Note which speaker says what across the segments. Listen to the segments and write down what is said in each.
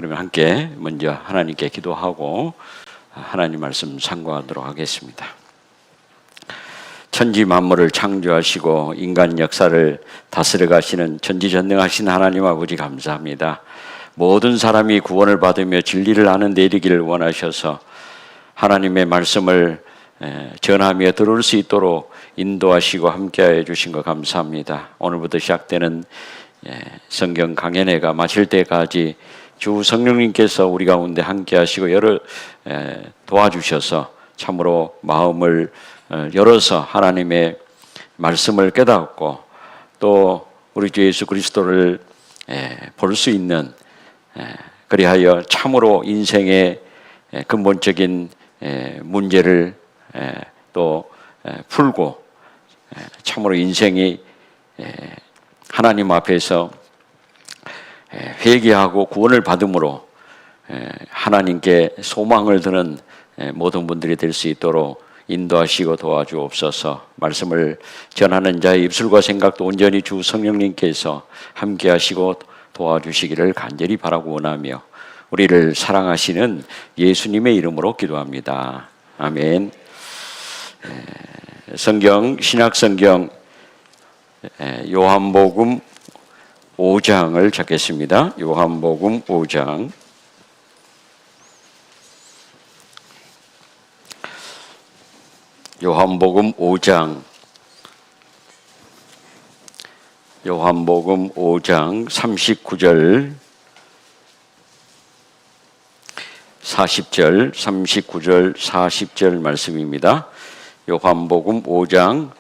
Speaker 1: 그러면 함께 먼저 하나님께 기도하고 하나님 말씀 상고하도록 하겠습니다. 천지 만물을 창조하시고 인간 역사를 다스려 가시는 전지전능하신 하나님 아버지 감사합니다. 모든 사람이 구원을 받으며 진리를 아는 데 이르기를 원하셔서 하나님의 말씀을 전하며 들을 수 있도록 인도하시고 함께해 주신 것 감사합니다. 오늘부터 시작되는 성경 강연회가 마칠 때까지 주 성령님께서 우리 가운데 함께하시고 도와주셔서 참으로 마음을 열어서 하나님의 말씀을 깨닫고 또 우리 주 예수 그리스도를 볼 수 있는, 그리하여 참으로 인생의 근본적인 문제를 또 풀고 참으로 인생이 하나님 앞에서 회개하고 구원을 받음으로 하나님께 소망을 드는 모든 분들이 될 수 있도록 인도하시고 도와주옵소서. 말씀을 전하는 자의 입술과 생각도 온전히 주 성령님께서 함께하시고 도와주시기를 간절히 바라고 원하며 우리를 사랑하시는 예수님의 이름으로 기도합니다. 아멘. 신약성경 요한복음 5장을 찾겠습니다. 요한복음 5장. 요한복음 5장 39절 40절 39절 40절 말씀입니다. 요한복음 5장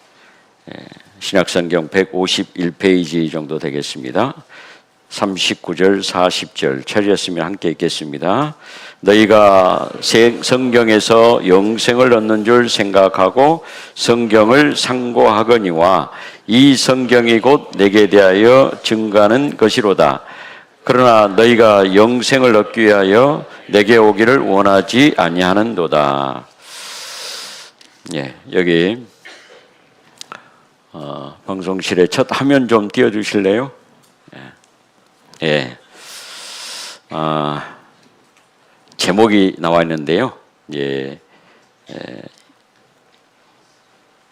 Speaker 1: 신약성경 151페이지 정도 되겠습니다. 39절 40절 찾으셨으면 함께 읽겠습니다. 너희가 성경에서 영생을 얻는 줄 생각하고 성경을 상고하거니와 이 성경이 곧 내게 대하여 증거하는 것이로다. 그러나 너희가 영생을 얻기 위하여 내게 오기를 원하지 아니하는도다. 여기 방송실에 첫 화면 좀 띄워주실래요? 제목이 나와 있는데요.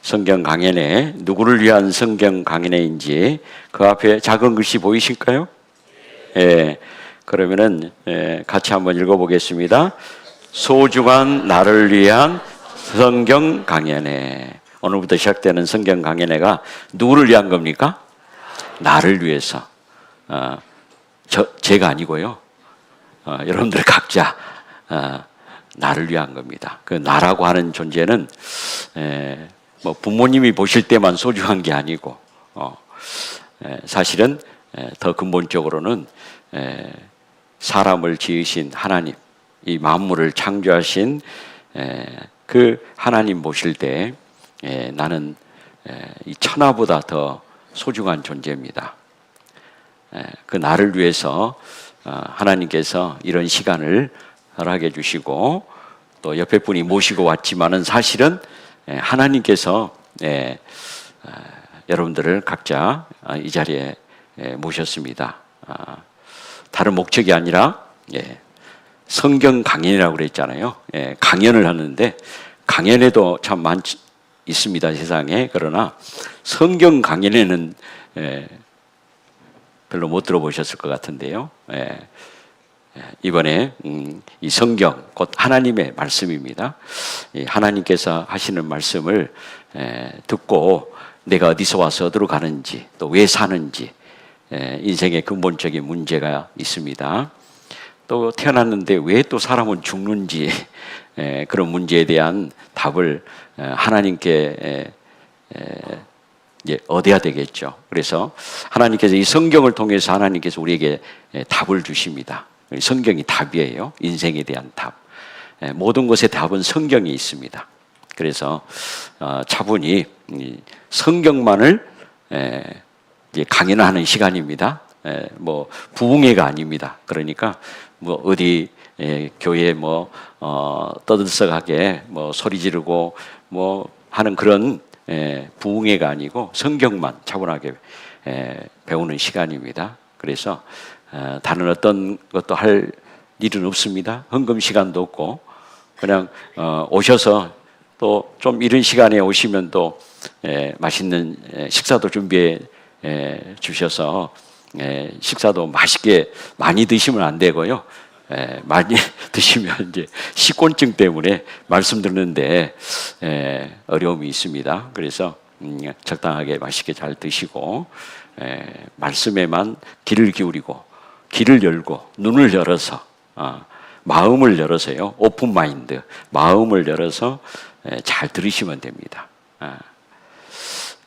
Speaker 1: 성경 강연회, 누구를 위한 성경 강연회인지 그 앞에 작은 글씨 보이실까요? 그러면은 같이 한번 읽어보겠습니다. 소중한 나를 위한 성경 강연회. 오늘부터 시작되는 성경 강연회가 누구를 위한 겁니까? 나를 위해서. 제가 아니고요. 여러분들 각자 나를 위한 겁니다. 그 나라고 하는 존재는 뭐 부모님이 보실 때만 소중한 게 아니고 사실은 더 근본적으로는 사람을 지으신 하나님, 이 만물을 창조하신 그 하나님 보실 때 나는 이 천하보다 더 소중한 존재입니다. 그 나를 위해서 하나님께서 이런 시간을 허락해 주시고 또 옆에 분이 모시고 왔지만은 사실은 하나님께서 여러분들을 각자 이 자리에 모셨습니다. 다른 목적이 아니라 성경 강연이라고 그랬잖아요. 강연을 하는데 강연에도 참 많이 있습니다, 세상에. 그러나 성경 강연에는 별로 못 들어보셨을 것 같은데요. 이번에 이 성경 곧 하나님의 말씀입니다. 하나님께서 하시는 말씀을 듣고 내가 어디서 와서 어디로 가는지 또 왜 사는지 인생의 근본적인 문제가 있습니다. 또 태어났는데 왜 또 사람은 죽는지 그런 문제에 대한 답을 하나님께 얻어야 되겠죠. 그래서 하나님께서 이 성경을 통해서 하나님께서 우리에게 답을 주십니다. 성경이 답이에요. 인생에 대한 답. 모든 것의 답은 성경에 있습니다. 그래서 차분히 성경만을 강연하는 시간입니다. 뭐 부흥회가 아닙니다. 그러니까 뭐 어디 교회 떠들썩하게 소리 지르고 하는 그런 부흥회가 아니고 성경만 차분하게 배우는 시간입니다. 그래서 다른 어떤 것도 할 일은 없습니다. 헌금 시간도 없고 그냥 오셔서 또 좀 이른 시간에 오시면 또 맛있는 식사도 준비해 주셔서 식사도 맛있게 많이 드시면 안 되고요. 많이 드시면 이제 식곤증 때문에 말씀 듣는데 어려움이 있습니다. 그래서 적당하게 맛있게 잘 드시고 말씀에만 귀를 기울이고 귀를 열고 눈을 열어서 마음을 열어서요. 오픈 마인드, 마음을 열어서 잘 들으시면 됩니다.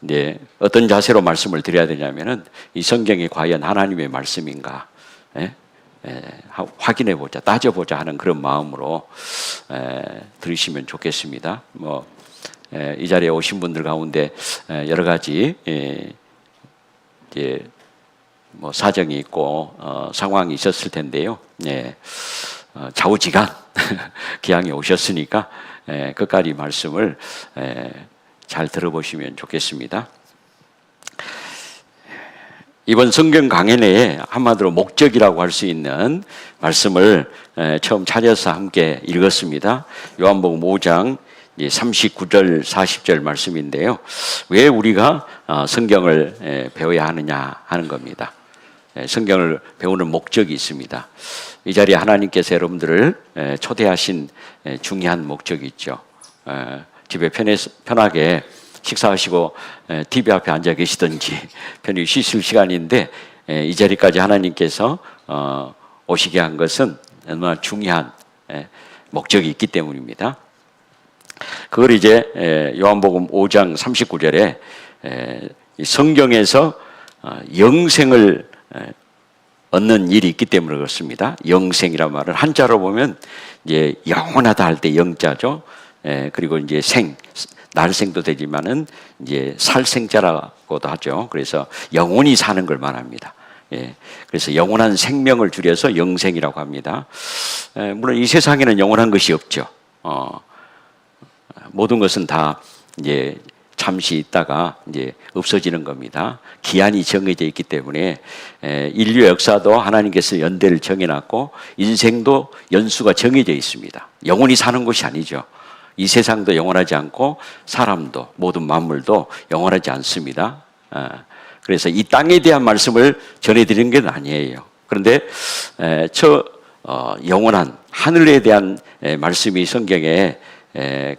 Speaker 1: 이제 어떤 자세로 말씀을 드려야 되냐면은 이 성경이 과연 하나님의 말씀인가 확인해 보자, 따져 보자 하는 그런 마음으로 들으시면 좋겠습니다. 이 자리에 오신 분들 가운데 여러 가지 이제 사정이 있고 상황이 있었을 텐데요. 좌우지간 기왕에 오셨으니까 끝까지 말씀을 잘 들어보시면 좋겠습니다. 이번 성경 강해 내에 한마디로 목적이라고 할 수 있는 말씀을 처음 찾아서 함께 읽었습니다. 요한복음 5장 39절 40절 말씀인데요. 왜 우리가 성경을 배워야 하느냐 하는 겁니다. 성경을 배우는 목적이 있습니다. 이 자리에 하나님께서 여러분들을 초대하신 중요한 목적이 있죠. 집에 편하게 식사하시고 TV 앞에 앉아 계시든지 편히 쉬실 시간인데 이 자리까지 하나님께서 오시게 한 것은 얼마나 중요한 목적이 있기 때문입니다. 그걸 이제 요한복음 5장 39절에 성경에서 영생을 얻는 일이 있기 때문에 그렇습니다. 영생이란 말을 한자로 보면 이제 영원하다 할 때 영자죠. 그리고 이제 날생도 되지만은 이제 살생자라고도 하죠. 그래서 영원히 사는 걸 말합니다. 그래서 영원한 생명을 줄여서 영생이라고 합니다. 물론 이 세상에는 영원한 것이 없죠. 모든 것은 다 이제 잠시 있다가 이제 없어지는 겁니다. 기한이 정해져 있기 때문에 인류 역사도 하나님께서 연대를 정해놨고 인생도 연수가 정해져 있습니다. 영원히 사는 것이 아니죠. 이 세상도 영원하지 않고 사람도 모든 만물도 영원하지 않습니다. 그래서 이 땅에 대한 말씀을 전해드리는 게 아니에요. 그런데 영원한 하늘에 대한 말씀이 성경에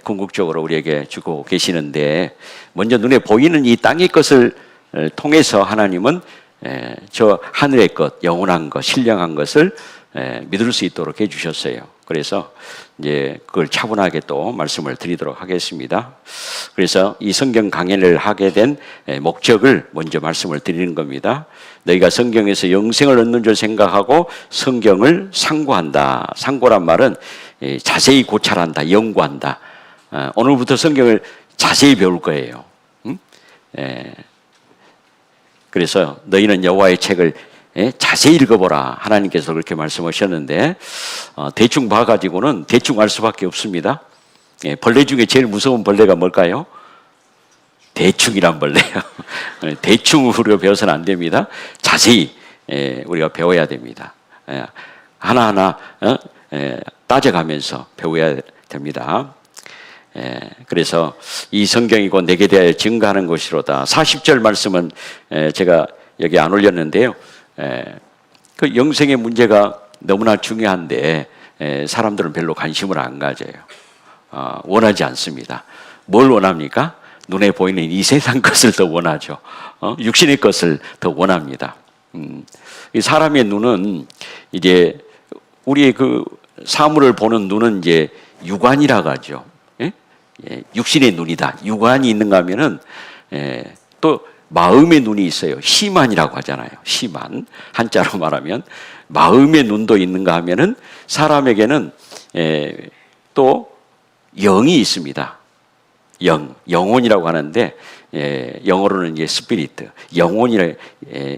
Speaker 1: 궁극적으로 우리에게 주고 계시는데 먼저 눈에 보이는 이 땅의 것을 통해서 하나님은 저 하늘의 것, 영원한 것, 신령한 것을 믿을 수 있도록 해주셨어요. 그래서 이제 그걸 차분하게 또 말씀을 드리도록 하겠습니다. 그래서 이 성경 강연을 하게 된 목적을 먼저 말씀을 드리는 겁니다. 너희가 성경에서 영생을 얻는 줄 생각하고 성경을 상고한다. 상고란 말은 자세히 고찰한다, 연구한다. 오늘부터 성경을 자세히 배울 거예요. 그래서 너희는 여호와의 책을 자세히 읽어보라. 하나님께서 그렇게 말씀하셨는데 대충 봐가지고는 대충 알 수밖에 없습니다. 벌레 중에 제일 무서운 벌레가 뭘까요? 대충이란 벌레요. 대충으로 배워서는 안 됩니다. 자세히 우리가 배워야 됩니다. 하나하나 따져가면서 배워야 됩니다. 그래서 이 성경이 곧 내게 대하여 증거하는 것이로다. 40절 말씀은 제가 여기 안 올렸는데요. 그 영생의 문제가 너무나 중요한데 사람들은 별로 관심을 안 가져요. 원하지 않습니다. 뭘 원합니까? 눈에 보이는 이 세상 것을 더 원하죠. 육신의 것을 더 원합니다. 이 사람의 눈은 이제 우리의 그 사물을 보는 눈은 이제 육안이라고 하죠. 육신의 눈이다. 육안이 있는가 하면은 또 마음의 눈이 있어요. 시만이라고 하잖아요. 시만. 한자로 말하면 마음의 눈도 있는가 하면은 사람에게는 또 영이 있습니다. 영혼이라고 하는데 영어로는 이제 스피리트, 영혼이라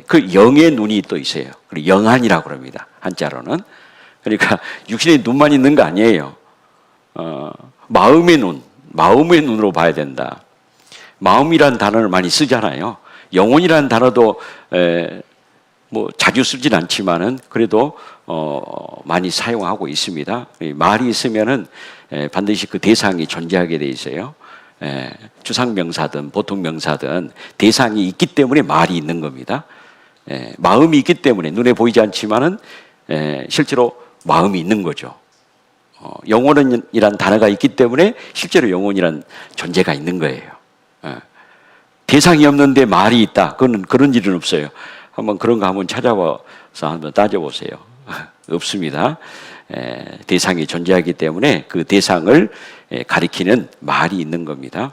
Speaker 1: 그 영의 눈이 또 있어요. 그리고 영안이라고 합니다. 한자로는. 그러니까 육신의 눈만 있는 거 아니에요. 마음의 눈으로 봐야 된다. 마음이란 단어를 많이 쓰잖아요. 영혼이라는 단어도 뭐 자주 쓰진 않지만은 그래도 많이 사용하고 있습니다. 말이 있으면은 반드시 그 대상이 존재하게 돼 있어요. 추상명사든 보통명사든 대상이 있기 때문에 말이 있는 겁니다. 마음이 있기 때문에 눈에 보이지 않지만은 실제로 마음이 있는 거죠. 영혼이란 단어가 있기 때문에 실제로 영혼이란 존재가 있는 거예요. 대상이 없는데 말이 있다. 그런 일은 없어요. 한번 그런 거 한번 찾아봐서 한번 따져보세요. 없습니다. 대상이 존재하기 때문에 그 대상을 가리키는 말이 있는 겁니다.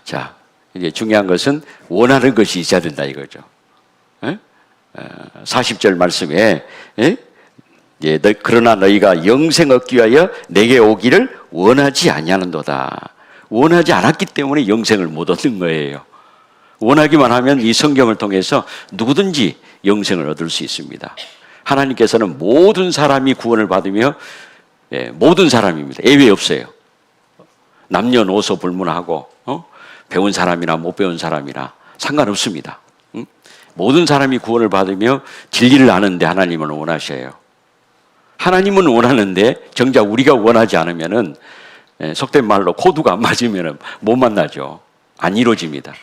Speaker 1: 자, 이제 중요한 것은 원하는 것이 있어야 된다 이거죠. 40절 말씀에 그러나 너희가 영생 얻기 위하여 내게 오기를 원하지 아니하는도다. 원하지 않았기 때문에 영생을 못 얻는 거예요. 원하기만 하면 이 성경을 통해서 누구든지 영생을 얻을 수 있습니다. 하나님께서는 모든 사람이 구원을 받으며 모든 사람입니다. 예외 없어요. 남녀노소 불문하고 배운 사람이나 못 배운 사람이나 상관없습니다. 모든 사람이 구원을 받으며 진리를 아는데 하나님은 원하셔요. 하나님은 원하는데 정작 우리가 원하지 않으면은 속된 말로 코드가 안 맞으면 못 만나죠. 안 이루어집니다.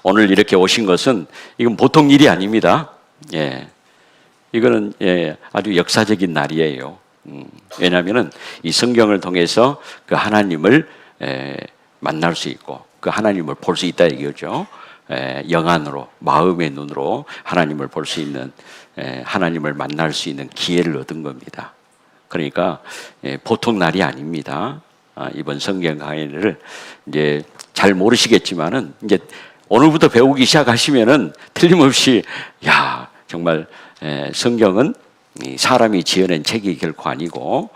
Speaker 1: 오늘 이렇게 오신 것은 이건 보통 일이 아닙니다. 이거는 아주 역사적인 날이에요. 왜냐하면은 이 성경을 통해서 그 하나님을 만날 수 있고 그 하나님을 볼 수 있다 이거죠. 영안으로 마음의 눈으로 하나님을 볼 수 있는 하나님을 만날 수 있는 기회를 얻은 겁니다. 그러니까 보통 날이 아닙니다. 이번 성경 강의를 이제 잘 모르시겠지만은 이제 오늘부터 배우기 시작하시면은 틀림없이 야 정말 성경은 사람이 지어낸 책이 결코 아니고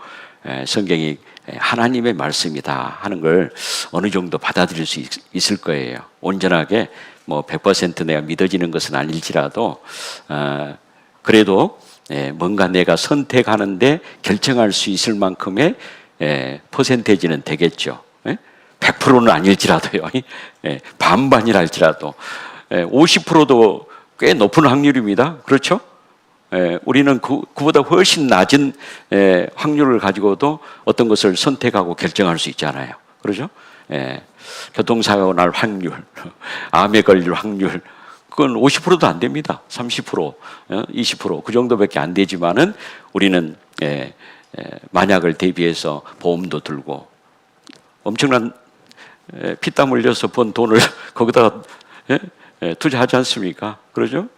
Speaker 1: 성경이 하나님의 말씀이다 하는 걸 어느 정도 받아들일 수 있을 거예요. 온전하게 뭐 100% 내가 믿어지는 것은 아닐지라도 그래도 뭔가 내가 선택하는데 결정할 수 있을 만큼의 퍼센테이지는 되겠죠. 100%는 아닐지라도요. 반반이랄지라도 50%도 꽤 높은 확률입니다. 그렇죠? 우리는 그보다 훨씬 낮은 확률을 가지고도 어떤 것을 선택하고 결정할 수 있잖아요. 그렇죠? 교통사고 날 확률, 암에 걸릴 확률, 그건 50%도 안 됩니다. 30%, 20%그 정도밖에 안 되지만은 우리는 만약을 대비해서 보험도 들고 엄청난 피땀 흘려서 번 돈을 거기다가 투자하지 않습니까? 그러죠?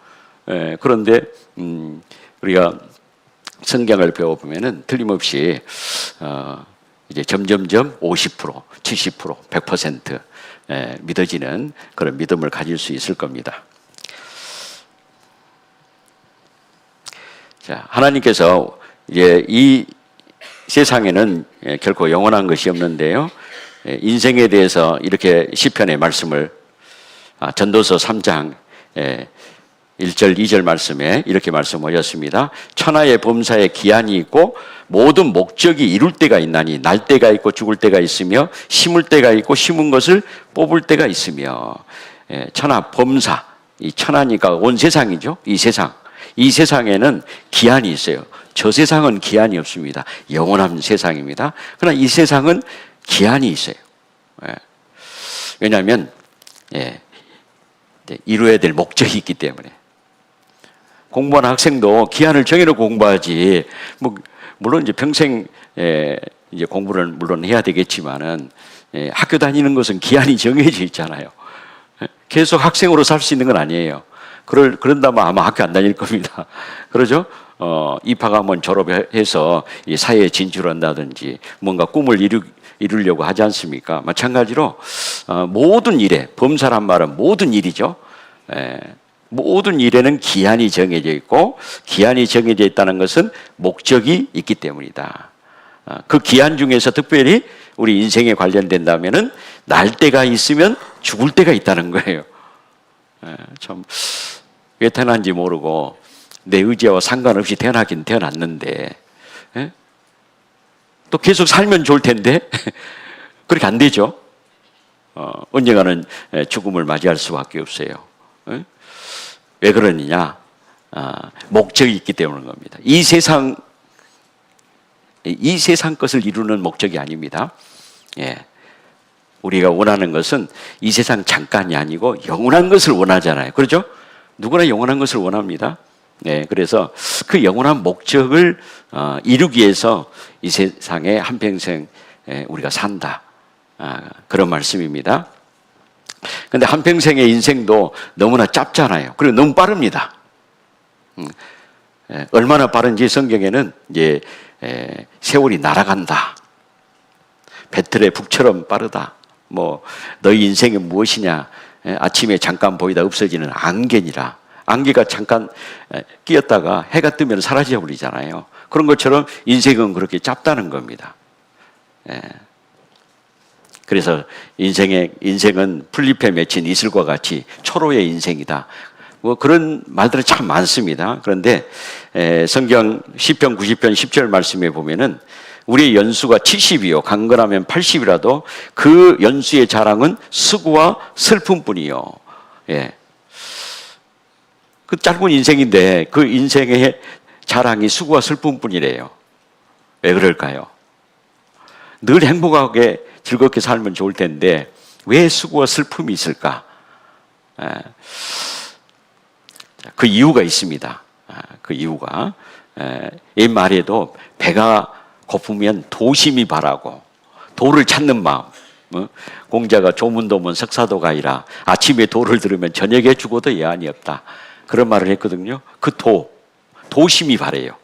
Speaker 1: 그런데 우리가 성경을 배워보면은 틀림없이 이제 점점점 50%, 70%, 100% 믿어지는 그런 믿음을 가질 수 있을 겁니다. 자, 하나님께서 이제 이 세상에는 결코 영원한 것이 없는데요. 인생에 대해서 이렇게 시편의 말씀을 전도서 3장 1절 2절 말씀에 이렇게 말씀하셨습니다. 천하의 범사에 기한이 있고 모든 목적이 이룰 때가 있나니 날 때가 있고 죽을 때가 있으며 심을 때가 있고 심은 것을 뽑을 때가 있으며 천하 범사, 이 천하니까 온 세상이죠. 이 세상에는 기한이 있어요. 저 세상은 기한이 없습니다. 영원한 세상입니다. 그러나 이 세상은 기한이 있어요. 왜냐하면 이루어야 될 목적이 있기 때문에. 공부하는 학생도 기한을 정해놓고 공부하지. 물론 이제 평생 이제 공부를 물론 해야 되겠지만은 학교 다니는 것은 기한이 정해져 있잖아요. 계속 학생으로 살 수 있는 건 아니에요. 그런다면 아마 학교 안 다닐 겁니다. 그러죠? 입학하면 졸업해서 이 사회에 진출한다든지 뭔가 꿈을 이루려고 하지 않습니까? 마찬가지로 모든 일에, 범사란 말은 모든 일이죠. 모든 일에는 기한이 정해져 있고 기한이 정해져 있다는 것은 목적이 있기 때문이다. 그 기한 중에서 특별히 우리 인생에 관련된다면은 날 때가 있으면 죽을 때가 있다는 거예요. 참 왜 태어난지 모르고 내 의지와 상관없이 태어나긴 태어났는데 또 계속 살면 좋을 텐데 그렇게 안 되죠. 언젠가는 죽음을 맞이할 수밖에 없어요. 왜 그러느냐? 목적이 있기 때문인 겁니다. 이 세상 것을 이루는 목적이 아닙니다. 예. 우리가 원하는 것은 이 세상 잠깐이 아니고 영원한 것을 원하잖아요. 그렇죠? 누구나 영원한 것을 원합니다. 네, 그래서 그 영원한 목적을 이루기 위해서 이 세상에 한평생 우리가 산다. 그런 말씀입니다. 근데 한평생의 인생도 너무나 짧잖아요. 그리고 너무 빠릅니다. 얼마나 빠른지 성경에는 이제 세월이 날아간다. 배틀의 북처럼 빠르다. 뭐 너희 인생이 무엇이냐? 아침에 잠깐 보이다 없어지는 안개니라. 안개가 잠깐 끼었다가 해가 뜨면 사라져 버리잖아요. 그런 것처럼 인생은 그렇게 짧다는 겁니다. 그래서 인생은 풀잎에 맺힌 이슬과 같이 초로의 인생이다. 뭐 그런 말들은 참 많습니다. 그런데 성경 시편 90편 10절 말씀에 보면은 우리의 연수가 70이요 강건하면 80이라도 그 연수의 자랑은 수고와 슬픔뿐이요. 예. 그 짧은 인생인데 그 인생의 자랑이 수고와 슬픔뿐이래요. 왜 그럴까요? 늘 행복하게 즐겁게 살면 좋을 텐데 왜 수고와 슬픔이 있을까? 그 이유가 있습니다. 그 이유가 이 말에도 배가 고프면 도심이 바라고 도를 찾는 마음. 공자가 조문도문 석사도가이라 아침에 도를 들으면 저녁에 죽어도 예한이 없다. 그런 말을 했거든요. 그 도심이 바래요.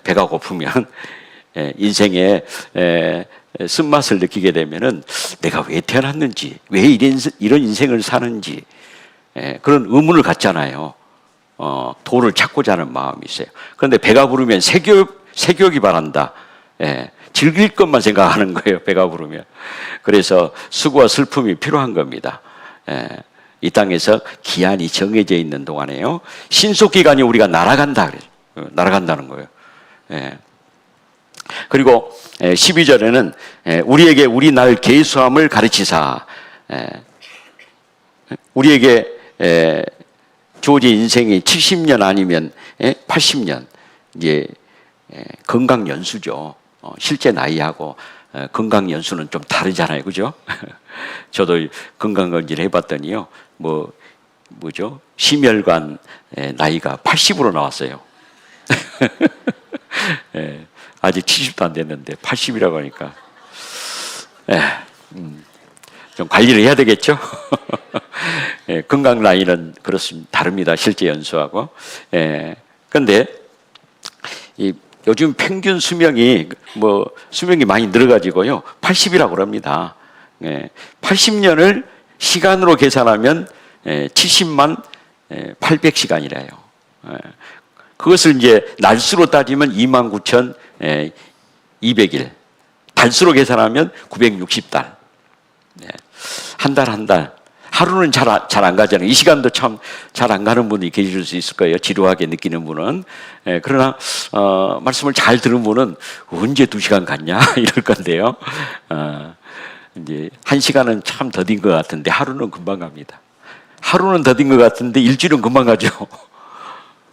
Speaker 1: 배가 고프면 인생의 쓴맛을 느끼게 되면은 내가 왜 태어났는지, 왜 이런 인생을 사는지 그런 의문을 갖잖아요. 도를 찾고자 하는 마음이 있어요. 그런데 배가 부르면 세교육이 바란다. 즐길 것만 생각하는 거예요. 배가 부르면. 그래서 수고와 슬픔이 필요한 겁니다. 이 땅에서 기한이 정해져 있는 동안에요. 신속기간이 우리가 날아간다 그래요. 날아간다는 거예요. 그리고 12절에는 우리에게 우리 날 계수함을 가르치사. 우리에게 주어진 인생이 70년 아니면 80년 이제 건강 연수죠. 실제 나이하고 건강 연수는 좀 다르잖아요, 그죠? 저도 건강 검진을 해봤더니요, 뭐죠? 심혈관 나이가 80으로 나왔어요. 아직 70도 안 됐는데 80이라고 하니까 좀 관리를 해야 되겠죠? 건강 나이는 그렇습니다. 다릅니다. 실제 연수하고. 그런데 요즘 평균 수명이 수명이 많이 늘어가지고요. 80이라고 그럽니다. 80년을 시간으로 계산하면 70만 800시간이래요. 그것을 이제 날수로 따지면 29,200일. 달수로 계산하면 960달. 한 달. 하루는 잘 안 가잖아요. 이 시간도 참 잘 안 가는 분이 계실 수 있을 거예요. 지루하게 느끼는 분은. 그러나 말씀을 잘 들은 분은 언제 2시간 갔냐 이럴 건데요. 이제 1시간은 참 더딘 것 같은데 하루는 금방 갑니다. 하루는 더딘 것 같은데 일주일은 금방 가죠.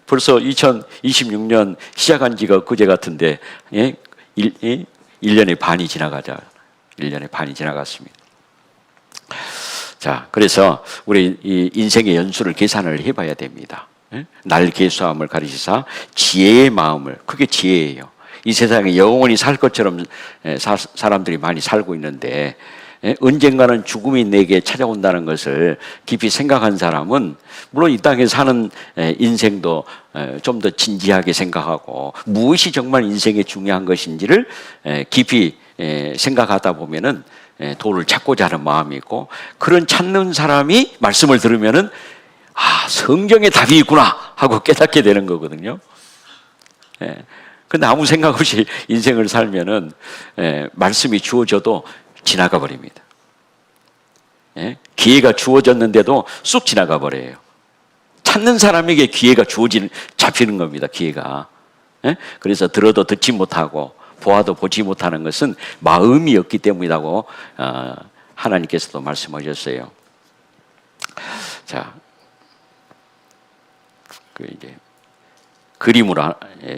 Speaker 1: 벌써 2026년 시작한 지가 그제 같은데 1년의 반이 지나가자. 1년의 반이 지나갔습니다. 자, 그래서 우리 이 인생의 연수를 계산을 해봐야 됩니다. 날 계수함을 가르치사 지혜의 마음을, 그게 지혜예요. 이 세상에 영원히 살 것처럼 사람들이 많이 살고 있는데 언젠가는 죽음이 내게 찾아온다는 것을 깊이 생각한 사람은 물론 이 땅에 사는 인생도 좀 더 진지하게 생각하고 무엇이 정말 인생에 중요한 것인지를 깊이 생각하다 보면은 도를 찾고자 하는 마음이 있고, 그런 찾는 사람이 말씀을 들으면은 성경에 답이 있구나 하고 깨닫게 되는 거거든요. 근데 아무 생각 없이 인생을 살면은 말씀이 주어져도 지나가 버립니다. 기회가 주어졌는데도 쑥 지나가 버려요. 찾는 사람에게 기회가 잡히는 겁니다. 기회가. 그래서 들어도 듣지 못하고 보아도 보지 못하는 것은 마음이 없기 때문이라고 하나님께서도 말씀하셨어요. 자, 그 이제 그림으로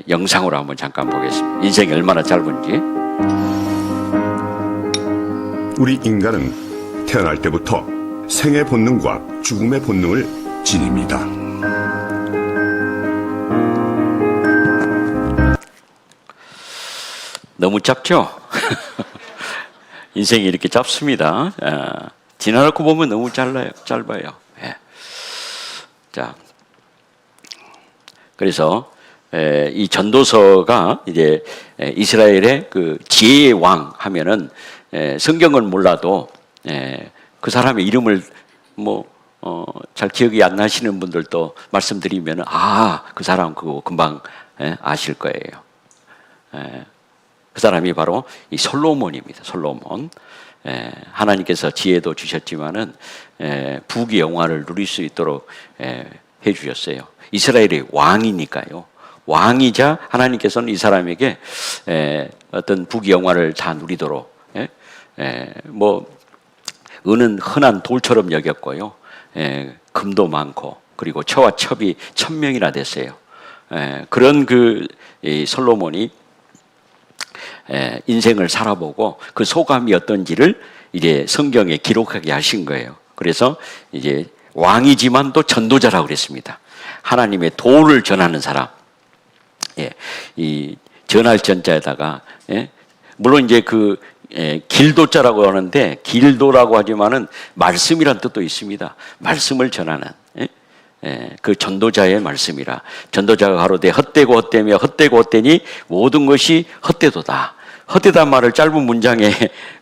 Speaker 1: 영상으로 한번 잠깐 보겠습니다. 인생이 얼마나 짧은지.
Speaker 2: 우리 인간은 태어날 때부터 생의 본능과 죽음의 본능을 지닙니다.
Speaker 1: 너무 짧죠? 인생이 이렇게 짧습니다. 지나놓고 보면 너무 짧아요. 예. 자, 그래서 이 전도서가 이제 이스라엘의 그 지혜의 왕 하면은 성경은 몰라도 그 사람의 이름을 잘 기억이 안 나시는 분들도 말씀드리면 그 사람 그거 금방 아실 거예요. 그 사람이 바로 이 솔로몬입니다. 솔로몬. 하나님께서 지혜도 주셨지만은 부귀 영화를 누릴 수 있도록 해주셨어요. 이스라엘의 왕이니까요. 왕이자 하나님께서는 이 사람에게 어떤 부귀 영화를 다 누리도록 은은 흔한 돌처럼 여겼고요. 금도 많고 그리고 처와 첩이 1000명이나 됐어요. 그런 이 솔로몬이 인생을 살아보고 그 소감이 어떤지를 이제 성경에 기록하게 하신 거예요. 그래서 이제 왕이지만 또 전도자라고 그랬습니다. 하나님의 도를 전하는 사람. 이 전할 전자에다가 물론 이제 길도자라고 하는데 길도라고 하지만은 말씀이란 뜻도 있습니다. 말씀을 전하는 그 전도자의 말씀이라. 전도자가 가로되 헛되고 헛되며 헛되고 헛되니 모든 것이 헛되도다. 헛되단 말을 짧은 문장에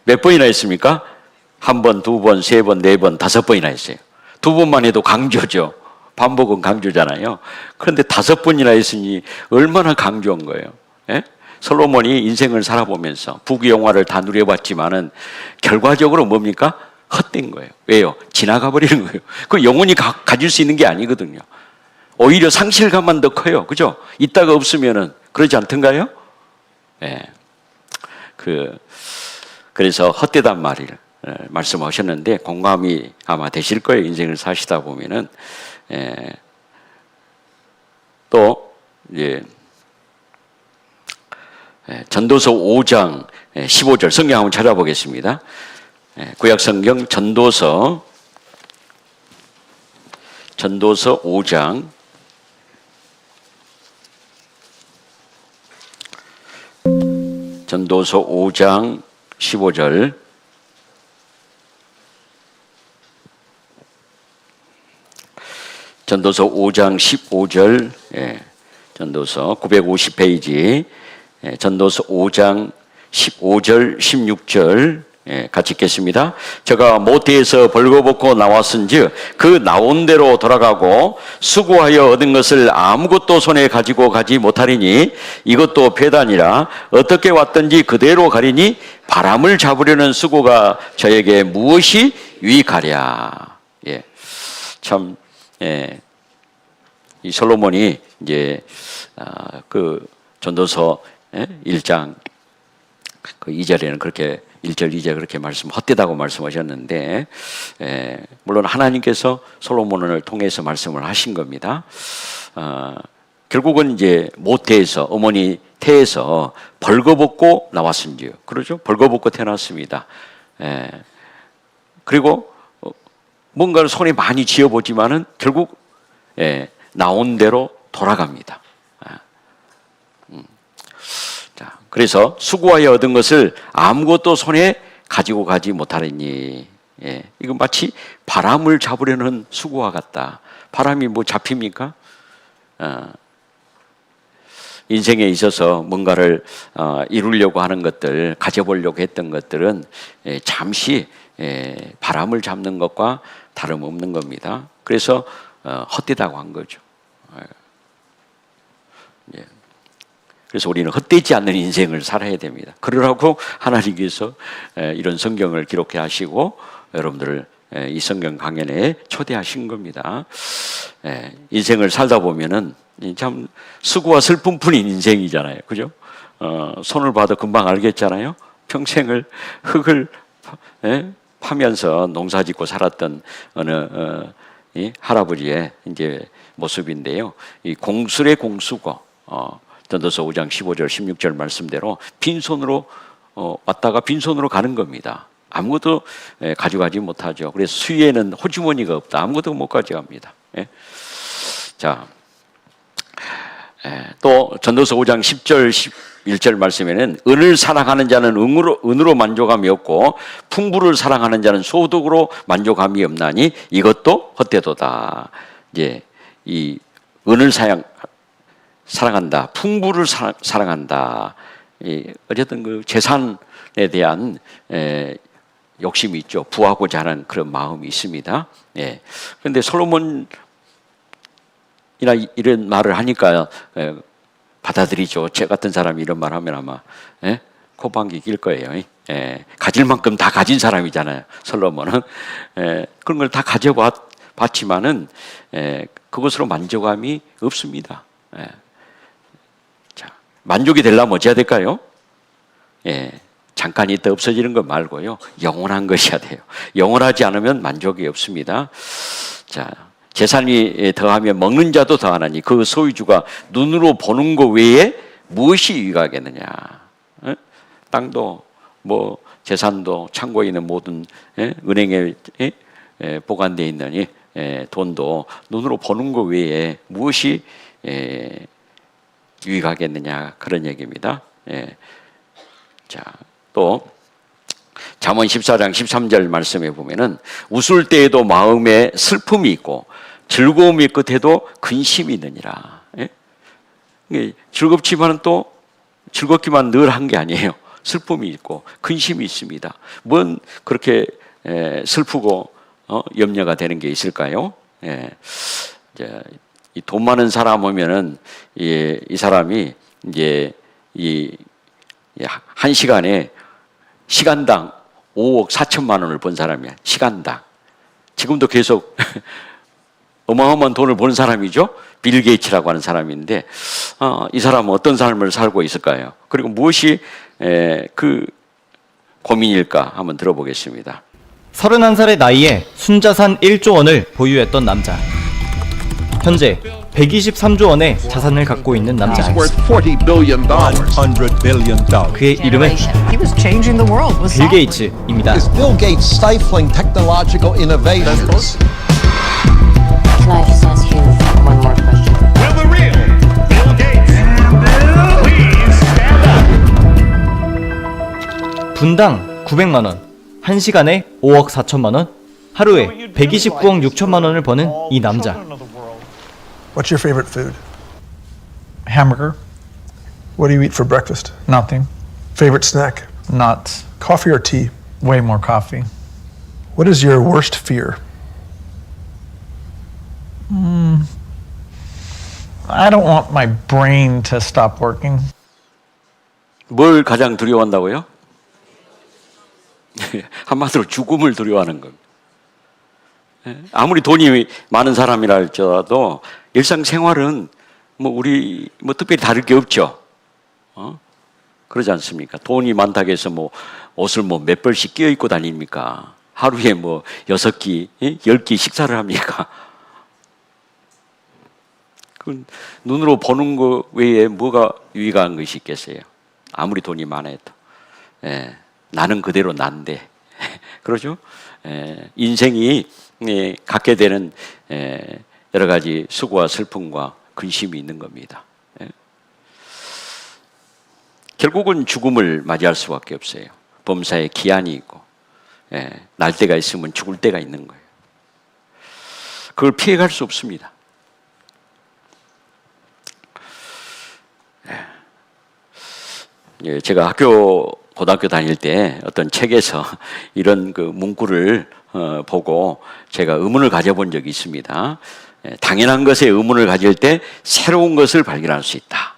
Speaker 1: 몇 번이나 했습니까? 한 번, 두 번, 세 번, 네 번, 5번이나 했어요. 2번만 해도 강조죠. 반복은 강조잖아요. 그런데 5번이나 했으니 얼마나 강조한 거예요. 솔로몬이 인생을 살아보면서 부귀 영화를 다 누려봤지만은 결과적으로 뭡니까? 헛된 거예요. 왜요? 지나가 버리는 거예요. 그 영원히 가질 수 있는 게 아니거든요. 오히려 상실감만 더 커요. 그죠? 있다가 없으면은 그러지 않던가요? 그래서 헛되단 말을 말씀하셨는데 공감이 아마 되실 거예요. 인생을 사시다 보면은. 또 이제 전도서 5장 15절 성경 한번 찾아보겠습니다. 구약 성경 전도서 5장 15절 전도서 5장 15절 전도서 950페이지 전도서 5장 15절 16절 같이 읽겠습니다. 저가 모태에서 벌거벗고 나왔은즉 그 나온 대로 돌아가고 수고하여 얻은 것을 아무것도 손에 가지고 가지 못하리니 이것도 배단이라 어떻게 왔든지 그대로 가리니 바람을 잡으려는 수고가 저에게 무엇이 유익하랴. 이 솔로몬이 이제 그 전도서 1장 그 2절에는 그렇게 1절, 2절 그렇게 헛되다고 말씀하셨는데 물론 하나님께서 솔로몬을 통해서 말씀을 하신 겁니다. 결국은 이제 모태에서 어머니 태에서 벌거벗고 나왔은지요. 그러죠? 벌거벗고 태어났습니다. 그리고 뭔가를 손에 많이 쥐어보지만은 결국 나온 대로 돌아갑니다. 그래서 수고하여 얻은 것을 아무것도 손에 가지고 가지 못하리니 이건 마치 바람을 잡으려는 수고와 같다. 바람이 뭐 잡힙니까? 인생에 있어서 뭔가를 이루려고 하는 것들, 가져보려고 했던 것들은 잠시 바람을 잡는 것과 다름없는 겁니다. 그래서 헛되다고 한 거죠. 그래서 우리는 헛되지 않는 인생을 살아야 됩니다. 그러라고 하나님께서 이런 성경을 기록해 하시고 여러분들을 이 성경 강연에 초대하신 겁니다. 인생을 살다 보면은 참 수고와 슬픔뿐인 인생이잖아요. 그죠? 손을 봐도 금방 알겠잖아요. 평생을 흙을 파면서 농사 짓고 살았던 어느 이 할아버지의 이제 모습인데요. 이 공술의 공수고 전도서 5장 15절 16절 말씀대로 빈손으로 왔다가 빈손으로 가는 겁니다. 아무것도 가져가지 못하죠. 그래서 수위에는 호주머니가 없다. 아무것도 못 가져갑니다. 자, 또 전도서 5장 10절 11절 말씀에는 은을 사랑하는 자는 은으로 만족함이 없고 풍부를 사랑하는 자는 소득으로 만족함이 없나니 이것도 헛되도다. 이제 이 은을 사랑한다, 풍부를 사랑한다. 어쨌든 그 재산에 대한 욕심이 있죠. 부하고자 하는 그런 마음이 있습니다. 그런데 솔로몬이나 이런 말을 하니까 받아들이죠. 제 같은 사람이 이런 말 하면 아마 코방귀 낄 거예요. 가질 만큼 다 가진 사람이잖아요. 솔로몬은 그런 걸 다 가져봤지만은 그것으로 만족함이 없습니다. 자, 만족이 되려면 어찌해야 될까요? 잠깐 있다 없어지는 것 말고요, 영원한 것이어야 돼요. 영원하지 않으면 만족이 없습니다. 자, 재산이 더하면 먹는 자도 더하나니 그 소유주가 눈으로 보는 것 외에 무엇이 유익하겠느냐. 땅도 뭐 재산도 창고에 있는 모든 은행에 보관되어 있는 돈도 눈으로 보는 것 외에 무엇이 유익하겠느냐, 그런 얘기입니다. 자, 또 잠언 14장 13절 말씀에 보면은 웃을 때에도 마음에 슬픔이 있고 즐거움이 끝에도 근심이 있느니라. 즐겁지만은 또 즐겁기만 늘 한 게 아니에요. 슬픔이 있고 근심이 있습니다. 뭔 그렇게 슬프고 염려가 되는 게 있을까요? 이 돈 많은 사람 오면은 이 사람이 이제 한 시간에 시간당 5억 4천만 원을 번 사람이야. 시간당. 지금도 계속 어마어마한 돈을 버는 사람이죠. 빌 게이츠라고 하는 사람인데 이 사람은 어떤 삶을 살고 있을까요? 그리고 무엇이 그 고민일까 한번 들어보겠습니다.
Speaker 3: 31살의 나이에 순자산 1조 원을 보유했던 남자. 현재 123조 원의 자산을 갖고 있는 남자.
Speaker 4: $40 billion. $100 billion.
Speaker 3: 그의 이름은
Speaker 5: He was changing the world with
Speaker 3: 빌
Speaker 5: science.
Speaker 3: 게이츠입니다.
Speaker 4: Is Bill Gates stifling technological innovations?
Speaker 6: Can I just ask you one more question?
Speaker 7: Will the real Bill Gates please stand up?
Speaker 3: 분당 900만 원, 1시간에 5억 4천만 원, 하루에 129억 6천만 원을 버는 이 남자.
Speaker 8: What's your favorite food?
Speaker 9: Hamburger,
Speaker 8: What do you eat for breakfast?
Speaker 9: nothing.
Speaker 8: Favorite snack?
Speaker 9: Nuts.
Speaker 8: Coffee or tea?
Speaker 9: Way more coffee.
Speaker 8: What is your worst fear?
Speaker 9: I don't want my brain to stop working.
Speaker 1: 뭘 가장 두려워한다고요? 한마디로 죽음을 두려워하는 겁니다. 아무리 돈이 많은 사람이라 할지라도 일상생활은 우리 특별히 다를 게 없죠. 그러지 않습니까? 돈이 많다고 해서 옷을 몇 벌씩 끼어 입고 다닙니까? 하루에 6끼, 10끼 식사를 합니까? 그 눈으로 보는 것 외에 뭐가 유익한 것이 있겠어요? 아무리 돈이 많아도. 나는 그대로 난데. 그러죠? 인생이 갖게 되는 여러 가지 수고와 슬픔과 근심이 있는 겁니다. 결국은 죽음을 맞이할 수밖에 없어요. 범사에 기한이 있고 날 때가 있으면 죽을 때가 있는 거예요. 그걸 피해갈 수 없습니다. 제가 고등학교 다닐 때 어떤 책에서 이런 그 문구를 보고 제가 의문을 가져본 적이 있습니다. 당연한 것에 의문을 가질 때 새로운 것을 발견할 수 있다.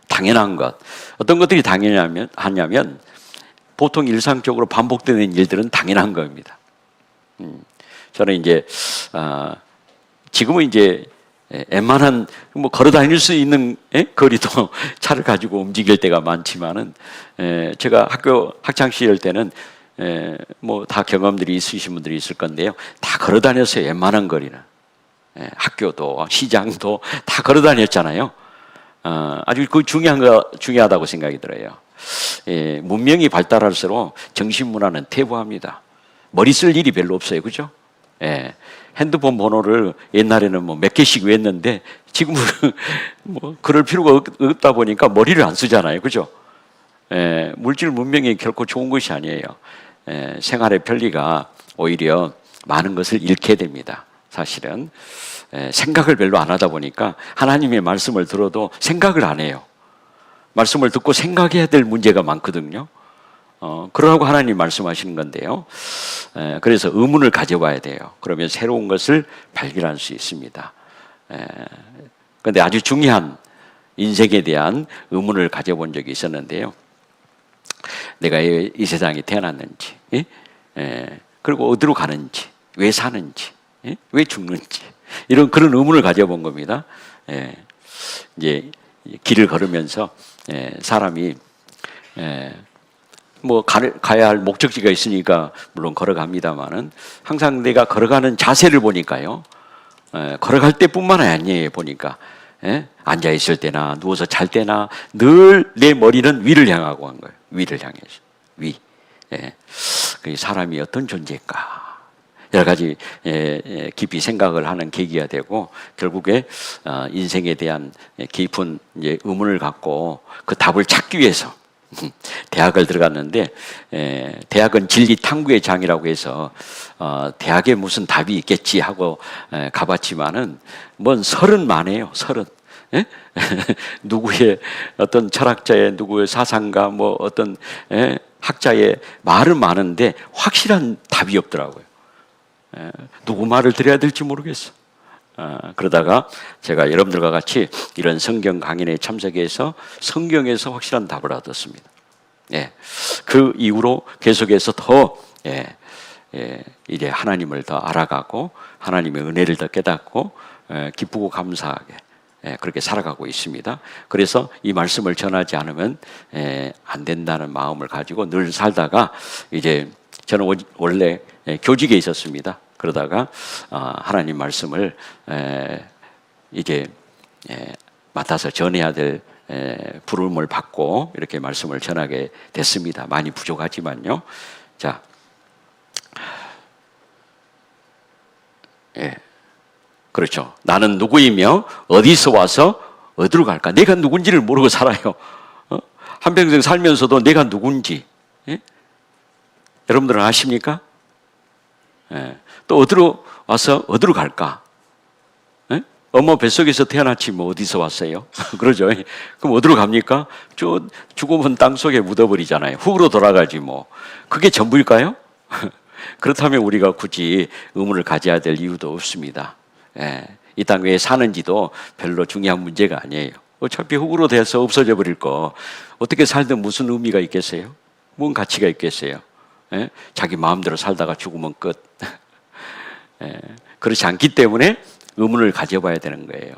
Speaker 1: 당연한 것. 어떤 것들이 당연하냐면 보통 일상적으로 반복되는 일들은 당연한 겁니다. 저는 이제 지금은 이제 웬만한 걸어 다닐 수 있는 거리도 차를 가지고 움직일 때가 많지만은 제가 학교 학창 시절 때는 다 경험들이 있으신 분들이 있을 건데요. 다 걸어 다녔어요. 웬만한 거리는. 학교도 시장도 다 걸어 다녔잖아요. 아주 그 중요하다고 생각이 들어요. 문명이 발달할수록 정신문화는 퇴보합니다. 머리 쓸 일이 별로 없어요, 그죠? 핸드폰 번호를 옛날에는 뭐 몇 개씩 외웠는데 지금은 뭐 그럴 필요가 없다 보니까 머리를 안 쓰잖아요, 그죠? 물질 문명이 결코 좋은 것이 아니에요. 생활의 편리가 오히려 많은 것을 잃게 됩니다. 사실은 생각을 별로 안 하다 보니까 하나님의 말씀을 들어도 생각을 안 해요. 말씀을 듣고 생각해야 될 문제가 많거든요. 그러라고 하나님 말씀하시는 건데요. 그래서 의문을 가져봐야 돼요. 그러면 새로운 것을 발견할 수 있습니다. 그런데 아주 중요한 인생에 대한 의문을 가져본 적이 있었는데요. 내가 이 세상에 태어났는지, 그리고 어디로 가는지, 왜 사는지, 왜 죽는지, 그런 의문을 가져본 겁니다. 이제 길을 걸으면서 사람이 뭐 가야 할 목적지가 있으니까 물론 걸어갑니다만은 항상 내가 걸어가는 자세를 보니까요. 걸어갈 때뿐만 아니에요. 보니까 앉아 있을 때나 누워서 잘 때나 늘 내 머리는 위를 향하고 한 거예요. 위를 향해서 위. 그 사람이 어떤 존재일까? 여러 가지 깊이 생각을 하는 계기가 되고 결국에 인생에 대한 깊은 이제 의문을 갖고 그 답을 찾기 위해서 대학을 들어갔는데 대학은 진리 탐구의 장이라고 해서 대학에 무슨 답이 있겠지 하고 가봤지만은 뭔 설은 많아요. 설은. 누구의 어떤 철학자의 누구의 사상가 뭐 어떤 학자의 말은 많은데 확실한 답이 없더라고요. 누구 말을 들어야 될지 모르겠어. 그러다가 제가 여러분들과 같이 이런 성경 강연에 참석해서 성경에서 확실한 답을 얻었습니다. 그 이후로 계속해서 더 이제 하나님을 더 알아가고 하나님의 은혜를 더 깨닫고 기쁘고 감사하게 그렇게 살아가고 있습니다. 그래서 이 말씀을 전하지 않으면 안 된다는 마음을 가지고 늘 살다가 이제 저는 원래 교직에 있었습니다. 그러다가 하나님 말씀을 이제 맡아서 전해야 될 부름을 받고 이렇게 말씀을 전하게 됐습니다. 많이 부족하지만요. 자, 그렇죠. 나는 누구이며 어디서 와서 어디로 갈까? 내가 누군지를 모르고 살아요. 한평생 살면서도 내가 누군지 여러분들은 아십니까? 또 어디로 와서 어디로 갈까? 엄마 뱃속에서 태어났지 뭐 어디서 왔어요? 그러죠. 그럼 어디로 갑니까? 죽으면 땅속에 묻어버리잖아요. 흙으로 돌아가지 뭐. 그게 전부일까요? 그렇다면 우리가 굳이 의문을 가져야 될 이유도 없습니다. 이 땅 왜 사는지도 별로 중요한 문제가 아니에요. 어차피 흙으로 돼서 없어져 버릴 거 어떻게 살든 무슨 의미가 있겠어요? 뭔 가치가 있겠어요? 자기 마음대로 살다가 죽으면 끝. 그렇지 않기 때문에 의문을 가져봐야 되는 거예요.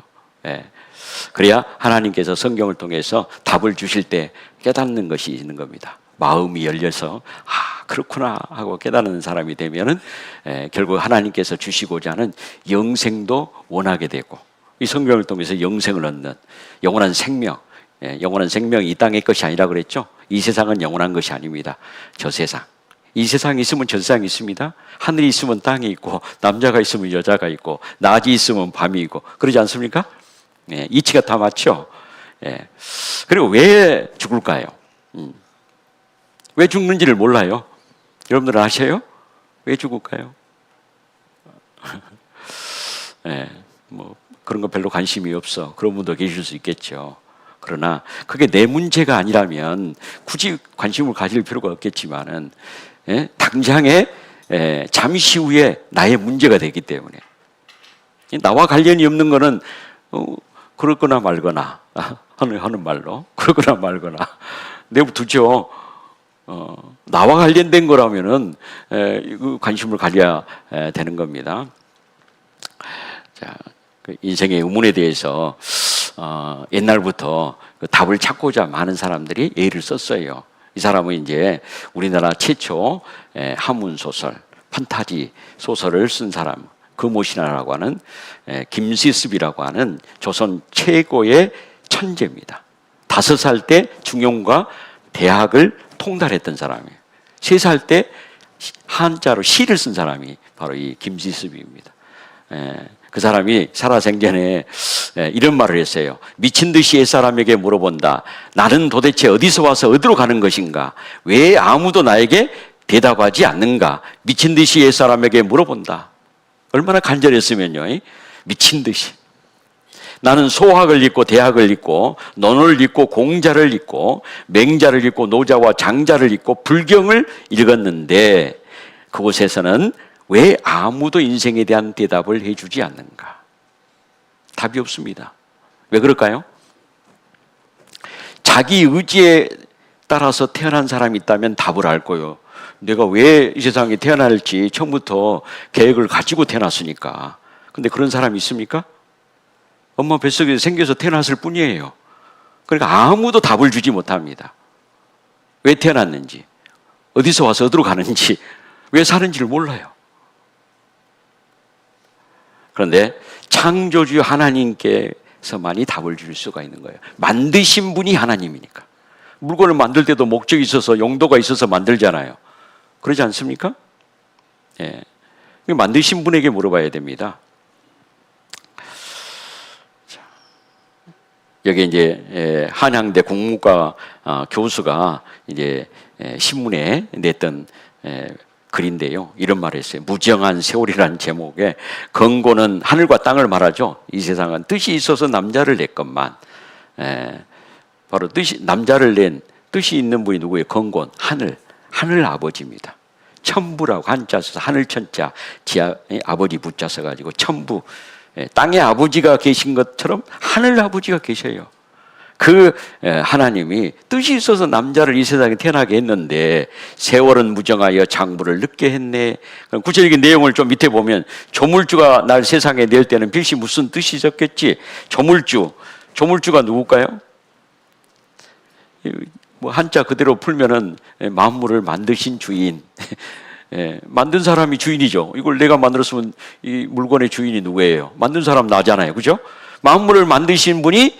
Speaker 1: 그래야 하나님께서 성경을 통해서 답을 주실 때 깨닫는 것이 있는 겁니다. 마음이 열려서 그렇구나 하고 깨닫는 사람이 되면은 결국 하나님께서 주시고자 하는 영생도 원하게 되고 이 성경을 통해서 영생을 얻는 영원한 생명, 영원한 생명이 이 땅의 것이 아니라 그랬죠. 이 세상은 영원한 것이 아닙니다. 저 세상. 이 세상이 있으면 저 세상이 있습니다. 하늘이 있으면 땅이 있고 남자가 있으면 여자가 있고 낮이 있으면 밤이 있고 그러지 않습니까? 이치가 다 맞죠. 그리고 왜 죽을까요? 왜 죽는지를 몰라요. 여러분들 아세요? 왜 죽을까요? 뭐 그런 거 별로 관심이 없어. 그런 분도 계실 수 있겠죠. 그러나 그게 내 문제가 아니라면 굳이 관심을 가질 필요가 없겠지만은 당장에 잠시 후에 나의 문제가 되기 때문에 나와 관련이 없는 거는 그렇거나 말거나 하는 말로 그렇거나 말거나 내버두죠. 나와 관련된 거라면은 관심을 가져야 되는 겁니다. 자, 그 인생의 의문에 대해서 옛날부터 그 답을 찾고자 많은 사람들이 예를 썼어요. 이 사람은 이제 우리나라 최초 한문 소설, 판타지 소설을 쓴 사람. 금오신하라고 하는 김시습이라고 하는 조선 최고의 천재입니다. 5살 때 중용과 대학을 통달했던 사람이에요. 3살 때 한자로 시를 쓴 사람이 바로 이 김시습입니다. 그 사람이 살아생전에 이런 말을 했어요. 미친 듯이 옛사람에게 물어본다. 나는 도대체 어디서 와서 어디로 가는 것인가? 왜 아무도 나에게 대답하지 않는가? 미친 듯이 옛사람에게 물어본다. 얼마나 간절했으면요. 미친 듯이. 나는 소학을 읽고 대학을 읽고 논을 읽고 공자를 읽고 맹자를 읽고 노자와 장자를 읽고 불경을 읽었는데 그곳에서는 왜 아무도 인생에 대한 대답을 해주지 않는가? 답이 없습니다. 왜 그럴까요? 자기 의지에 따라서 태어난 사람이 있다면 답을 알 거예요. 내가 왜 이 세상에 태어날지 처음부터 계획을 가지고 태어났으니까. 근데 그런 사람이 있습니까? 엄마 뱃속에 생겨서 태어났을 뿐이에요. 그러니까 아무도 답을 주지 못합니다. 왜 태어났는지, 어디서 와서 어디로 가는지, 왜 사는지를 몰라요. 그런데 창조주 하나님께서만이 답을 줄 수가 있는 거예요. 만드신 분이 하나님이니까. 물건을 만들 때도 목적이 있어서 용도가 있어서 만들잖아요. 그러지 않습니까? 예. 만드신 분에게 물어봐야 됩니다. 여기 이제 한양대 국문과 교수가 이제 신문에 냈던 글인데요. 이런 말을 했어요. 무정한 세월이라는 제목에 건고는 하늘과 땅을 말하죠. 이 세상은 뜻이 있어서 남자를 냈건만 바로 남자를 낸 뜻이 있는 분이 누구예요? 건곤, 하늘 아버지입니다. 천부라고 한자 써서 하늘 천자, 아버지 부자 써가지고 천부. 땅의 아버지가 계신 것처럼 하늘 아버지가 계셔요. 그 하나님이 뜻이 있어서 남자를 이 세상에 태어나게 했는데 세월은 무정하여 장부를 늦게 했네. 구체적인 내용을 좀 밑에 보면 조물주가 날 세상에 낼 때는 필시 무슨 뜻이 있었겠지. 조물주가 누굴까요? 뭐 한자 그대로 풀면은 만물을 만드신 주인. 만든 사람이 주인이죠. 이걸 내가 만들었으면 이 물건의 주인이 누구예요? 만든 사람 나잖아요. 그죠? 만물을 만드신 분이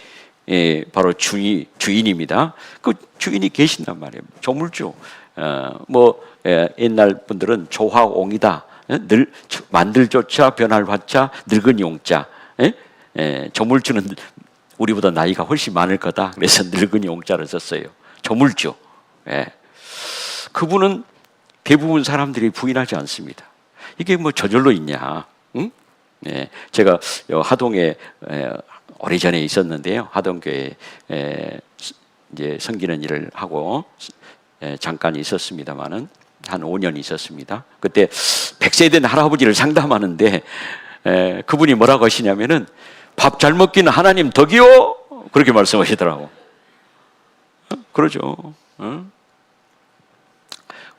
Speaker 1: 바로 주인입니다. 그 주인이 계신단 말이에요. 조물주. 옛날 분들은 조화옹이다. 만들조차 변할 화자 늙은 용자. 조물주는 우리보다 나이가 훨씬 많을 거다. 그래서 늙은 용자를 썼어요. 조물주. 그분은 대부분 사람들이 부인하지 않습니다. 이게 뭐 저절로 있냐? 응? 제가 하동에 오래전에 있었는데요. 하동교회 이제 섬기는 일을 하고 잠깐 있었습니다만은 한 5년 있었습니다. 그때 100세 된 할아버지를 상담하는데 그분이 뭐라고 하시냐면은 밥 잘 먹기는 하나님 덕이요? 그렇게 말씀하시더라고. 그러죠.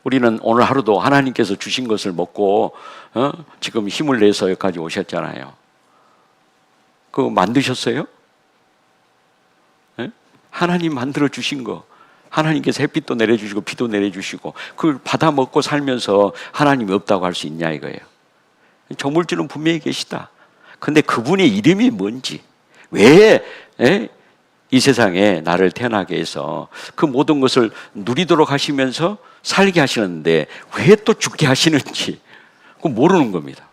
Speaker 1: 우리는 오늘 하루도 하나님께서 주신 것을 먹고 지금 힘을 내서 여기까지 오셨잖아요. 그거 만드셨어요? 하나님 만들어 주신 거. 하나님께서 햇빛도 내려주시고 비도 내려주시고 그걸 받아 먹고 살면서 하나님이 없다고 할 수 있냐 이거예요. 조물주는 분명히 계시다. 근데 그분의 이름이 뭔지, 왜 이 세상에 나를 태어나게 해서 그 모든 것을 누리도록 하시면서 살게 하시는데 왜 또 죽게 하시는지 그거 모르는 겁니다.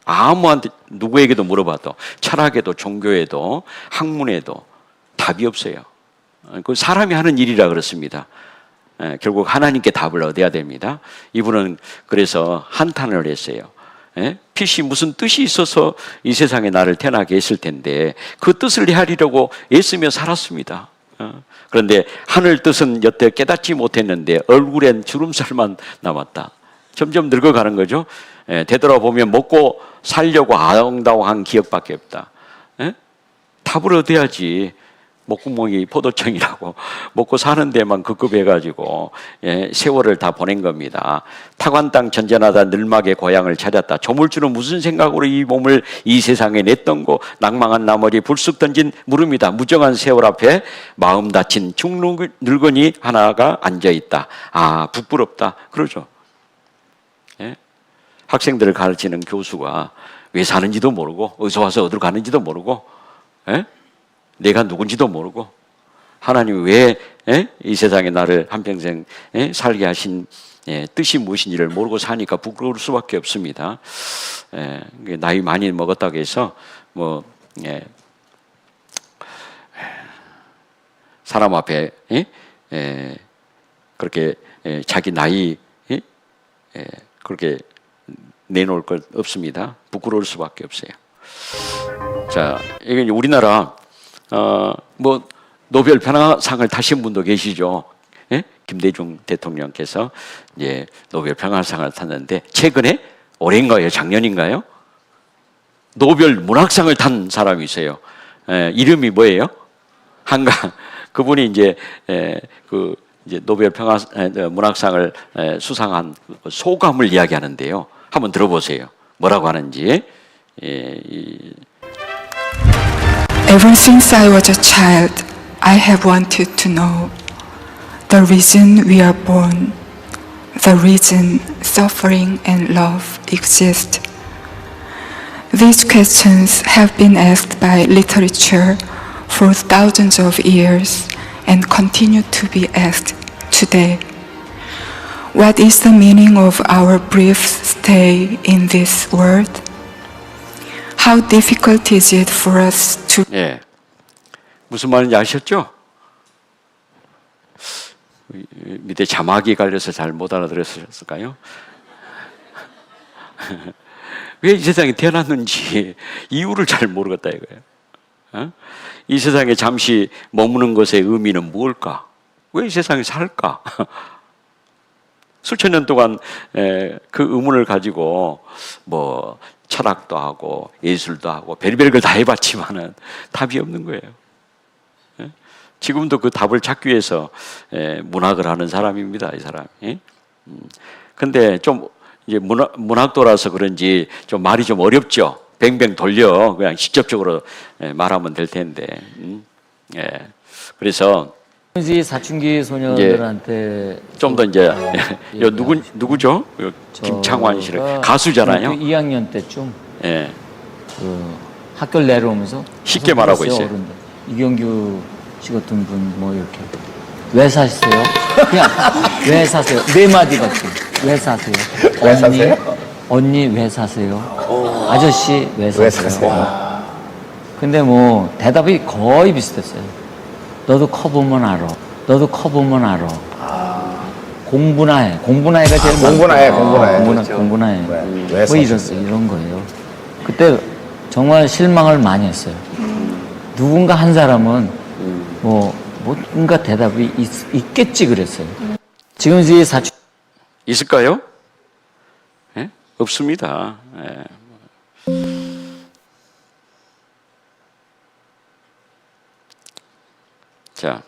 Speaker 1: 아무한테 누구에게도 물어봐도 철학에도 종교에도 학문에도 답이 없어요. 그 사람이 하는 일이라 그렇습니다. 결국 하나님께 답을 얻어야 됩니다. 이분은 그래서 한탄을 했어요. 필시 무슨 뜻이 있어서 이 세상에 나를 태어나게 했을 텐데 그 뜻을 헤아리려고 애쓰며 살았습니다. 그런데 하늘 뜻은 여태 깨닫지 못했는데 얼굴엔 주름살만 남았다. 점점 늙어가는 거죠. 되돌아보면 먹고 살려고 아웅다웅한 기억밖에 없다. 답을 얻어야지. 목구멍이 포도청이라고 먹고 사는 데만 급급해가지고 세월을 다 보낸 겁니다. 타관 땅 전전하다 늘막의 고향을 찾았다. 조물주는 무슨 생각으로 이 몸을 이 세상에 냈던 고 낭망한 나머지 불쑥 던진 물음이다. 무정한 세월 앞에 마음 다친 중늙은이 하나가 앉아있다. 아 부끄럽다. 그러죠. 학생들을 가르치는 교수가 왜 사는지도 모르고 어디서 와서 어디로 가는지도 모르고 내가 누군지도 모르고 하나님이 왜 이 세상에 나를 한평생 살게 하신 뜻이 무엇인지를 모르고 사니까 부끄러울 수밖에 없습니다. 나이 많이 먹었다고 해서 뭐 사람 앞에 그렇게 자기 나이 그렇게 내놓을 것 없습니다. 부끄러울 수밖에 없어요. 자, 이게 우리나라 뭐 노벨 평화상을 타신 분도 계시죠. 김대중 대통령께서 이제 노벨 평화상을 탔는데 최근에 올해인가요, 작년인가요? 노벨 문학상을 탄 사람이 있어요. 이름이 뭐예요? 한강. 그분이 이제 그 이제 노벨 평화 문학상을 수상한 소감을 이야기하는데요. 한번 들어보세요. 뭐라고 하는지.
Speaker 10: Ever since I was a child, I have wanted to know the reason we are born, the reason suffering and love exist. These questions have been asked by literature for thousands of years and continue to be asked today. What is the meaning of our brief stay in this world? How difficult is it for us to
Speaker 1: 무슨 말인지 아셨죠? 밑에 자막이 갈려서 잘 못 알아들었을까요? 왜 이 세상에 태어났는지 이유를 잘 모르겠다 이거예요. 이 세상에 잠시 머무는 것의 의미는 무엇일까? 왜 이 세상에 살까? 수천 년 동안 그 의문을 가지고 뭐 철학도 하고 예술도 하고 별별 걸 다 해봤지만은 답이 없는 거예요. 지금도 그 답을 찾기 위해서 문학을 하는 사람입니다, 이 사람이. 근데 좀 이제 문학도라서 그런지 좀 말이 좀 어렵죠. 뱅뱅 돌려 그냥 직접적으로 말하면 될 텐데. 그래서
Speaker 11: 사춘기 소녀들한테
Speaker 1: 좀 더 이제 요 누구죠? 요 김창완 씨를 가수잖아요.
Speaker 11: 2학년 때쯤 그 학교를 내려오면서
Speaker 1: 쉽게 말하고 있어요.
Speaker 11: 어른들. 이경규 씨 같은 분 뭐 이렇게 왜 사세요? 그냥 왜 사세요? 네 마디밖에. 왜 사세요? 언니 왜 사세요? 아저씨 왜 사세요? 근데 뭐 대답이 거의 비슷했어요. 너도 커보면 알아. 너도 커보면 알아. 공부나 해. 공부나 해가 제일 공부나 해. 뭐 이런 거예요. 그때 정말 실망을 많이 했어요. 누군가 한 사람은 뭔가 대답이 있겠지 그랬어요. 지금 이 사춘
Speaker 1: 있을까요? 없습니다. 자,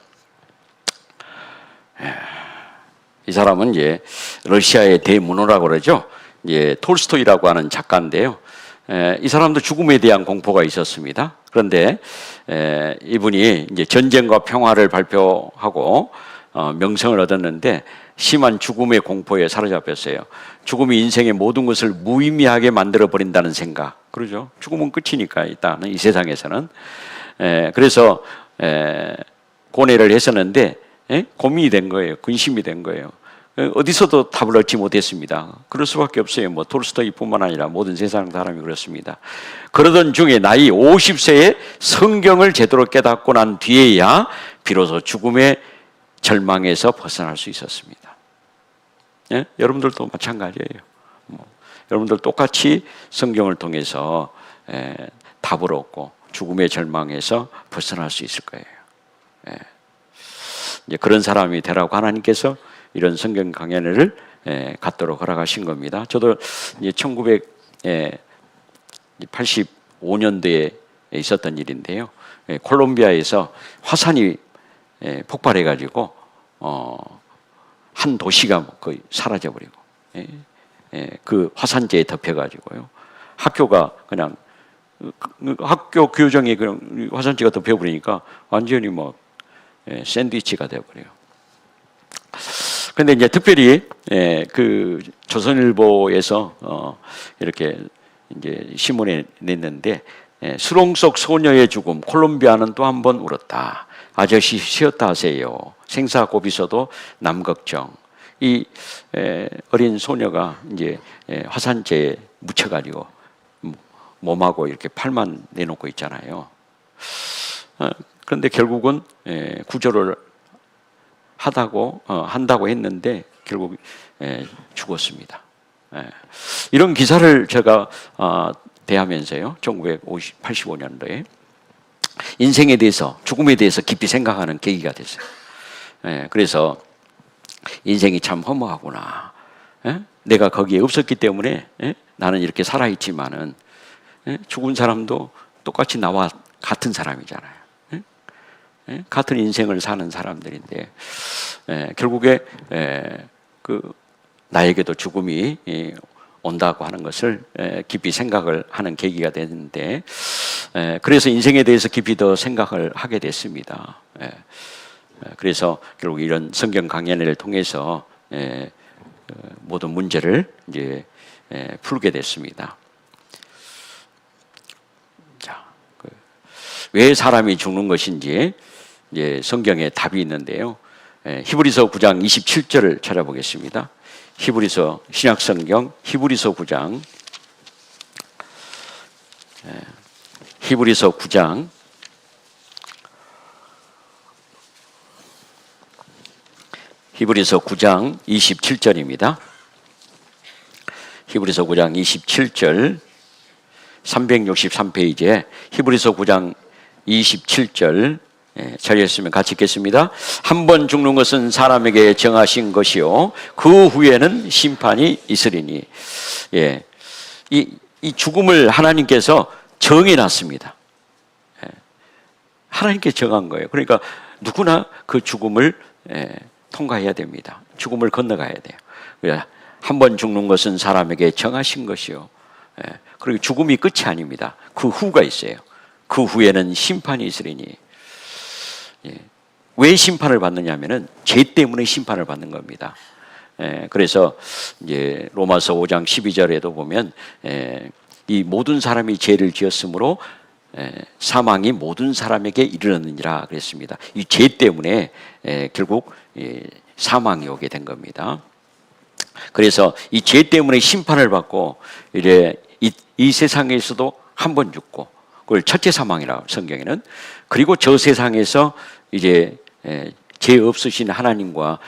Speaker 1: 이 사람은 이제 러시아의 대문호라고 그러죠. 이제 톨스토이라고 하는 작가인데요. 이 사람도 죽음에 대한 공포가 있었습니다. 그런데 이분이 이제 전쟁과 평화를 발표하고 명성을 얻었는데 심한 죽음의 공포에 사로잡혔어요. 죽음이 인생의 모든 것을 무의미하게 만들어 버린다는 생각. 그러죠. 죽음은 끝이니까 일단은 이 세상에서는. 그래서 고뇌를 했었는데 고민이 된 거예요. 근심이 된 거예요. 어디서도 답을 얻지 못했습니다. 그럴 수밖에 없어요. 뭐 톨스토이뿐만 아니라 모든 세상 사람이 그렇습니다. 그러던 중에 나이 50세에 성경을 제대로 깨닫고 난 뒤에야 비로소 죽음의 절망에서 벗어날 수 있었습니다. 여러분들도 마찬가지예요. 여러분들 똑같이 성경을 통해서 답을 얻고 죽음의 절망에서 벗어날 수 있을 거예요. 이제 그런 사람이 되라고 하나님께서 이런 성경 강연회를 갖도록 허락하신 겁니다. 저도 이제 1985년도에 있었던 일인데요. 콜롬비아에서 화산이 폭발해가지고 한 도시가 거의 사라져버리고 그 화산재에 덮여가지고요. 학교가 그냥 학교 교정이 그냥 화산재가 덮여버리니까 완전히 뭐 샌드위치가 되어버려요. 근데 이제 특별히 그 조선일보에서 이렇게 이제 신문에 냈는데 수렁 속 소녀의 죽음, 콜롬비아는 또 한 번 울었다. 아저씨 쉬었다 하세요. 생사 고비서도 남 걱정. 이 어린 소녀가 이제 화산재에 묻혀가지고 몸하고 이렇게 팔만 내놓고 있잖아요. 그런데 결국은 구조를 한다고 했는데 결국 죽었습니다. 이런 기사를 제가 대하면서요, 1985년도에 인생에 대해서, 죽음에 대해서 깊이 생각하는 계기가 됐어요. 그래서 인생이 참 허무하구나. 내가 거기에 없었기 때문에 나는 이렇게 살아있지만은 죽은 사람도 똑같이 나와 같은 사람이잖아요. 같은 인생을 사는 사람들인데 결국에 나에게도 죽음이 온다고 하는 것을 깊이 생각을 하는 계기가 됐는데, 그래서 인생에 대해서 깊이 더 생각을 하게 됐습니다. 그래서 결국 이런 성경 강연회를 통해서 모든 문제를 이제 풀게 됐습니다. 자, 왜 사람이 죽는 것인지 이제 성경에 답이 있는데요. 히브리서 9장 27절을 찾아보겠습니다. 히브리서 신약성경 히브리서 9장 27절입니다. 히브리서 9장 27절 363페이지에 히브리서 9장 27절 자리했으면 같이 읽겠습니다. 한 번 죽는 것은 사람에게 정하신 것이요 그 후에는 심판이 있으리니. 이 죽음을 하나님께서 정해놨습니다. 하나님께 정한 거예요. 그러니까 누구나 그 죽음을 통과해야 됩니다. 죽음을 건너가야 돼요. 한 번 죽는 것은 사람에게 정하신 것이요. 그리고 죽음이 끝이 아닙니다. 그 후가 있어요. 그 후에는 심판이 있으리니. 왜 심판을 받느냐면은 죄 때문에 심판을 받는 겁니다. 그래서 이제 로마서 5장 12절에도 보면 이 모든 사람이 죄를 지었으므로 사망이 모든 사람에게 이르렀느니라 그랬습니다. 이 죄 때문에 결국 사망이 오게 된 겁니다. 그래서 이 죄 때문에 심판을 받고 이제 이 세상에서도 한 번 죽고, 그걸 첫째 사망이라고 성경에는. 그리고 저 세상에서 이제 죄 없으신 하나님과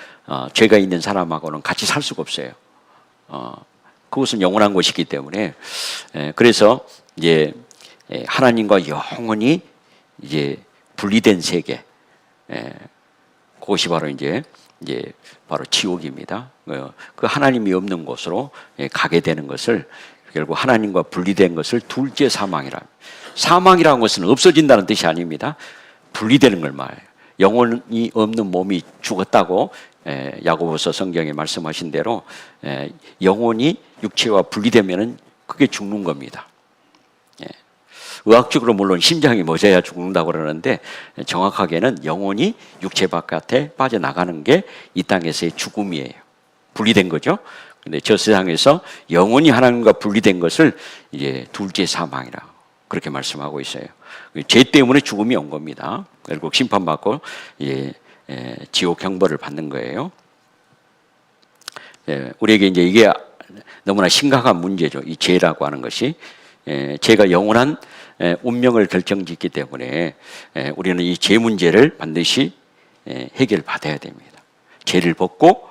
Speaker 1: 죄가 있는 사람하고는 같이 살 수가 없어요. 그것은 영원한 것이기 때문에. 그래서 이제 하나님과 영원히 이제 분리된 세계, 그것이 바로 이제 바로 지옥입니다. 그 하나님이 없는 곳으로 가게 되는 것을, 결국 하나님과 분리된 것을 둘째 사망이라. 사망이라는 것은 없어진다는 뜻이 아닙니다. 분리되는 걸 말해요. 영혼이 없는 몸이 죽었다고 야고보서 성경에 말씀하신 대로 영혼이 육체와 분리되면은 그게 죽는 겁니다. 의학적으로 물론 심장이 멎어야 죽는다고 그러는데 정확하게는 영혼이 육체 바깥에 빠져나가는 게 이 땅에서의 죽음이에요. 분리된 거죠. 근데 저 세상에서 영혼이 하나님과 분리된 것을 이제 둘째 사망이라고 그렇게 말씀하고 있어요. 죄 때문에 죽음이 온 겁니다. 결국 심판받고 지옥 형벌을 받는 거예요. 우리에게 이제 이게 너무나 심각한 문제죠. 이 죄라고 하는 것이. 죄가 영원한 운명을 결정짓기 때문에 우리는 이 죄 문제를 반드시 해결받아야 됩니다. 죄를 벗고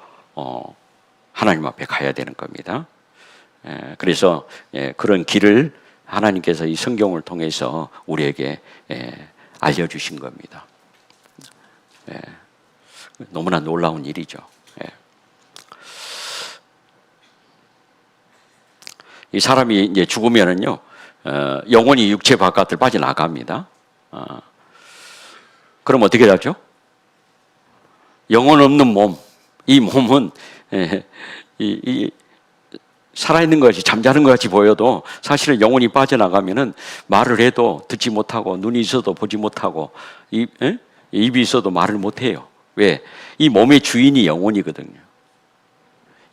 Speaker 1: 하나님 앞에 가야 되는 겁니다. 그래서 그런 길을 하나님께서 이 성경을 통해서 우리에게 알려주신 겁니다. 너무나 놀라운 일이죠. 이 사람이 이제 죽으면은요, 영혼이 육체 바깥을 빠져나갑니다. 그럼 어떻게 하죠? 영혼 없는 몸, 이 몸은 살아있는 것 같이, 잠자는 것 같이 보여도 사실은 영혼이 빠져나가면은 말을 해도 듣지 못하고, 눈이 있어도 보지 못하고, 입이 있어도 말을 못해요. 왜? 이 몸의 주인이 영혼이거든요.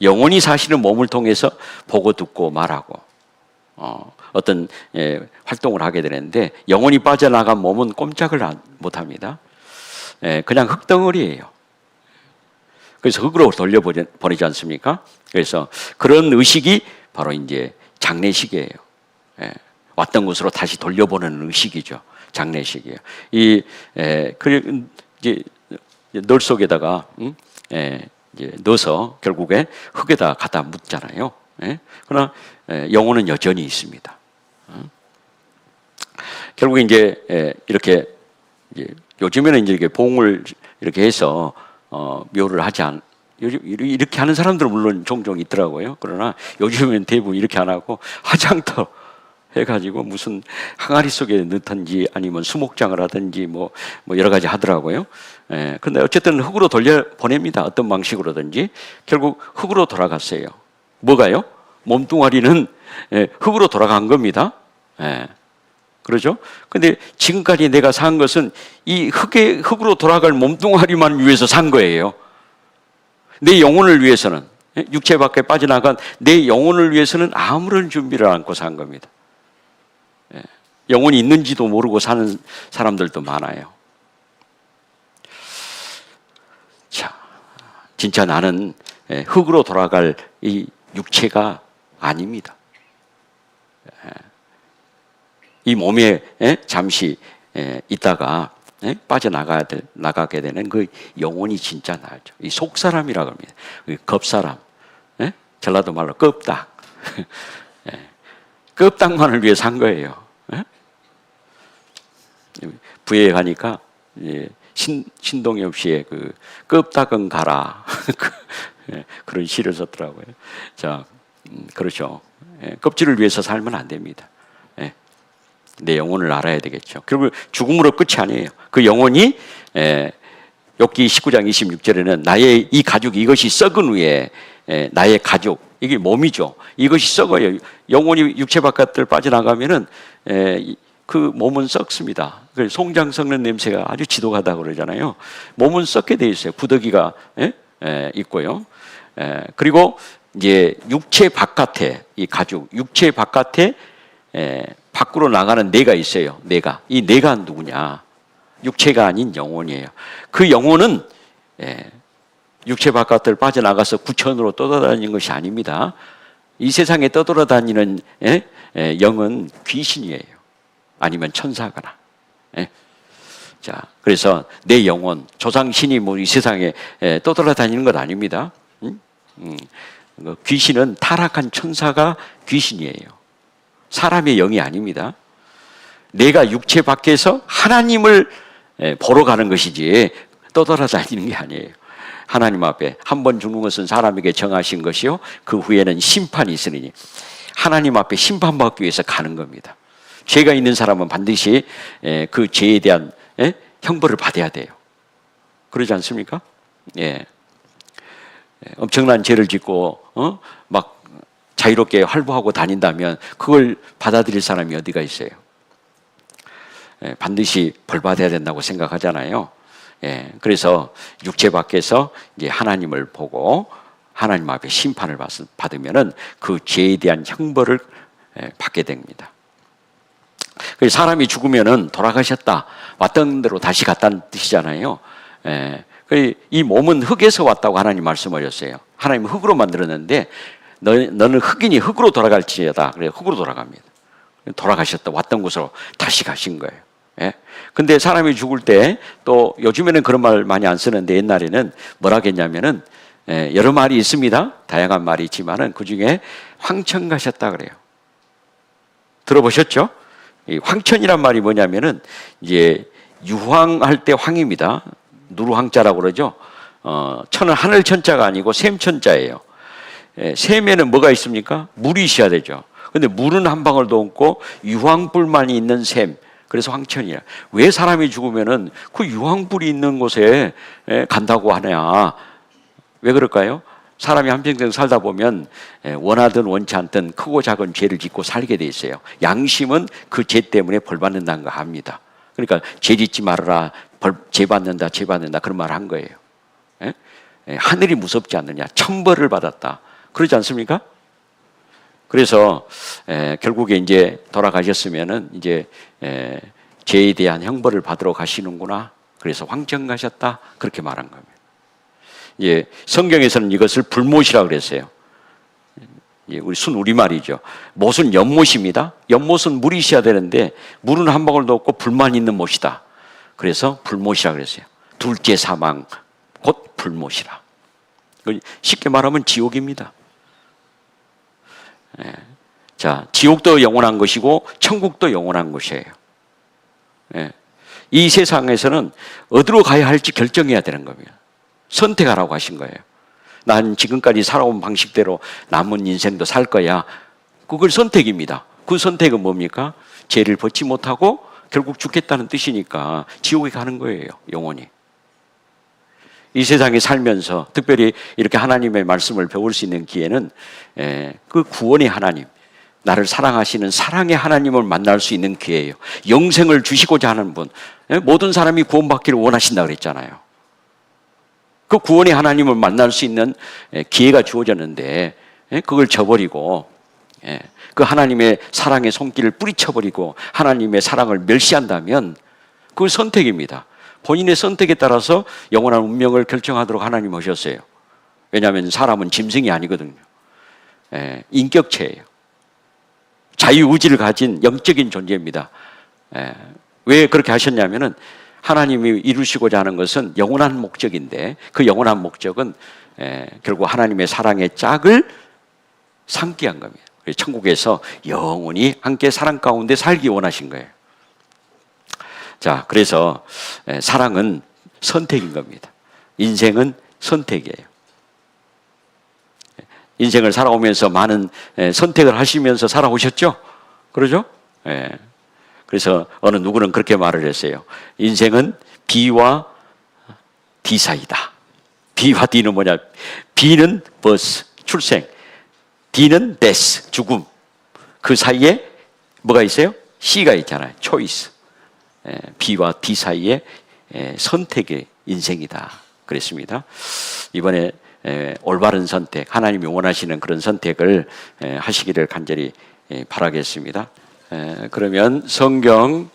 Speaker 1: 영혼이 사시는 몸을 통해서 보고 듣고 말하고 어떤 활동을 하게 되는데, 영혼이 빠져나간 몸은 꼼짝을 못합니다. 그냥 흙덩어리예요. 그래서 흙으로 돌려보내지 않습니까? 그래서 그런 의식이 바로 이제 장례식이에요. 왔던 곳으로 다시 돌려보내는 의식이죠. 장례식이에요. 이제 널 속에다가 이제 넣어서 결국에 흙에다 갖다 묻잖아요. 그러나 영혼은 여전히 있습니다. 결국 이제 이렇게 요즘에는 이제 이렇게 봉을 이렇게 해서 묘를 하지 않. 요즘 이렇게 하는 사람들은 물론 종종 있더라고요. 그러나 요즘엔 대부분 이렇게 안 하고 화장터 해가지고 무슨 항아리 속에 넣든지 아니면 수목장을 하든지 뭐 여러 가지 하더라고요. 근데 어쨌든 흙으로 돌려보냅니다. 어떤 방식으로든지. 결국 흙으로 돌아갔어요. 뭐가요? 몸뚱아리는 흙으로 돌아간 겁니다. 그러죠? 근데 지금까지 내가 산 것은 이 흙으로 돌아갈 몸뚱아리만 위해서 산 거예요. 내 영혼을 위해서는, 육체 밖에 빠져나간 내 영혼을 위해서는 아무런 준비를 않고 산 겁니다. 영혼이 있는지도 모르고 사는 사람들도 많아요. 자, 진짜 나는 흙으로 돌아갈 이 육체가 아닙니다. 이 몸에 잠시 있다가 빠져나가게 되는 그 영혼이 진짜 나죠. 이 속사람이라고 합니다. 겁사람, 전라도 말로 껍딱. 껍딱만을 위해 산 거예요. 부에 가니까 신동엽 씨의 그 껍딱은 가라 그런 시를 썼더라고요. 자, 그렇죠. 껍질을 위해서 살면 안 됩니다. 내 영혼을 알아야 되겠죠. 결국 죽음으로 끝이 아니에요. 그 영혼이 욥기 19장 26절에는 나의 이 가죽 이것이 썩은 후에 나의 가죽 이게 몸이죠. 이것이 썩어요. 영혼이 육체 바깥을 빠져나가면은 그 몸은 썩습니다. 그 송장 썩는 냄새가 아주 지독하다고 그러잖아요. 몸은 썩게 돼 있어요. 부더기가 있고요. 그리고 이제 육체 바깥에 이 가죽, 육체 바깥에 밖으로 나가는 뇌가 있어요. 뇌가. 이 뇌가 누구냐? 육체가 아닌 영혼이에요. 그 영혼은 육체 바깥을 빠져나가서 구천으로 떠돌아다니는 것이 아닙니다. 이 세상에 떠돌아다니는 영은 귀신이에요. 아니면 천사거나. 자, 그래서 내 영혼, 조상신이 뭐 이 세상에 떠돌아다니는 것 아닙니다. 귀신은 타락한 천사가 귀신이에요. 사람의 영이 아닙니다. 내가 육체 밖에서 하나님을 보러 가는 것이지 떠돌아다니는 게 아니에요. 하나님 앞에 한 번 죽는 것은 사람에게 정하신 것이요 그 후에는 심판이 있으니 하나님 앞에 심판받기 위해서 가는 겁니다. 죄가 있는 사람은 반드시 그 죄에 대한 형벌을 받아야 돼요. 그러지 않습니까? 엄청난 죄를 짓고 막 자유롭게 활보하고 다닌다면 그걸 받아들일 사람이 어디가 있어요? 반드시 벌 받아야 된다고 생각하잖아요. 그래서 육체 밖에서 이제 하나님을 보고 하나님 앞에 심판을 받으면은 그 죄에 대한 형벌을 받게 됩니다. 그래서 사람이 죽으면은 돌아가셨다, 왔던 대로 다시 갔다는 뜻이잖아요. 이 몸은 흙에서 왔다고 하나님 말씀하셨어요. 하나님은 흙으로 만들었는데 너는 흙이니 흙으로 돌아갈지어다. 그래 흙으로 돌아갑니다. 돌아가셨다, 왔던 곳으로 다시 가신 거예요. 근데 사람이 죽을 때 또 요즘에는 그런 말 많이 안 쓰는데 옛날에는 뭐라 했냐면은 여러 말이 있습니다. 다양한 말이 있지만은 그 중에 황천 가셨다 그래요. 들어보셨죠? 이 황천이란 말이 뭐냐면은 이제 유황할 때 황입니다. 누루황자라고 그러죠. 천은 하늘 천자가 아니고 샘 천자예요. 샘에는 뭐가 있습니까? 물이 있어야 되죠. 근데 물은 한 방울도 없고 유황불만이 있는 샘. 그래서 황천이야. 왜 사람이 죽으면은 그 유황불이 있는 곳에 간다고 하냐? 왜 그럴까요? 사람이 한평생 살다 보면 원하든 원치 않든 크고 작은 죄를 짓고 살게 돼 있어요. 양심은 그 죄 때문에 벌 받는다는 거 압니다. 그러니까 죄 짓지 말아라, 죄 받는다 그런 말 한 거예요. 하늘이 무섭지 않느냐, 천벌을 받았다. 그러지 않습니까? 그래서 결국에 이제 돌아가셨으면은 이제 죄에 대한 형벌을 받으러 가시는구나. 그래서 황천 가셨다. 그렇게 말한 겁니다. 예, 성경에서는 이것을 불못이라고 그랬어요. 예, 우리 순 우리말이죠. 못은 연못입니다. 연못은 물이 있어야 되는데 물은 한 방울도 없고 불만 있는 못이다. 그래서 불못이라고 그랬어요. 둘째 사망 곧 불못이라. 쉽게 말하면 지옥입니다. 예. 자, 지옥도 영원한 것이고 천국도 영원한 것이에요. 예. 이 세상에서는 어디로 가야 할지 결정해야 되는 겁니다. 선택하라고 하신 거예요. 난 지금까지 살아온 방식대로 남은 인생도 살 거야. 그걸 선택입니다. 그 선택은 뭡니까? 죄를 벗지 못하고 결국 죽겠다는 뜻이니까 지옥에 가는 거예요. 영원히. 이 세상에 살면서 특별히 이렇게 하나님의 말씀을 배울 수 있는 기회는 그 구원의 하나님, 나를 사랑하시는 사랑의 하나님을 만날 수 있는 기회예요. 영생을 주시고자 하는 분, 모든 사람이 구원받기를 원하신다 그랬잖아요. 그 구원의 하나님을 만날 수 있는 기회가 주어졌는데 그걸 저버리고 그 하나님의 사랑의 손길을 뿌리쳐버리고 하나님의 사랑을 멸시한다면 그건 선택입니다. 본인의 선택에 따라서 영원한 운명을 결정하도록 하나님 오셨어요. 왜냐하면 사람은 짐승이 아니거든요. 인격체예요. 자유의지를 가진 영적인 존재입니다. 왜 그렇게 하셨냐면은 하나님이 이루시고자 하는 것은 영원한 목적인데 그 영원한 목적은 결국 하나님의 사랑의 짝을 상기한 겁니다. 천국에서 영원히 함께 사랑 가운데 살기 원하신 거예요. 자, 그래서 사랑은 선택인 겁니다. 인생은 선택이에요. 인생을 살아오면서 많은 선택을 하시면서 살아오셨죠? 그러죠? 그래서 어느 누구는 그렇게 말을 했어요. 인생은 B와 D 사이다. B와 D는 뭐냐? B는 버스, 출생. D는 데스, 죽음. 그 사이에 뭐가 있어요? C가 있잖아요. 초이스. B와 D 사이에 선택의 인생이다. 그랬습니다. 이번에 올바른 선택, 하나님이 원하시는 그런 선택을 하시기를 간절히 바라겠습니다. 그러면 성경,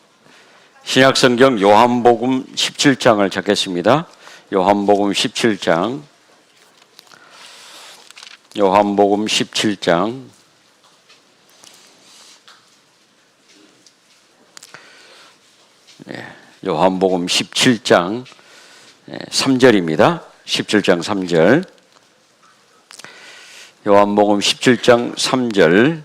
Speaker 1: 신약성경 요한복음 17장을 찾겠습니다. 요한복음 17장. 요한복음 17장. 요한복음 17장 3절입니다. 17장 3절. 요한복음 17장 3절.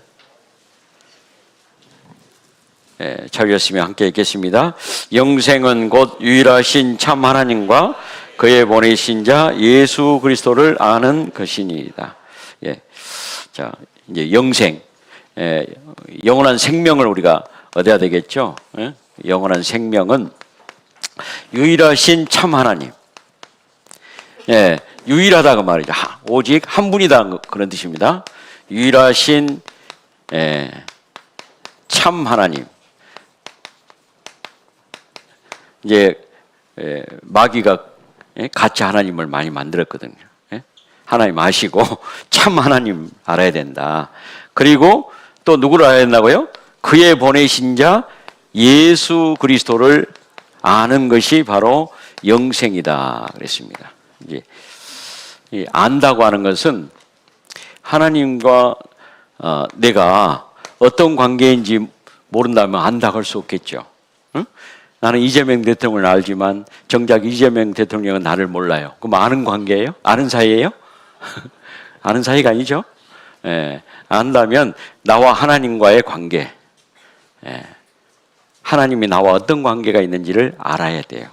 Speaker 1: 찾으셨으면 함께 읽겠습니다. 영생은 곧 유일하신 참 하나님과 그의 보내신 자 예수 그리스도를 아는 것이니이다. 예. 자, 이제 영생, 영원한 생명을 우리가 얻어야 되겠죠. 예? 영원한 생명은 유일하신 참 하나님. 예, 유일하다고 말이죠. 오직 한 분이다 그런 뜻입니다. 유일하신 참 하나님. 이제 마귀가 가짜 하나님을 많이 만들었거든요. 하나님 아시고 참 하나님 알아야 된다. 그리고 또 누구를 알아야 된다고요? 그의 보내신 자 예수 그리스도를 아는 것이 바로 영생이다 그랬습니다. 이제 안다고 하는 것은 하나님과 내가 어떤 관계인지 모른다면 안다고 할 수 없겠죠. 응? 나는 이재명 대통령을 알지만 정작 이재명 대통령은 나를 몰라요. 그럼 아는 관계예요? 아는 사이예요? 아는 사이가 아니죠. 안다면 나와 하나님과의 관계, 하나님이 나와 어떤 관계가 있는지를 알아야 돼요.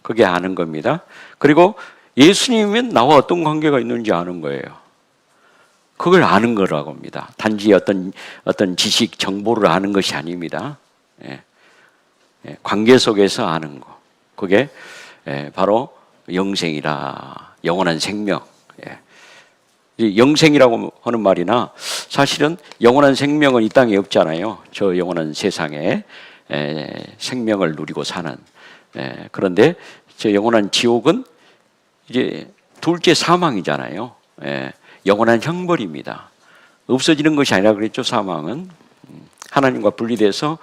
Speaker 1: 그게 아는 겁니다. 그리고 예수님은 나와 어떤 관계가 있는지 아는 거예요. 그걸 아는 거라고 합니다. 단지 어떤 지식, 정보를 아는 것이 아닙니다. 관계 속에서 아는 거. 그게 바로 영생이라, 영원한 생명. 영생이라고 하는 말이나 사실은 영원한 생명은 이 땅에 없잖아요. 저 영원한 세상에 생명을 누리고 사는. 그런데 저 영원한 지옥은 이제 둘째 사망이잖아요. 예, 영원한 형벌입니다. 없어지는 것이 아니라 그랬죠. 사망은 하나님과 분리돼서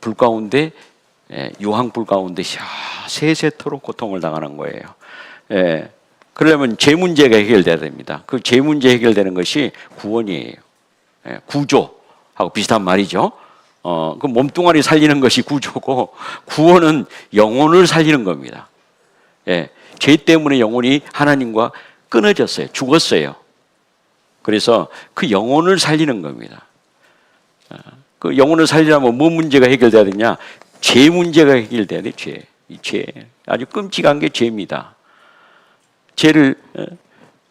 Speaker 1: 불 가운데 유황불 가운데 세세토록 고통을 당하는 거예요. 예, 그러려면 죄 문제가 해결돼야 됩니다. 그 죄 문제 해결되는 것이 구원이에요. 예, 구조하고 비슷한 말이죠. 그 몸뚱아리 살리는 것이 구조고 구원은 영혼을 살리는 겁니다. 예, 죄 때문에 영혼이 하나님과 끊어졌어요. 죽었어요. 그래서 그 영혼을 살리는 겁니다. 그 영혼을 살리려면 뭐 문제가 해결돼야 되냐? 죄 문제가 해결돼야 돼. 죄. 이 죄. 아주 끔찍한 게 죄입니다. 죄를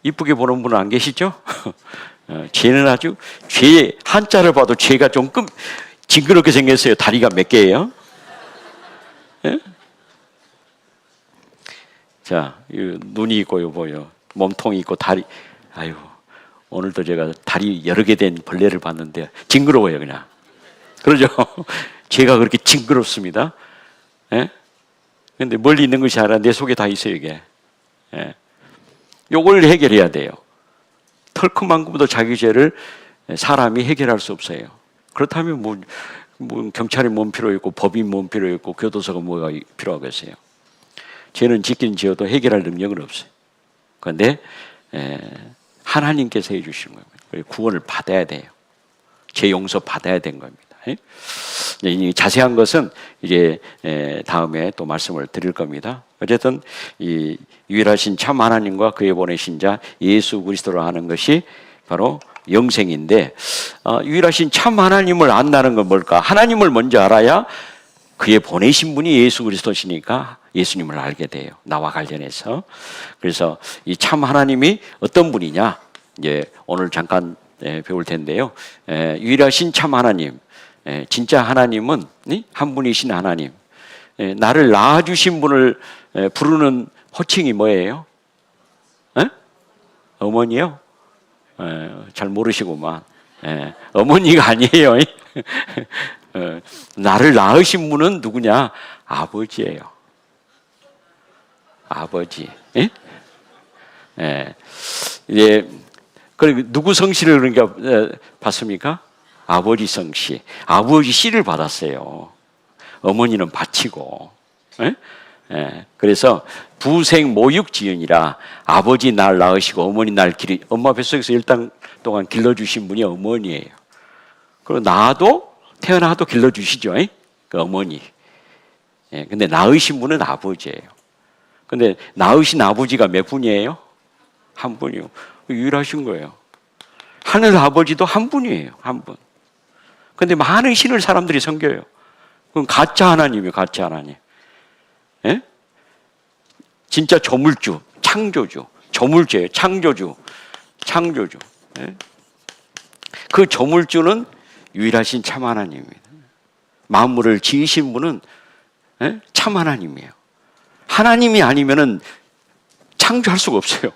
Speaker 1: 이쁘게 보는 분은 안 계시죠? 죄는 아주 죄 한자를 봐도 죄가 좀 징그럽게 생겼어요. 다리가 몇 개예요? 예? 자, 눈이 있고 요거요. 몸통이 있고 다리. 아유, 오늘도 제가 다리 여러 개 된 벌레를 봤는데 징그러워요, 그냥. 그러죠? 죄가 그렇게 징그럽습니다. 예? 근데 멀리 있는 것이 아니라 내 속에 다 있어요, 이게. 예. 요걸 해결해야 돼요. 털큰만 것보다 자기 죄를 사람이 해결할 수 없어요. 그렇다면 뭐 경찰이 뭔 필요 있고 법인 뭔 필요 있고 교도소가 뭐가 필요하겠어요. 죄는 짓긴 지어도 해결할 능력은 없어요. 그런데 하나님께서 해주시는 겁니다. 구원을 받아야 돼요. 죄 용서 받아야 된 겁니다. 이 자세한 것은 이제 다음에 또 말씀을 드릴 겁니다. 어쨌든 이 유일하신 참 하나님과 그의 보내신 자 예수 그리스도로 하는 것이 바로 영생인데, 유일하신 참 하나님을 안다는 건 뭘까? 하나님을 먼저 알아야 그의 보내신 분이 예수 그리스도시니까 예수님을 알게 돼요. 나와 관련해서. 그래서 이 참 하나님이 어떤 분이냐? 이제 오늘 잠깐 배울 텐데요. 유일하신 참 하나님, 진짜 하나님은 한 분이신 하나님. 나를 낳아주신 분을 부르는 호칭이 뭐예요? 어머니요? 잘 모르시구만. 어머니가 아니에요. 나를 낳으신 분은 누구냐? 아버지예요. 아버지. 이제 누구 성씨를 그러니까 받습니까? 아버지 성씨. 아버지 씨를 받았어요. 어머니는 바치고. 그래서 부생 모육 지연이라 아버지 날 낳으시고 어머니 날 엄마 뱃속에서 1달 동안 길러주신 분이 어머니예요. 그리고 나도 태어나도 길러주시죠. 그 어머니. 근데 낳으신 분은 아버지예요. 근데 낳으신 아버지가 몇 분이에요? 한 분이요. 유일하신 거예요. 하늘 아버지도 한 분이에요. 한 분. 근데 많은 신을 사람들이 섬겨요. 그건 가짜 하나님이에요. 가짜 하나님. 예? 진짜 조물주, 창조주, 조물주예요. 창조주, 창조주. 예? 그 조물주는 유일하신 참 하나님입니다. 만물을 지으신 분은 참 하나님이에요. 하나님이 아니면은 창조할 수가 없어요.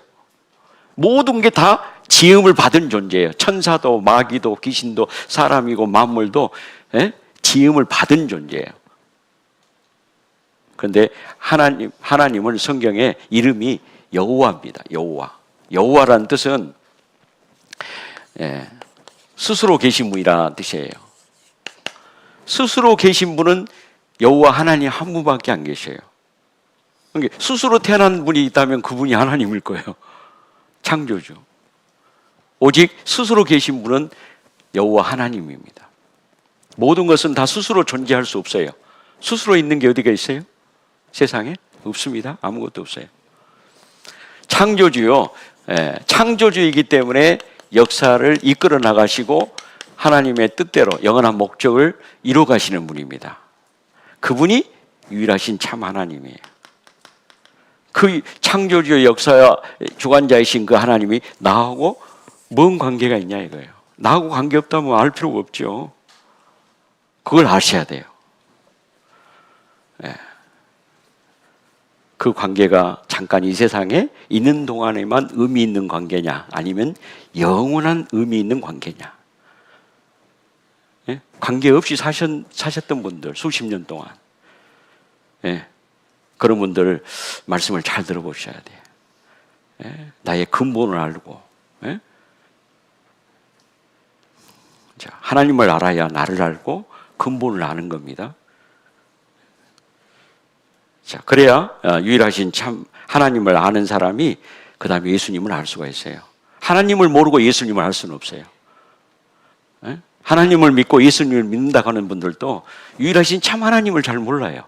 Speaker 1: 모든 게 다 지음을 받은 존재예요. 천사도 마귀도 귀신도 사람이고 만물도 지음을 받은 존재예요. 그런데 하나님은 성경에 이름이 여호와입니다. 여호와. 여호와라는 뜻은 스스로 계신 분이라는 뜻이에요. 스스로 계신 분은 여호와 하나님 한 분밖에 안 계셔요. 그러니까 스스로 태어난 분이 있다면 그분이 하나님일 거예요. 창조주. 오직 스스로 계신 분은 여호와 하나님입니다. 모든 것은 다 스스로 존재할 수 없어요. 스스로 있는 게 어디가 있어요? 세상에? 없습니다. 아무것도 없어요. 창조주요. 창조주이기 때문에 역사를 이끌어 나가시고 하나님의 뜻대로 영원한 목적을 이루어 가시는 분입니다. 그분이 유일하신 참 하나님이에요. 그 창조주의 역사의 주관자이신 그 하나님이 나하고 뭔 관계가 있냐 이거예요. 나하고 관계없다면 알 필요가 없죠. 그걸 아셔야 돼요. 그 관계가 잠깐 이 세상에 있는 동안에만 의미 있는 관계냐 아니면 영원한 의미 있는 관계냐. 관계없이 사셨던 분들 수십 년 동안 그런 분들 말씀을 잘 들어보셔야 돼요. 나의 근본을 알고, 자, 하나님을 알아야 나를 알고 근본을 아는 겁니다. 자, 그래야 유일하신 참 하나님을 아는 사람이 그 다음에 예수님을 알 수가 있어요. 하나님을 모르고 예수님을 알 수는 없어요. 하나님을 믿고 예수님을 믿는다고 하는 분들도 유일하신 참 하나님을 잘 몰라요.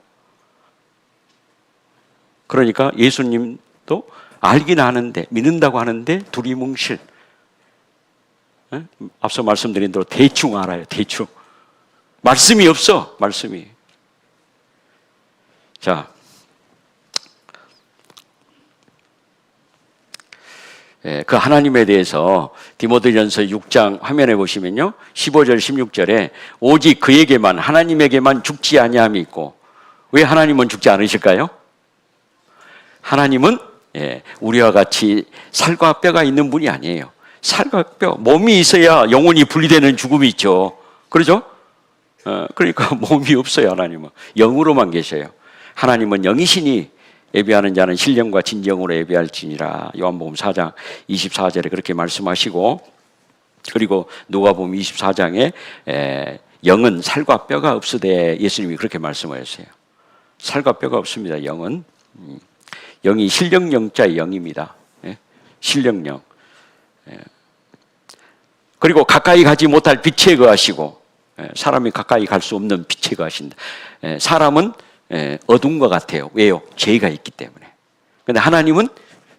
Speaker 1: 그러니까 예수님도 알긴 아는데, 믿는다고 하는데 두리뭉실. 앞서 말씀드린 대로 대충 알아요. 대충. 말씀이 없어. 말씀이. 자, 그 하나님에 대해서 디모데전서 6장 화면에 보시면요, 15절 16절에 오직 그에게만, 하나님에게만 죽지 아니함이 있고, 왜 하나님은 죽지 않으실까요? 하나님은 우리와 같이 살과 뼈가 있는 분이 아니에요. 살과 뼈, 몸이 있어야 영혼이 분리되는 죽음이 있죠. 그러죠? 그러니까 몸이 없어요. 하나님은 영으로만 계셔요. 하나님은 영이시니 예배하는 자는 신령과 진정으로 예배할지니라. 요한복음 4장 24절에 그렇게 말씀하시고, 그리고 누가복음 24장에 영은 살과 뼈가 없으되, 예수님이 그렇게 말씀하셨어요. 살과 뼈가 없습니다. 영은. 영이 신령영자의 영입니다. 신령영. 그리고 가까이 가지 못할 빛에 거하시고, 사람이 가까이 갈 수 없는 빛에 거하신다. 사람은 어둠과 같아요. 왜요? 죄가 있기 때문에. 그런데 하나님은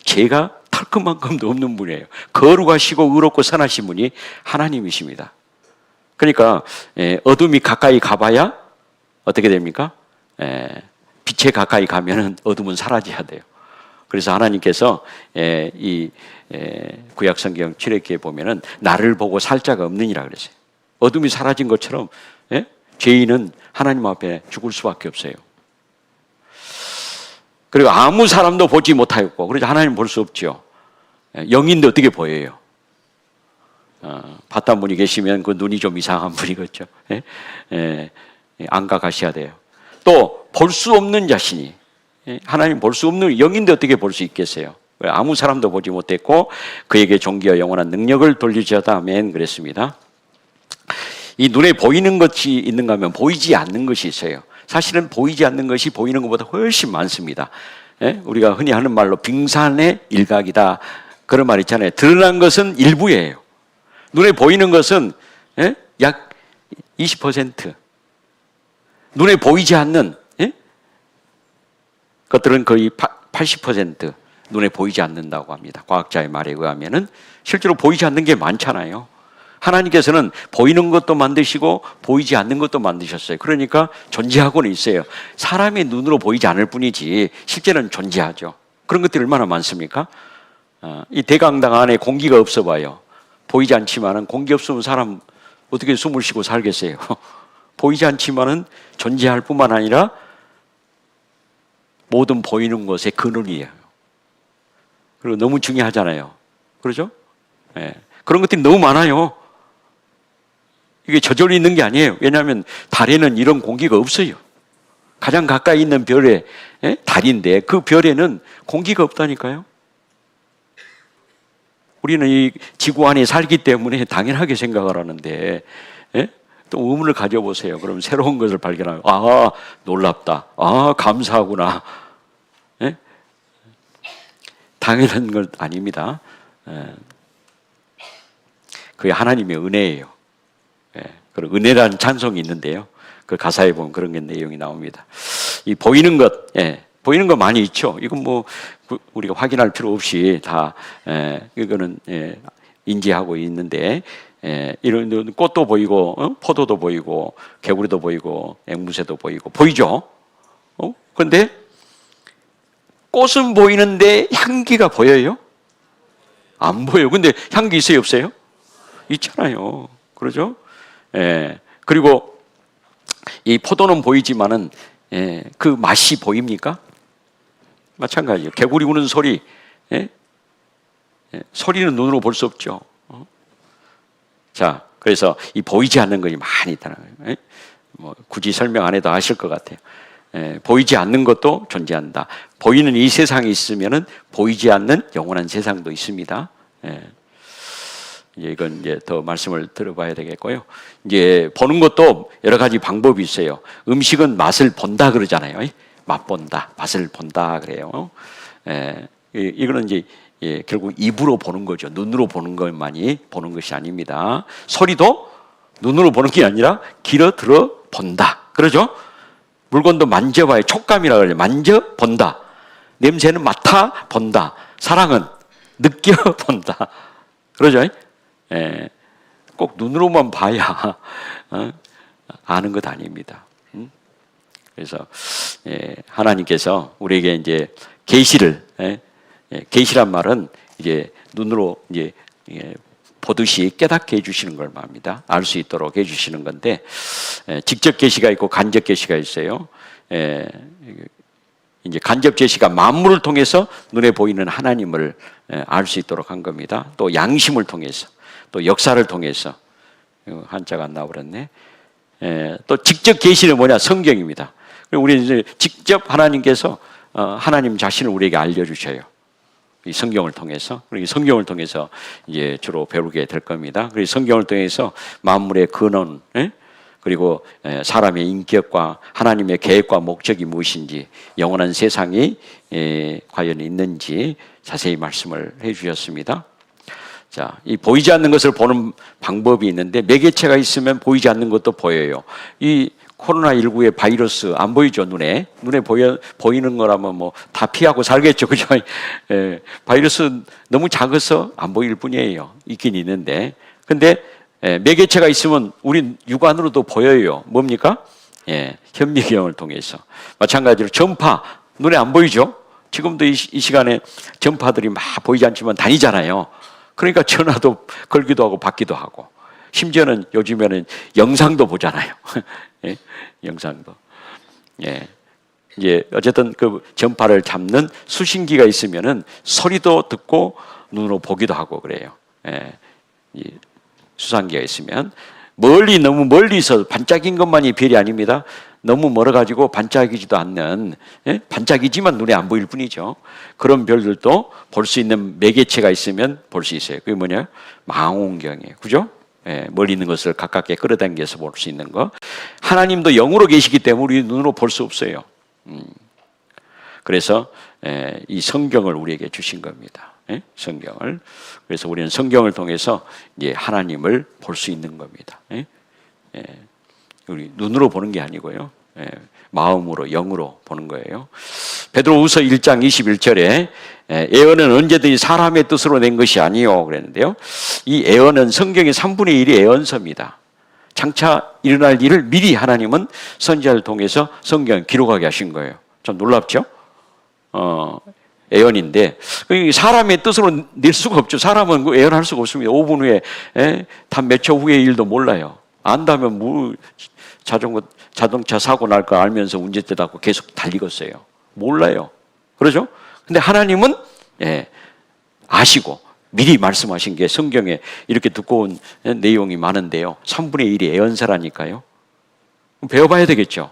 Speaker 1: 죄가 털끝만큼도 없는 분이에요. 거룩하시고 의롭고 선하신 분이 하나님이십니다. 그러니까 어둠이 가까이 가봐야 어떻게 됩니까? 빛에 가까이 가면은 어둠은 사라져야 돼요. 그래서 하나님께서 이 구약성경 출애굽기에 보면은 나를 보고 살 자가 없느니라 그랬어요. 어둠이 사라진 것처럼 죄인은 하나님 앞에 죽을 수밖에 없어요. 그리고 아무 사람도 보지 못하였고, 그래서 하나님 볼 수 없죠. 영인데 어떻게 보여요? 봤던 분이 계시면 그 눈이 좀 이상한 분이겠죠. 안각하셔야 돼요. 또 볼 수 없는 자신이, 하나님 볼 수 없는 영인데 어떻게 볼 수 있겠어요? 아무 사람도 보지 못했고 그에게 존귀와 영원한 능력을 돌리시다. 아멘. 그랬습니다. 이 눈에 보이는 것이 있는가 하면 보이지 않는 것이 있어요. 사실은 보이지 않는 것이 보이는 것보다 훨씬 많습니다. 우리가 흔히 하는 말로 빙산의 일각이다, 그런 말 있잖아요. 드러난 것은 일부예요. 눈에 보이는 것은 약 20%, 눈에 보이지 않는 것들은 거의 80% 눈에 보이지 않는다고 합니다. 과학자의 말에 의하면은 실제로 보이지 않는 게 많잖아요. 하나님께서는 보이는 것도 만드시고 보이지 않는 것도 만드셨어요. 그러니까 존재하고는 있어요. 사람의 눈으로 보이지 않을 뿐이지 실제는 존재하죠. 그런 것들이 얼마나 많습니까? 이 대강당 안에 공기가 없어 봐요. 보이지 않지만은 공기 없으면 사람 어떻게 숨을 쉬고 살겠어요? 보이지 않지만은 존재할 뿐만 아니라 모든 보이는 것의 근원이에요. 그리고 너무 중요하잖아요. 그렇죠? 그런 것들이 너무 많아요. 이게 저절로 있는 게 아니에요. 왜냐하면 달에는 이런 공기가 없어요. 가장 가까이 있는 별에 달인데 그 별에는 공기가 없다니까요. 우리는 이 지구 안에 살기 때문에 당연하게 생각을 하는데 또 의문을 가져보세요. 그럼 새로운 것을 발견하고 아 놀랍다, 아 감사하구나. 당연한 것 아닙니다. 그게 하나님의 은혜예요. 그리고 은혜라는 찬송이 있는데요. 그 가사에 보면 그런 내용이 나옵니다. 이 보이는 것, 보이는 것 많이 있죠. 이건 뭐 우리가 확인할 필요 없이 다 이거는 인지하고 있는데, 이런 꽃도 보이고 포도도 보이고 개구리도 보이고 앵무새도 보이고 보이죠. 그런데 꽃은 보이는데 향기가 보여요? 안 보여요. 근데 향기 있어요, 없어요? 있잖아요. 그러죠? 그리고 이 포도는 보이지만은 그 맛이 보입니까? 마찬가지예요. 개구리 우는 소리, 소리는 눈으로 볼 수 없죠. 자, 그래서 이 보이지 않는 것이 많이 있다는 거예요. 뭐 굳이 설명 안 해도 아실 것 같아요. 보이지 않는 것도 존재한다. 보이는 이 세상이 있으면은 보이지 않는 영원한 세상도 있습니다. 이건 이제 더 말씀을 들어봐야 되겠고요. 이제 보는 것도 여러 가지 방법이 있어요. 음식은 맛을 본다 그러잖아요. 맛본다, 맛을 본다 그래요. 이거는 이제 결국 입으로 보는 거죠. 눈으로 보는 것만이 보는 것이 아닙니다. 소리도 눈으로 보는 게 아니라 귀로 들어 본다. 그러죠? 물건도 만져봐야 촉감이라 그래요. 만져본다. 냄새는 맡아 본다. 사랑은 느껴본다. 그러죠? 꼭 눈으로만 봐야 아는 것 아닙니다. 그래서 하나님께서 우리에게 이제 계시를 계시란 말은 이제 눈으로 이제 보듯이 깨닫게 해주시는 걸 말합니다. 알 수 있도록 해주시는 건데 직접 계시가 있고 간접 계시가 있어요. 이제 간접 계시가 만물을 통해서 눈에 보이는 하나님을 알 수 있도록 한 겁니다. 또 양심을 통해서, 또 역사를 통해서 한자가 안 나와버렸네. 또 직접 계시는 뭐냐? 성경입니다. 우리 이제 직접 하나님께서 하나님 자신을 우리에게 알려주셔요. 이 성경을 통해서. 그리고 성경을 통해서 이제 주로 배우게 될 겁니다. 그리고 성경을 통해서 만물의 근원, 그리고 사람의 인격과 하나님의 계획과 목적이 무엇인지, 영원한 세상이 과연 있는지 자세히 말씀을 해주셨습니다. 자, 이 보이지 않는 것을 보는 방법이 있는데 매개체가 있으면 보이지 않는 것도 보여요. 이 코로나19의 바이러스 안 보이죠, 눈에 보이는 거라면 뭐 다 피하고 살겠죠, 그죠? 바이러스 너무 작아서 안 보일 뿐이에요. 있긴 있는데, 근데 매개체가 있으면 우리 육안으로도 보여요. 뭡니까? 현미경을 통해서. 마찬가지로 전파 눈에 안 보이죠? 지금도 이 시간에 전파들이 막 보이지 않지만 다니잖아요. 그러니까 전화도 걸기도 하고 받기도 하고. 심지어는 요즘에는 영상도 보잖아요. 영상도. 이제 어쨌든 그 전파를 잡는 수신기가 있으면은 소리도 듣고 눈으로 보기도 하고 그래요. 수상기가 있으면 너무 멀리서 반짝인 것만이 별이 아닙니다. 너무 멀어가지고 반짝이지도 않는, 반짝이지만 눈에 안 보일 뿐이죠. 그런 별들도 볼 수 있는 매개체가 있으면 볼 수 있어요. 그게 뭐냐? 망원경이에요. 그죠? 멀리 있는 것을 가깝게 끌어당겨서 볼 수 있는 거. 하나님도 영으로 계시기 때문에 우리 눈으로 볼 수 없어요. 그래서 이 성경을 우리에게 주신 겁니다. 성경을. 그래서 우리는 성경을 통해서 이제 하나님을 볼 수 있는 겁니다. 우리 눈으로 보는 게 아니고요. 마음으로, 영으로 보는 거예요. 베드로후서 1장 21절에 애언은 언제든지 사람의 뜻으로 낸 것이 아니요 그랬는데요. 이 애언은 성경의 3분의 1이 애언서입니다. 장차 일어날 일을 미리 하나님은 선지자를 통해서 성경 기록하게 하신 거예요. 좀 놀랍죠? 애언인데 사람의 뜻으로 낼 수가 없죠. 사람은 애언할 수가 없습니다. 5분 후에 단 몇 초 후의 일도 몰라요. 안다면 뭐 자동차 사고 날 거 알면서 운전대 닫고 계속 달리겠어요. 몰라요. 그러죠? 근데 하나님은 아시고 미리 말씀하신 게 성경에 이렇게 두꺼운 내용이 많은데요. 3분의 1이 애언서라니까요. 배워봐야 되겠죠.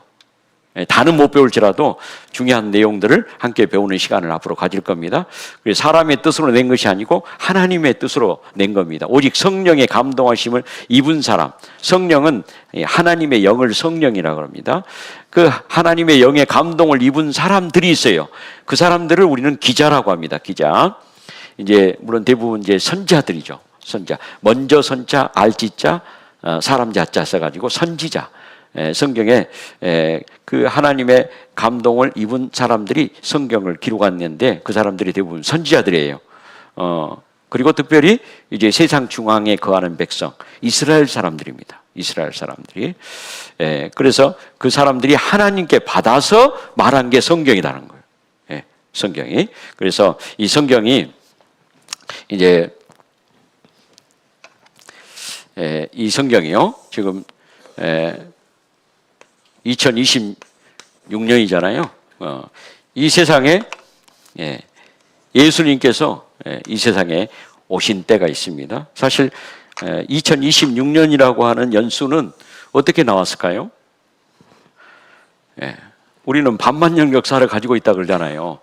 Speaker 1: 다는 못 배울지라도 중요한 내용들을 함께 배우는 시간을 앞으로 가질 겁니다. 사람의 뜻으로 낸 것이 아니고 하나님의 뜻으로 낸 겁니다. 오직 성령의 감동하심을 입은 사람, 성령은 하나님의 영을 성령이라고 합니다. 그 하나님의 영의 감동을 입은 사람들이 있어요. 그 사람들을 우리는 기자라고 합니다. 기자. 이제 물론 대부분 이제 선지자들이죠. 선지자. 먼저 선자, 알지자, 사람 자자 써가지고 선지자. 성경에 그 하나님의 감동을 입은 사람들이 성경을 기록했는데 그 사람들이 대부분 선지자들이에요. 그리고 특별히 이제 세상 중앙에 거하는 백성, 이스라엘 사람들입니다. 이스라엘 사람들이. 그래서 그 사람들이 하나님께 받아서 말한 게 성경이라는 거예요. 성경이. 그래서 이 성경이 이제 이 성경이요. 지금 2026년이잖아요. 이 세상에 예수님께서 이 세상에 오신 때가 있습니다. 사실 2026년이라고 하는 연수는 어떻게 나왔을까요? 우리는 반만년 역사를 가지고 있다 그러잖아요.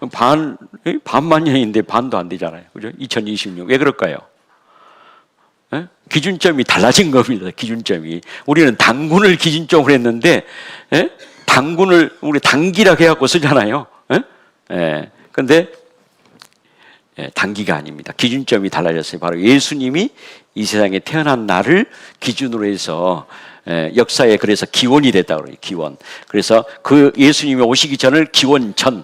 Speaker 1: 반만 년인데 반도 안 되잖아요. 그죠? 2026. 왜 그럴까요? 에? 기준점이 달라진 겁니다. 기준점이. 우리는 당군을 기준점으로 했는데, 에? 당군을 우리 단기라고 해갖고 쓰잖아요. 근데 단기가 아닙니다. 기준점이 달라졌어요. 바로 예수님이 이 세상에 태어난 날을 기준으로 해서 역사에 그래서 기원이 됐다고 그래요. 기원. 그래서 그 예수님이 오시기 전을 기원 전,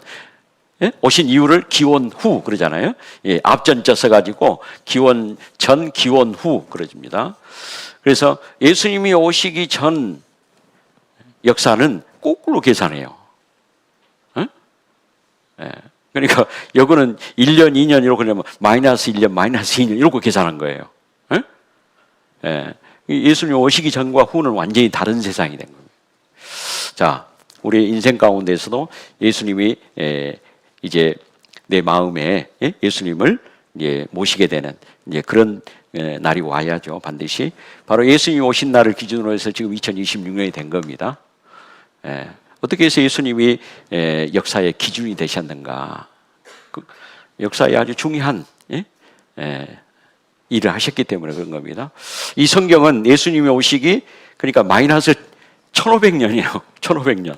Speaker 1: 오신 이유를 기원 후 그러잖아요. 예, 앞전자 써가지고 기원 전, 기원 후 그러집니다. 그래서 예수님이 오시기 전 역사는 거꾸로 계산해요. 예. 그러니까 요거는 1년, 2년 이러고 그러면 마이너스 1년, 마이너스 2년 이러고 계산한 거예요. 예. 예수님 오시기 전과 후는 완전히 다른 세상이 된 겁니다. 자, 우리 인생 가운데서도 예수님이 이제 내 마음에 예수님을 이제 모시게 되는 이제 그런 날이 와야죠. 반드시. 바로 예수님이 오신 날을 기준으로 해서 지금 2026년이 된 겁니다. 어떻게 해서 예수님이 역사의 기준이 되셨는가? 역사에 아주 중요한 일을 하셨기 때문에 그런 겁니다. 이 성경은 예수님이 오시기 그러니까 마이너스 1500년이에요. 1500년.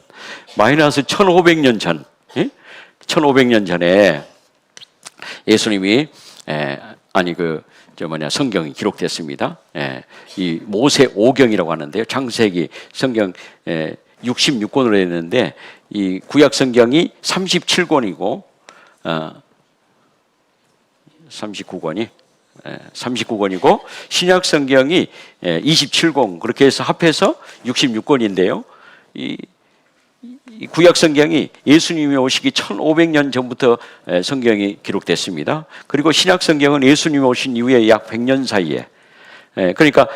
Speaker 1: 마이너스 1500년 전. 1500년 전에 예수님이 성경이 기록됐습니다. 이 모세 오경이라고 하는데요. 창세기 성경 66권으로 했는데 이 구약 성경이 37권이고 39권이고 신약 성경이 27권 그렇게 해서 합해서 66권인데요. 이 구약 성경이 예수님이 오시기 1500년 전부터 성경이 기록됐습니다. 그리고 신약 성경은 예수님이 오신 이후에 약 100년 사이에 그러니까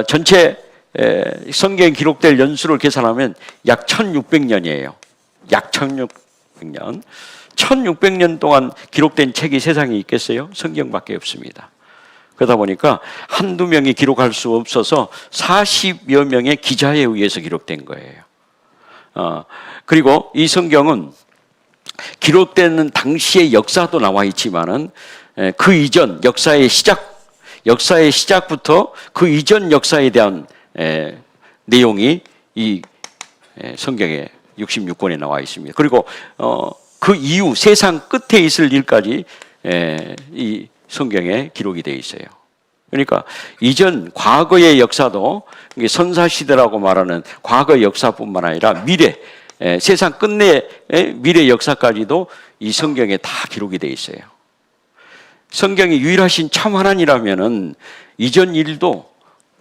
Speaker 1: 전체 성경에 기록될 연수를 계산하면 약 1600년이에요. 약 1600년. 1600년 동안 기록된 책이 세상에 있겠어요? 성경밖에 없습니다. 그러다 보니까 한두 명이 기록할 수 없어서 40여 명의 기자에 의해서 기록된 거예요. 그리고 이 성경은 기록되는 당시의 역사도 나와 있지만은 그 이전 역사의 시작부터 그 이전 역사에 대한 내용이 이 성경에 66권에 나와 있습니다. 그리고 그 이후 세상 끝에 있을 일까지 이 성경에 기록이 되어 있어요. 그러니까 이전 과거의 역사도 선사시대라고 말하는 과거의 역사뿐만 아니라 미래 세상 끝내 미래 역사까지도 이 성경에 다 기록이 되어 있어요. 성경이 유일하신 참 하나님이라면은 이전 일도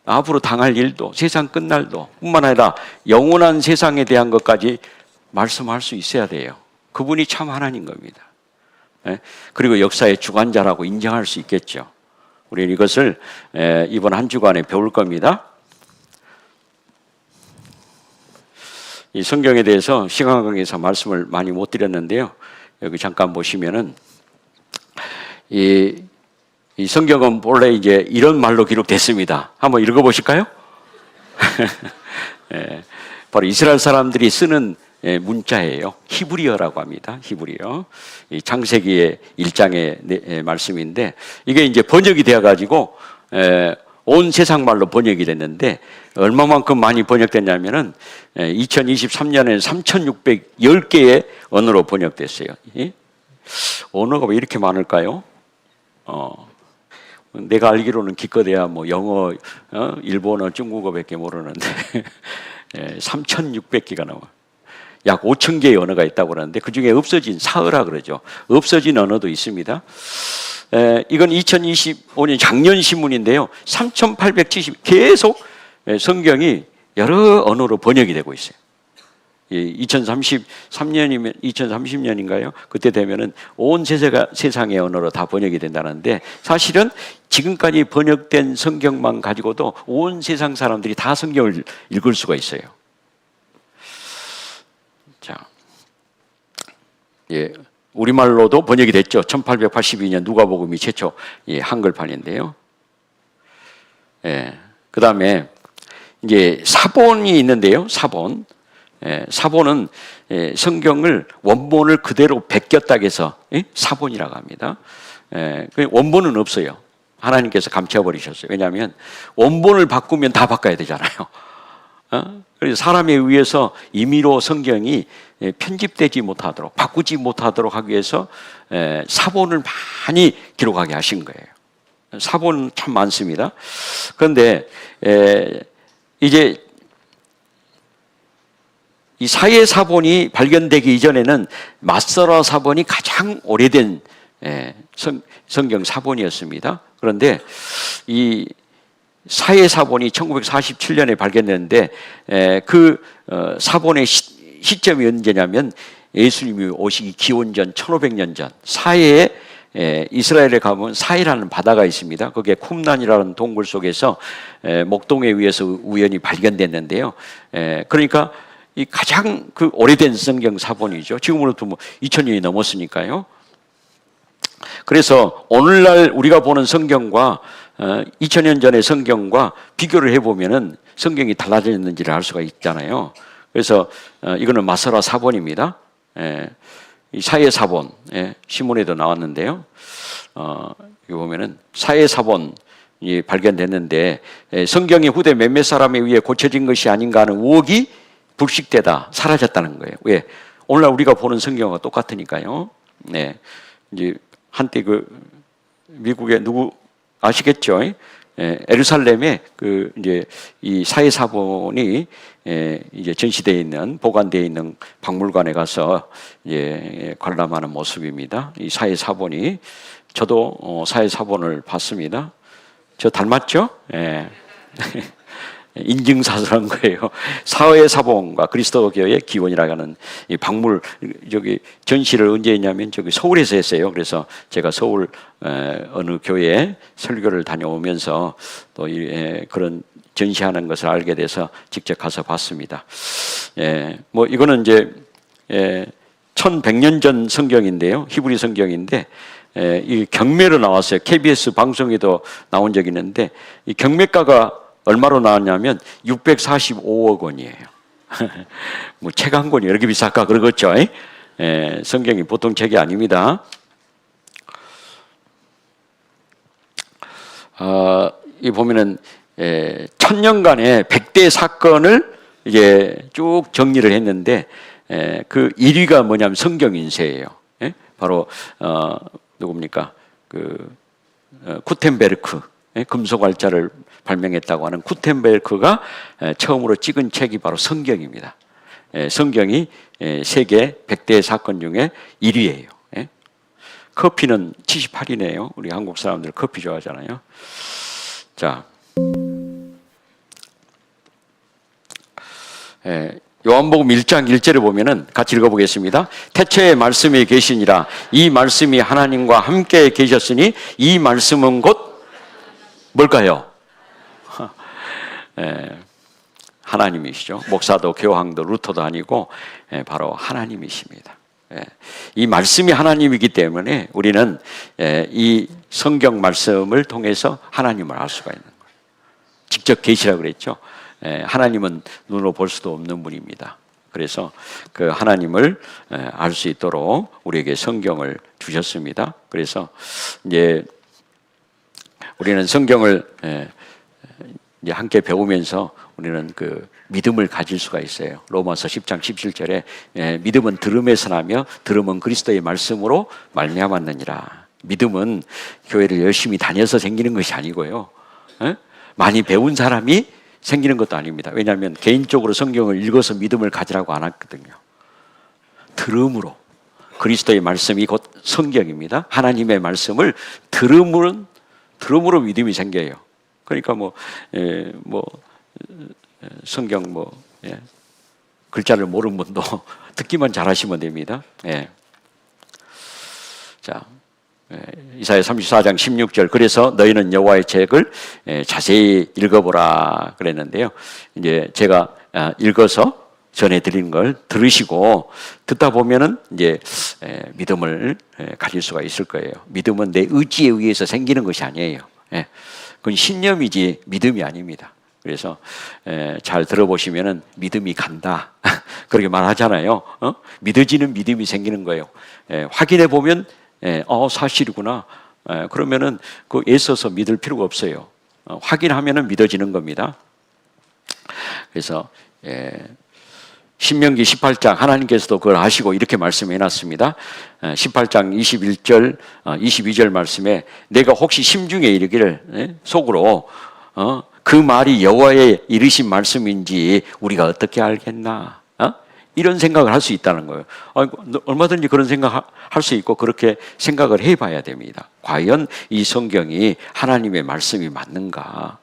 Speaker 1: 앞으로 당할 일도 세상 끝날도 뿐만 아니라 영원한 세상에 대한 것까지 말씀할 수 있어야 돼요. 그분이 참 하나님 겁니다. 그리고 역사의 주관자라고 인정할 수 있겠죠. 우리는 이것을 이번 한 주간에 배울 겁니다. 이 성경에 대해서 시간 관계에서 말씀을 많이 못 드렸는데요. 여기 잠깐 보시면은 이 성경은 본래 이제 이런 말로 기록됐습니다. 한번 읽어보실까요? 바로 이스라엘 사람들이 쓰는 문자예요. 히브리어라고 합니다. 히브리어. 이 창세기의 1장의 말씀인데 이게 이제 번역이 되어가지고 온 세상 말로 번역이 됐는데 얼마만큼 많이 번역됐냐면은 2023년에는 3,610개의 언어로 번역됐어요. 언어가 왜 이렇게 많을까요? 내가 알기로는 기껏해야 뭐 영어, 일본어, 중국어밖에 모르는데 3,600개가 나와. 약 5,000개의 언어가 있다고 그러는데 그중에 없어진 사어라 그러죠. 없어진 언어도 있습니다. 이건 2025년 작년 신문인데요. 3,870 계속 성경이 여러 언어로 번역이 되고 있어요. 2030년인가요? 그때 되면은 온 세상의 언어로 다 번역이 된다는데 사실은 지금까지 번역된 성경만 가지고도 온 세상 사람들이 다 성경을 읽을 수가 있어요. 자, 우리말로도 번역이 됐죠. 1882년 누가복음이 최초 한글판인데요. 그 다음에 이제 사본이 있는데요. 사본은 성경을 원본을 그대로 베꼈다고 해서 사본이라고 합니다. 그 원본은 없어요. 하나님께서 감춰버리셨어요. 왜냐하면 원본을 바꾸면 다 바꿔야 되잖아요. 그래서 사람에 의해서 임의로 성경이 편집되지 못하도록, 바꾸지 못하도록 하기 위해서 사본을 많이 기록하게 하신 거예요. 사본은 참 많습니다. 그런데 이제 이 사회 사본이 발견되기 이전에는 마서라 사본이 가장 오래된 성경 사본이었습니다. 그런데 이 사회 사본이 1947년에 발견됐는데 그 사본의 시점이 언제냐면 예수님이 오시기 기원전 1500년 전 사해에 이스라엘에 가면 사해라는 바다가 있습니다. 거기에 쿰란이라는 동굴 속에서 목동에 의해서 우연히 발견됐는데요. 그러니까 이 가장 그 오래된 성경 사본이죠. 지금으로부터 뭐 2000년이 넘었으니까요. 그래서 오늘날 우리가 보는 성경과 2000년 전의 성경과 비교를 해보면은 성경이 달라졌는지를 알 수가 있잖아요. 그래서 이거는 마서라 사본입니다. 이 사회 사본, 신문에도 나왔는데요. 여기 보면은 사회 사본이 발견됐는데 성경이 후대 몇몇 사람에 의해 고쳐진 것이 아닌가 하는 의혹이 불식되다 사라졌다는 거예요. 왜? 오늘날 우리가 보는 성경과 똑같으니까요. 네, 이제 한때 그 미국에 누구 아시겠죠? 에루살렘에 그 이제 이 사회 사본이 이제 전시되어 있는 보관되어 있는 박물관에 가서 이제 관람하는 모습입니다. 이 사회 사본이 저도 사회 사본을 봤습니다. 저 닮았죠? 예. 인증사설한 거예요. 사회 사본과 그리스도교의 기원이라고 하는 이 박물 저기 전시를 언제 했냐면 저기 서울에서 했어요. 그래서 제가 서울 어느 교회에 설교를 다녀오면서 또 그런 전시하는 것을 알게 돼서 직접 가서 봤습니다. 뭐 이거는 이제 1100년 전 성경인데요. 히브리 성경인데 이 경매로 나왔어요. KBS 방송에도 나온 적이 있는데 이 경매가가 얼마로 나왔냐면 645억 원이에요. 뭐 책 한 권이 이렇게 비쌀까 그러겠죠. 성경이 보통 책이 아닙니다. 이 보면은 1000년간의 100대 사건을 이제 쭉 정리를 했는데 그 1위가 뭐냐면 성경 인쇄예요. 바로 누굽니까? 그 구텐베르크 금속 활자를 발명했다고 하는 구텐베르크가 처음으로 찍은 책이 바로 성경입니다. 성경이 세계 100대 사건 중에 1위예요. 커피는 78이네요. 우리 한국 사람들 커피 좋아하잖아요. 자, 요한복음 1장 1절에 보면은 같이 읽어보겠습니다. 태초에 말씀이 계시니라. 이 말씀이 하나님과 함께 계셨으니 이 말씀은 곧 뭘까요? 하나님이시죠. 목사도 교황도 루터도 아니고 바로 하나님이십니다. 이 말씀이 하나님이기 때문에 우리는 이 성경 말씀을 통해서 하나님을 알 수가 있는 거예요. 직접 계시라고 그랬죠. 하나님은 눈으로 볼 수도 없는 분입니다. 그래서 그 하나님을 알 수 있도록 우리에게 성경을 주셨습니다. 그래서 이제 우리는 성경을 이제 함께 배우면서 우리는 그 믿음을 가질 수가 있어요. 로마서 10장 17절에 믿음은 들음에서 나며 들음은 그리스도의 말씀으로 말미암았느니라. 믿음은 교회를 열심히 다녀서 생기는 것이 아니고요. 많이 배운 사람이 생기는 것도 아닙니다. 왜냐하면 개인적으로 성경을 읽어서 믿음을 가지라고 안 했거든요. 들음으로 그리스도의 말씀이 곧 성경입니다. 하나님의 말씀을 들음으로 믿음이 생겨요. 그러니까 성경 글자를 모르는 분도 듣기만 잘하시면 됩니다. 자, 이사야 34장 16절 그래서 너희는 여호와의 책을 자세히 읽어보라 그랬는데요. 이제 제가 읽어서 전해드리는 걸 들으시고 듣다 보면은 이제 믿음을 가질 수가 있을 거예요. 믿음은 내 의지에 의해서 생기는 것이 아니에요. 그건 신념이지 믿음이 아닙니다. 그래서 잘 들어보시면은 믿음이 간다 그렇게 말하잖아요. 믿어지는 믿음이 생기는 거예요. 확인해 보면 사실이구나. 그러면은 그 애써서 믿을 필요가 없어요. 확인하면은 믿어지는 겁니다. 그래서 신명기 18장 하나님께서도 그걸 아시고 이렇게 말씀해 놨습니다. 18장 21절 22절 말씀에 내가 혹시 심중에 이르기를 속으로 그 말이 여호와의 이르신 말씀인지 우리가 어떻게 알겠나? 이런 생각을 할 수 있다는 거예요. 얼마든지 그런 생각 할 수 있고 그렇게 생각을 해봐야 됩니다. 과연 이 성경이 하나님의 말씀이 맞는가?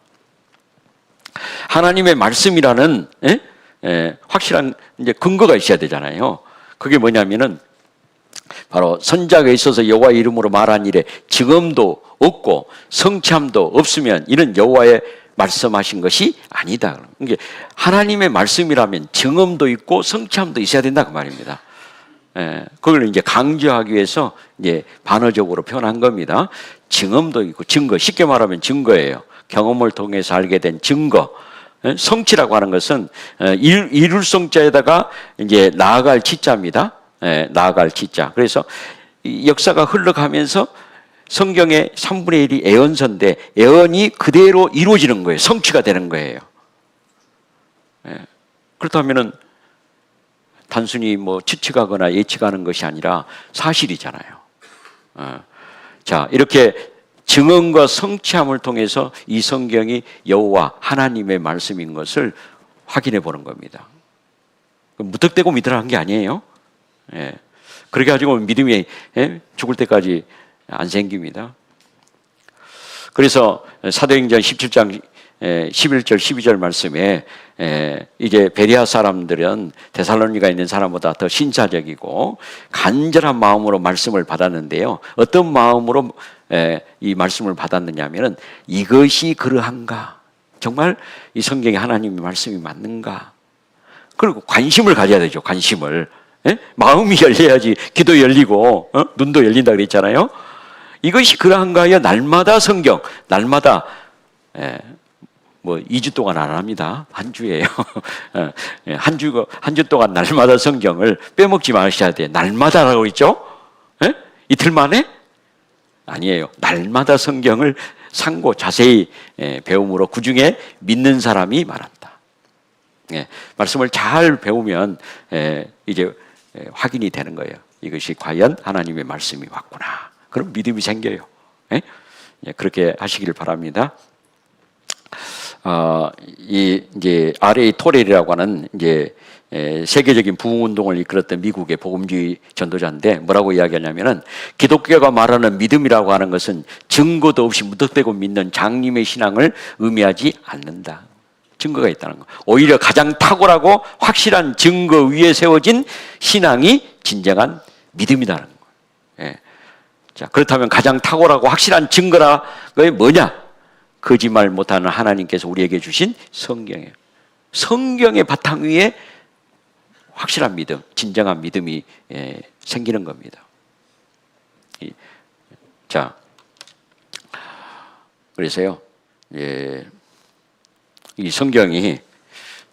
Speaker 1: 하나님의 말씀이라는 확실한 이제 근거가 있어야 되잖아요. 그게 뭐냐면은 바로 선자가 있어서 여호와의 이름으로 말한 일에 증언도 없고 성참도 없으면 이는 여호와의 말씀하신 것이 아니다. 그러니까 하나님의 말씀이라면 증언도 있고 성참도 있어야 된다 그 말입니다. 그걸 이제 강조하기 위해서 이제 반어적으로 표현한 겁니다. 증언도 있고 증거, 쉽게 말하면 증거예요. 경험을 통해서 알게 된 증거. 성취라고 하는 것은 이룰 성자에다가 이제 나아갈 치자입니다. 나아갈 치자. 그래서 이 역사가 흘러가면서 성경의 3분의 1이 애언서인데 애언이 그대로 이루어지는 거예요. 성취가 되는 거예요. 그렇다면은 단순히 뭐 추측하거나 예측하는 것이 아니라 사실이잖아요. 자, 이렇게 증언과 성취함을 통해서 이 성경이 여호와 하나님의 말씀인 것을 확인해 보는 겁니다. 무턱대고 믿으라는 게 아니에요. 그렇게 가지고 믿음이 죽을 때까지 안 생깁니다. 그래서 사도행전 17장 11절 12절 말씀에 이제 베레아 사람들은 데살로니가 있는 사람보다 더 신사적이고 간절한 마음으로 말씀을 받았는데요. 어떤 마음으로 이 말씀을 받았느냐 하면은 이것이 그러한가? 정말 이 성경에 하나님의 말씀이 맞는가? 그리고 관심을 가져야 되죠. 관심을. 마음이 열려야지 기도 열리고 눈도 열린다 그랬잖아요. 이것이 그러한가 하여 날마다 성경, 날마다 뭐 2주 동안 안 합니다. 한 주예요. 한 주 동안 날마다 성경을 빼먹지 마셔야 돼. 날마다라고 있죠? 이틀 만에? 아니에요. 날마다 성경을 상고 자세히 배움으로 그중에 믿는 사람이 말한다. 말씀을 잘 배우면 이제 확인이 되는 거예요. 이것이 과연 하나님의 말씀이 맞구나. 그럼 믿음이 생겨요. 그렇게 하시기를 바랍니다. 이제 R.A. 토렐이라고 하는 이제 세계적인 부흥 운동을 이끌었던 미국의 복음주의 전도자인데 뭐라고 이야기하냐면은 기독교가 말하는 믿음이라고 하는 것은 증거도 없이 무턱대고 믿는 장님의 신앙을 의미하지 않는다. 증거가 있다는 거. 오히려 가장 탁월하고 확실한 증거 위에 세워진 신앙이 진정한 믿음이라는 거예요. 자, 그렇다면 가장 탁월하고 확실한 증거가 뭐냐? 거짓말 못하는 하나님께서 우리에게 주신 성경이에요. 성경의 바탕 위에 확실한 믿음, 진정한 믿음이 생기는 겁니다. 자, 그래서요, 이 성경이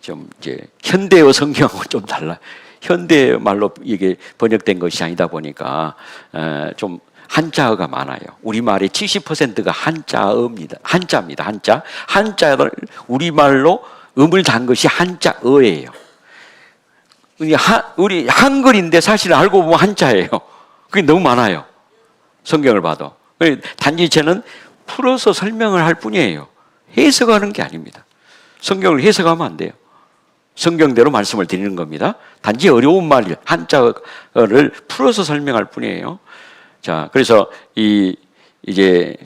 Speaker 1: 좀 이제 현대어 성경하고 좀 달라. 현대 말로 이게 번역된 것이 아니다 보니까 좀 한자어가 많아요. 우리말의 70%가 한자어입니다. 한자입니다. 한자를 우리말로 음을 단 것이 한자어예요. 우리 한글인데 사실 알고 보면 한자예요. 그게 너무 많아요. 성경을 봐도. 단지 쟤는 풀어서 설명을 할 뿐이에요. 해석하는 게 아닙니다. 성경을 해석하면 안 돼요. 성경대로 말씀을 드리는 겁니다. 단지 어려운 말, 한자어를 풀어서 설명할 뿐이에요. 자, 그래서 이제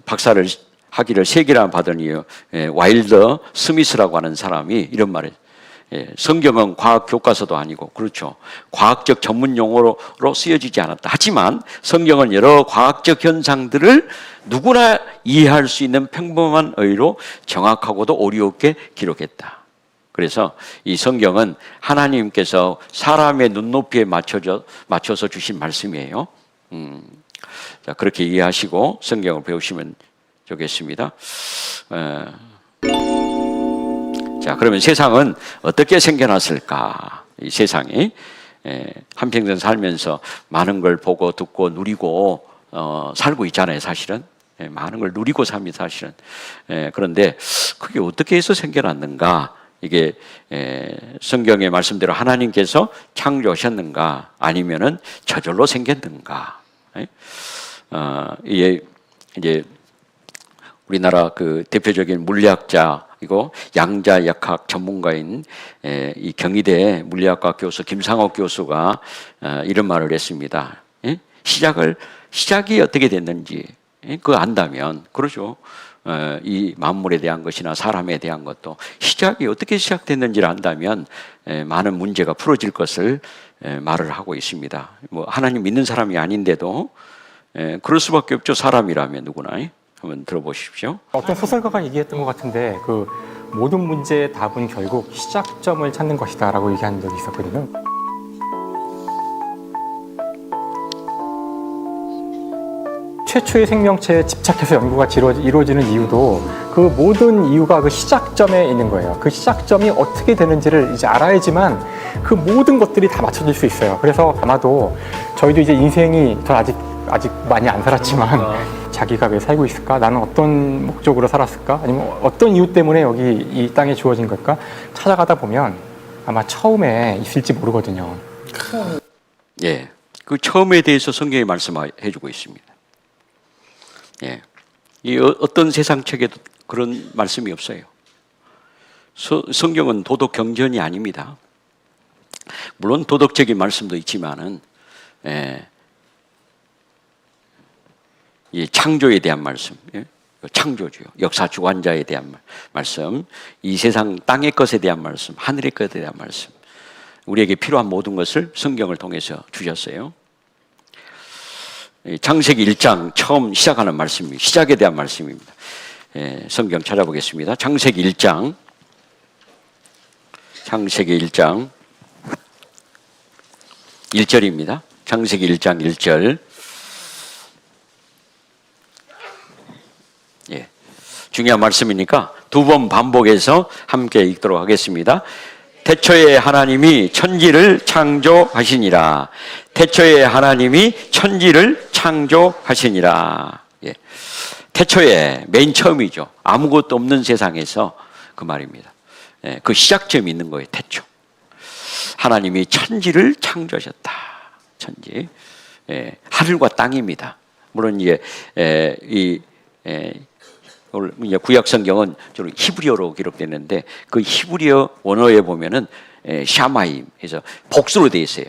Speaker 1: 박사를 학위를 3개나 받은 이유, 와일더 스미스라고 하는 사람이 이런 말을 성경은 과학 교과서도 아니고 그렇죠. 과학적 전문 용어로 쓰여지지 않았다. 하지만 성경은 여러 과학적 현상들을 누구나 이해할 수 있는 평범한 어휘로 정확하고도 오리 없게 기록했다. 그래서 이 성경은 하나님께서 사람의 눈높이에 맞춰서 주신 말씀이에요. 자, 그렇게 이해하시고 성경을 배우시면 좋겠습니다. 자, 그러면 세상은 어떻게 생겨났을까? 이 세상이 한평생 살면서 많은 걸 보고 듣고 누리고 살고 있잖아요, 사실은. 많은 걸 누리고 삽니다, 사실은. 그런데 그게 어떻게 해서 생겨났는가? 이게 성경의 말씀대로 하나님께서 창조하셨는가? 아니면은 저절로 생겼는가? 이게 이제 우리나라 그 대표적인 물리학자이고 양자역학 전문가인 이 경희대 물리학과 교수 김상옥 교수가 이런 말을 했습니다. 시작이 어떻게 됐는지 그거 안다면, 그러죠. 이 만물에 대한 것이나 사람에 대한 것도 시작이 어떻게 시작됐는지를 안다면 많은 문제가 풀어질 것을 말을 하고 있습니다. 뭐 하나님 믿는 사람이 아닌데도 그럴 수밖에 없죠. 사람이라면 누구나. 한번 들어보십시오.
Speaker 12: 어떤 소설가가 얘기했던 것 같은데 그 모든 문제의 답은 결국 시작점을 찾는 것이다라고 얘기한 적이 있었거든요. 최초의 생명체에 집착해서 연구가 이루어지는 이유도 그 모든 이유가 그 시작점에 있는 거예요. 그 시작점이 어떻게 되는지를 이제 알아야지만 그 모든 것들이 다 맞춰질 수 있어요. 그래서 아마도 저희도 이제 인생이 저 아직 많이 안 살았지만 자기가 왜 살고 있을까? 나는 어떤 목적으로 살았을까? 아니면 어떤 이유 때문에 여기 이 땅에 주어진 걸까? 찾아가다 보면 아마 처음에 있을지 모르거든요.
Speaker 1: 예, 그 처음에 대해서 성경이 말씀해주고 있습니다. 예, 이 어떤 세상 책에도 그런 말씀이 없어요. 성경은 도덕 경전이 아닙니다. 물론 도덕적인 말씀도 있지만은, 이 창조에 대한 말씀, 창조주요, 역사 주관자에 대한 말씀, 이 세상 땅의 것에 대한 말씀, 하늘의 것에 대한 말씀, 우리에게 필요한 모든 것을 성경을 통해서 주셨어요. 창세기 1장 처음 시작하는 말씀이 시작에 대한 말씀입니다. 성경 찾아보겠습니다. 창세기 1장 1절입니다. 창세기 1장 1절. 예, 중요한 말씀이니까 두 번 반복해서 함께 읽도록 하겠습니다. 태초에 하나님이 천지를 창조하시니라. 태초에 하나님이 천지를 창조하시니라. 예. 태초에 맨 처음이죠. 아무것도 없는 세상에서 그 말입니다. 예, 그 시작점이 있는 거예요. 태초. 하나님이 천지를 창조하셨다. 천지. 예, 하늘과 땅입니다. 물론 이제 구약 성경은 주로 히브리어로 기록됐는데 그 히브리어 원어에 보면은 샤마임 해서 복수로 되어 있어요.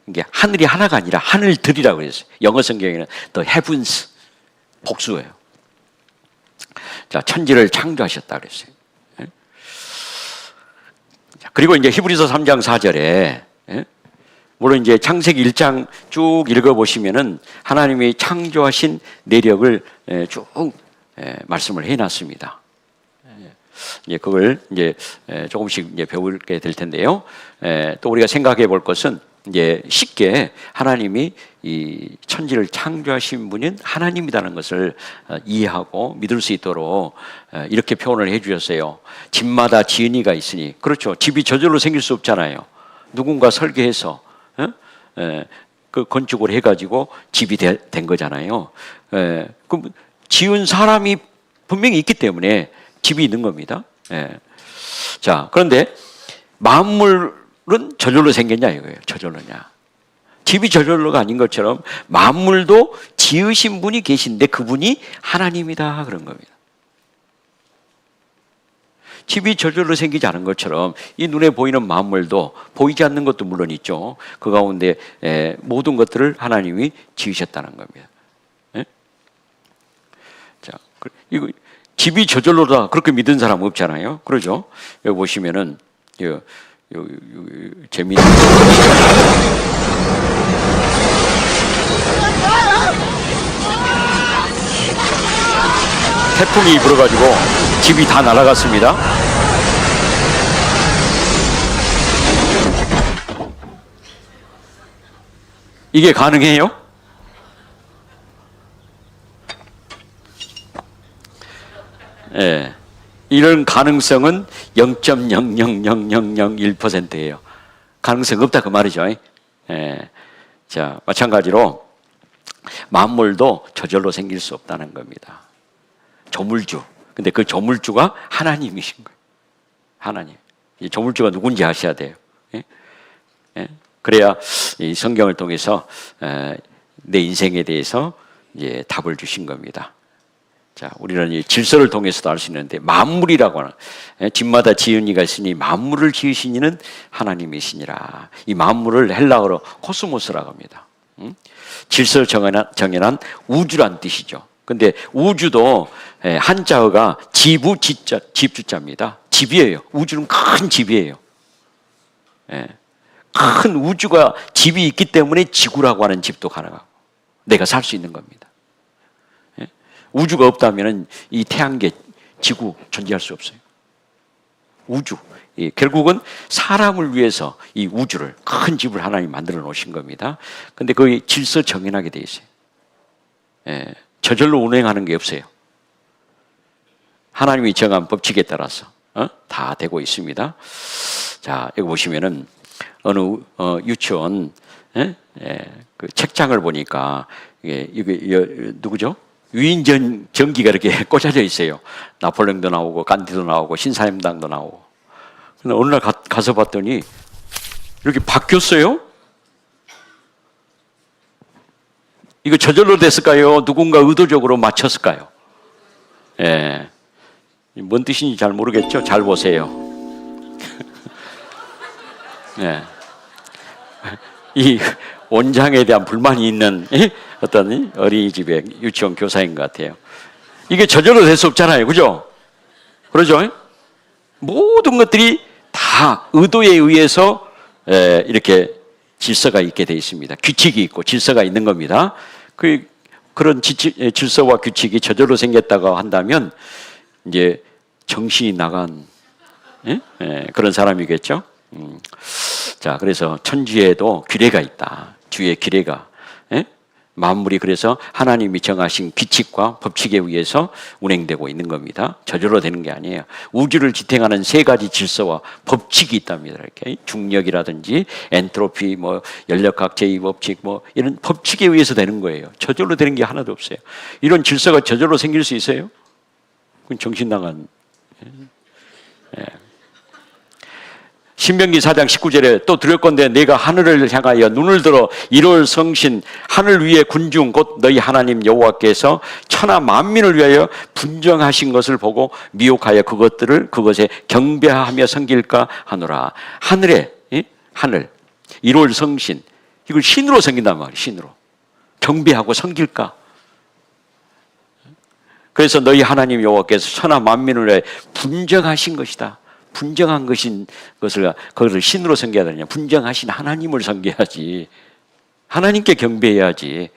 Speaker 1: 이게 하늘이 하나가 아니라 하늘들이라고 그랬어요. 영어 성경에는 the heavens 복수예요. 자, 천지를 창조하셨다 그랬어요. 그리고 이제 히브리서 3장 4절에 물론 이제 창세기 1장 쭉 읽어보시면은 하나님이 창조하신 내력을 쭉 말씀을 해놨습니다. 이제 그걸 이제 조금씩 이제 배우게 될 텐데요. 또 우리가 생각해 볼 것은 이제 쉽게 하나님이 이 천지를 창조하신 분은 하나님이라는 것을 이해하고 믿을 수 있도록 이렇게 표현을 해주셨어요. 집마다 지은이가 있으니, 그렇죠. 집이 저절로 생길 수 없잖아요. 누군가 설계해서 그 건축을 해가지고 집이 된 거잖아요. 그럼 지은 사람이 분명히 있기 때문에 집이 있는 겁니다. 자, 그런데 만물은 저절로 생겼냐 이거예요. 저절로냐. 집이 저절로가 아닌 것처럼 만물도 지으신 분이 계신데 그분이 하나님이다 그런 겁니다. 집이 저절로 생기지 않은 것처럼 이 눈에 보이는 만물도 보이지 않는 것도 물론 있죠. 그 가운데 모든 것들을 하나님이 지으셨다는 겁니다. 자, 이거 집이 저절로다 그렇게 믿은 사람 없잖아요. 그러죠? 여기 보시면은 재미있는 태풍이 불어가지고 집이 다 날아갔습니다. 이게 가능해요? 이런 가능성은 0.0000001%예요. 가능성 없다 그 말이죠. 예. 자, 마찬가지로 만물도 저절로 생길 수 없다는 겁니다. 조물주. 근데 그 조물주가 하나님이신 거예요. 하나님. 이 조물주가 누군지 아셔야 돼요. 예? 예? 그래야 이 성경을 통해서 내 인생에 대해서 이제 답을 주신 겁니다. 자, 우리는 이 질서를 통해서도 알 수 있는데 만물이라고 하는 집마다 지은 이가 있으니 만물을 지으신 이는 하나님이시니라. 이 만물을 헬라어로 코스모스라고 합니다. 질서를 정연한 우주란 뜻이죠. 근데 우주도 한자어가 지부 지자 집주자입니다. 집이에요. 우주는 큰 집이에요. 큰 우주가 집이 있기 때문에 지구라고 하는 집도 가능하고 내가 살 수 있는 겁니다. 우주가 없다면 이 태양계, 지구 존재할 수 없어요. 우주. 결국은 사람을 위해서 이 우주를, 큰 집을 하나님 만들어 놓으신 겁니다. 근데 거기 질서 정연하게 돼 있어요. 저절로 운행하는 게 없어요. 하나님이 정한 법칙에 따라서 다 되고 있습니다. 자, 여기 보시면은 어느 유치원 그 책장을 보니까 이게 누구죠? 위인전 전기가 이렇게 꽂아져 있어요. 나폴레옹도 나오고 간디도 나오고 신사임당도 나오고. 근데 어느 날 가서 봤더니 이렇게 바뀌었어요. 이거 저절로 됐을까요? 누군가 의도적으로 맞췄을까요? 예. 뭔 뜻인지 잘 모르겠죠? 잘 보세요. 예. 이 원장에 대한 불만이 있는 어떤 어린이집의 유치원 교사인 것 같아요. 이게 저절로 될 수 없잖아요. 그죠? 그러죠? 모든 것들이 다 의도에 의해서 이렇게 질서가 있게 되어 있습니다. 규칙이 있고 질서가 있는 겁니다. 그런 질서와 규칙이 저절로 생겼다고 한다면 이제 정신이 나간 그런 사람이겠죠. 자, 그래서 천지에도 규례가 있다. 주의 규례가. 만물이 그래서 하나님이 정하신 규칙과 법칙에 의해서 운행되고 있는 겁니다. 저절로 되는 게 아니에요. 우주를 지탱하는 세 가지 질서와 법칙이 있답니다. 이렇게 중력이라든지 엔트로피, 뭐 연력학 제2법칙, 뭐 이런 법칙에 의해서 되는 거예요. 저절로 되는 게 하나도 없어요. 이런 질서가 저절로 생길 수 있어요? 그건 정신 나간. 신명기 4장 19절에 또 들을 건데 내가 하늘을 향하여 눈을 들어 이룰 성신 하늘 위의 군중 곧 너희 하나님 여호와께서 천하 만민을 위하여 분정하신 것을 보고 미혹하여 그것에 경배하며 섬길까 하노라. 하늘에 하늘 이룰 성신 이걸 신으로 섬긴단 말이에요. 신으로 경배하고 섬길까. 그래서 너희 하나님 여호와께서 천하 만민을 위하여 분정하신 것이다. 분정한 것을 신으로 섬겨야 되느냐? 분정하신 하나님을 섬겨야지. 하나님께 경배해야지.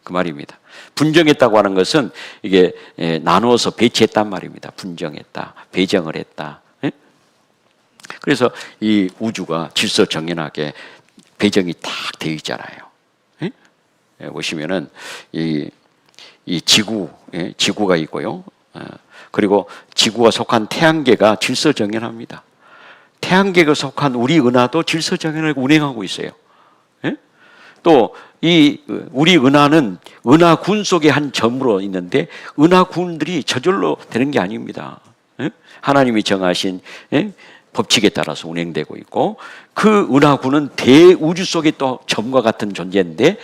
Speaker 1: 그 말입니다. 분정했다고 하는 것은 이게 나누어서 배치했단 말입니다. 분정했다. 배정을 했다. 그래서 이 우주가 질서 정연하게 배정이 딱 되어 있잖아요. 보시면은 이 지구가 있고요. 그리고 지구가 속한 태양계가 질서정연합니다. 태양계가 속한 우리 은하도 질서정연하게 운행하고 있어요. 또 이 우리 은하는 은하군 속의 한 점으로 있는데 은하군들이 저절로 되는 게 아닙니다. 하나님이 정하신 법칙에 따라서 운행되고 있고 그 은하군은 대우주 속의 또 점과 같은 존재인데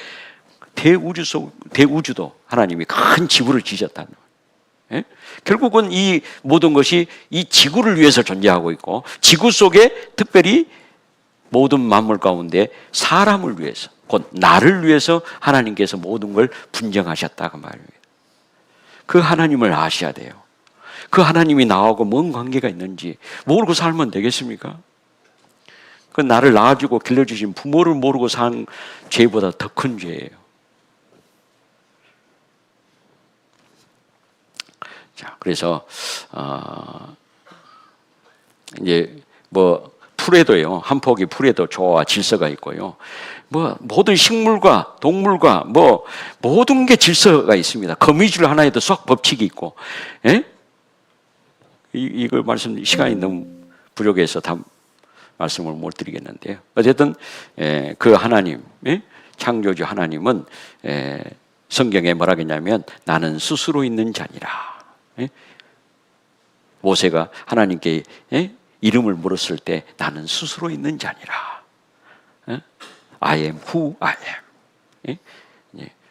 Speaker 1: 대우주도 하나님이 큰 지구를 지으셨다는 거예요. 결국은 이 모든 것이 이 지구를 위해서 존재하고 있고 지구 속에 특별히 모든 만물 가운데 사람을 위해서 곧 나를 위해서 하나님께서 모든 걸 분정하셨다고 말입니다. 그 하나님을 아셔야 돼요. 그 하나님이 나하고 뭔 관계가 있는지 모르고 살면 되겠습니까? 그 나를 낳아주고 길러주신 부모를 모르고 산 죄보다 더 큰 죄예요. 자, 그래서 이제 뭐 풀에도요, 한 포기 풀에도 조화와 질서가 있고요. 뭐 모든 식물과 동물과 뭐 모든 게 질서가 있습니다. 거미줄 하나에도 쏙 법칙이 있고, 이걸 말씀 시간이 너무 부족해서 다 말씀을 못 드리겠는데요. 어쨌든 그 하나님, 창조주 하나님은 성경에 뭐라 했냐면 나는 스스로 있는 자니라. 모세가 하나님께 이름을 물었을 때 나는 스스로 있는 자니라. I am who I am.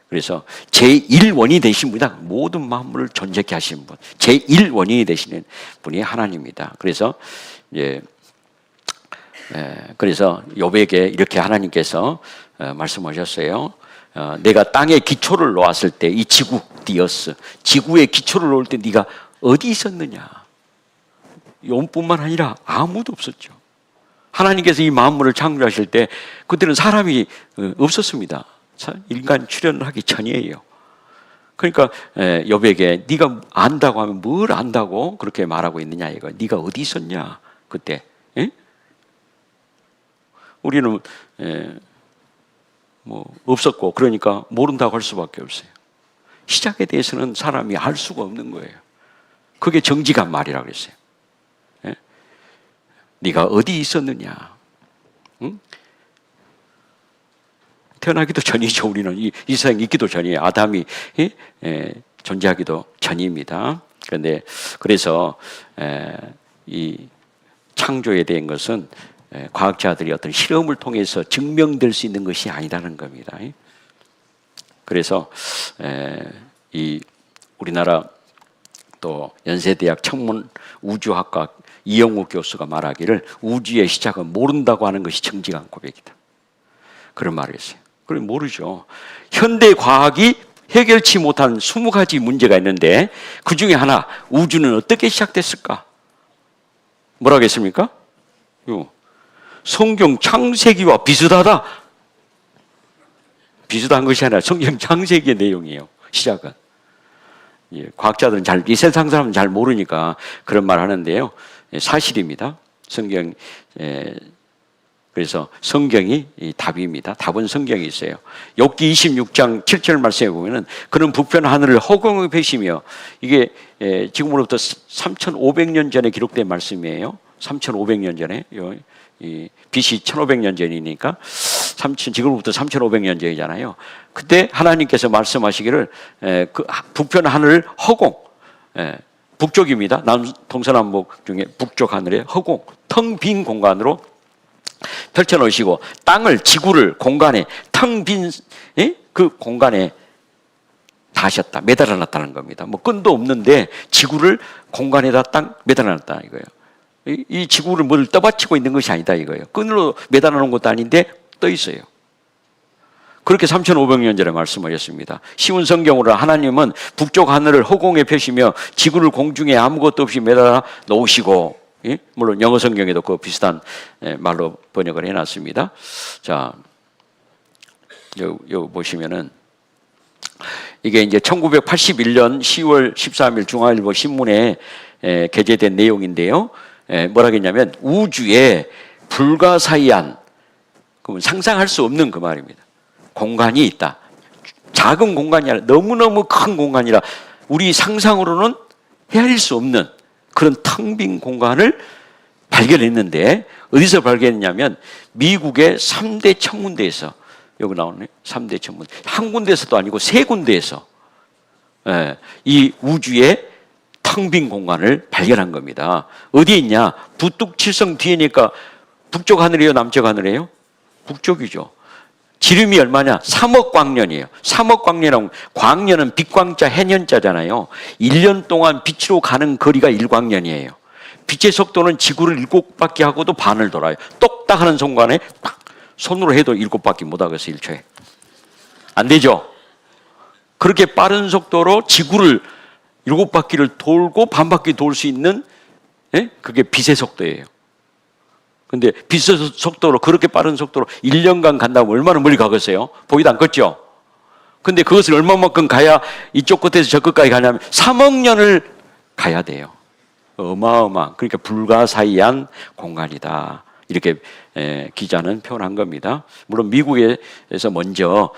Speaker 1: 그래서 제1원이 되신 분이다. 모든 만물을 존재케 하신 분, 제1원이 되시는 분이 하나님입니다. 그래서 그래서 욥에게 이렇게 하나님께서 말씀하셨어요. 내가 땅에 기초를 놓았을 때 이 지구 디어스, 지구에 기초를 놓을 때 네가 어디 있었느냐? 욥뿐만 아니라 아무도 없었죠. 하나님께서 이 만물을 창조하실 때 그때는 사람이 없었습니다. 인간 출현을 하기 전이에요. 그러니까 욥에게 네가 안다고 하면 뭘 안다고 그렇게 말하고 있느냐 이거. 네가 어디 있었냐 그때. 우리는 뭐 없었고 그러니까 모른다고 할 수밖에 없어요. 시작에 대해서는 사람이 알 수가 없는 거예요. 그게 정직한 말이라고 그랬어요. 네가 어디 있었느냐? 응? 태어나기도 전이죠. 우리는 이 세상에 있기도 전이에요. 아담이 존재하기도 전입니다. 그런데 그래서 이 창조에 대한 것은 과학자들이 어떤 실험을 통해서 증명될 수 있는 것이 아니라는 겁니다. 그래서 이 우리나라 또 연세대학 천문 우주학과 이영우 교수가 말하기를 우주의 시작은 모른다고 하는 것이 정직한 고백이다. 그런 말을 했어요. 그럼 모르죠. 현대 과학이 해결치 못한 20가지 문제가 있는데 그 중에 하나, 우주는 어떻게 시작됐을까? 뭐라고 했습니까? 성경 창세기와 비슷하다. 비슷한 것이 아니라 성경 창세기의 내용이에요. 시작은. 과학자들은 이 세상 사람은 잘 모르니까 그런 말 하는데요. 사실입니다. 성경, 그래서 성경이 답입니다. 답은 성경에 있어요. 욥기 26장 7절 말씀에 보면은 그는 부편 하늘을 허공에 펴시며, 이게 지금으로부터 3,500년 전에 기록된 말씀이에요. 3,500년 전에, 이 BC 1,500년 전이니까 지금으로부터 3,500년 전이잖아요. 그때 하나님께서 말씀하시기를 그 부편 하늘 허공, 북쪽입니다. 동서남북 중에 북쪽 하늘에 허공, 텅 빈 공간으로 펼쳐놓으시고 땅을, 지구를 공간에 텅 빈 그 공간에 다셨다, 매달아놨다는 겁니다. 뭐 끈도 없는데 지구를 공간에다 딱 매달아놨다 이거예요. 이 지구를 뭘 떠받치고 있는 것이 아니다 이거예요. 끈으로 매달아놓은 것도 아닌데 떠 있어요. 그렇게 3,500년 전에 말씀하셨습니다. 쉬운 성경으로 하나님은 북쪽 하늘을 허공에 펴시며 지구를 공중에 아무것도 없이 매달아 놓으시고, 물론 영어 성경에도 그 비슷한 말로 번역을 해놨습니다. 자, 여기 보시면은 이게 이제 1981년 10월 13일 중앙일보 신문에 게재된 내용인데요. 뭐라 했냐면 우주에 불가사의한, 그러면 상상할 수 없는 그 말입니다. 공간이 있다. 작은 공간이 아니라 너무너무 큰 공간이라 우리 상상으로는 헤아릴 수 없는 그런 텅 빈 공간을 발견했는데, 어디서 발견했냐면 미국의 3대 천문대에서, 여기 나오네, 3대 천문, 한 군데에서도 아니고 3군데에서 이 우주의 텅 빈 공간을 발견한 겁니다. 어디에 있냐? 부뚝칠성 뒤에니까 북쪽 하늘이에요, 남쪽 하늘이에요? 북쪽이죠. 지름이 얼마냐? 3억 광년이에요. 3억 광년이라고, 광년은 빛광자 해년자잖아요. 1년 동안 빛으로 가는 거리가 1광년이에요. 빛의 속도는 지구를 7바퀴 하고도 반을 돌아요. 똑딱 하는 순간에 딱 손으로 해도 7바퀴 못 하겠어요, 1초에. 안 되죠? 그렇게 빠른 속도로 지구를 7바퀴를 돌고 반바퀴 돌 수 있는, 그게 빛의 속도예요. 근데 빛의 속도로, 그렇게 빠른 속도로 1년간 간다면 얼마나 멀리 가겠어요? 보이도 않겠죠? 근데 그것을 얼마만큼 가야 이쪽 끝에서 저 끝까지 가냐면 3억 년을 가야 돼요. 어마어마한, 그러니까 불가사의한 공간이다. 이렇게 기자는 표현한 겁니다. 물론 미국에서 먼저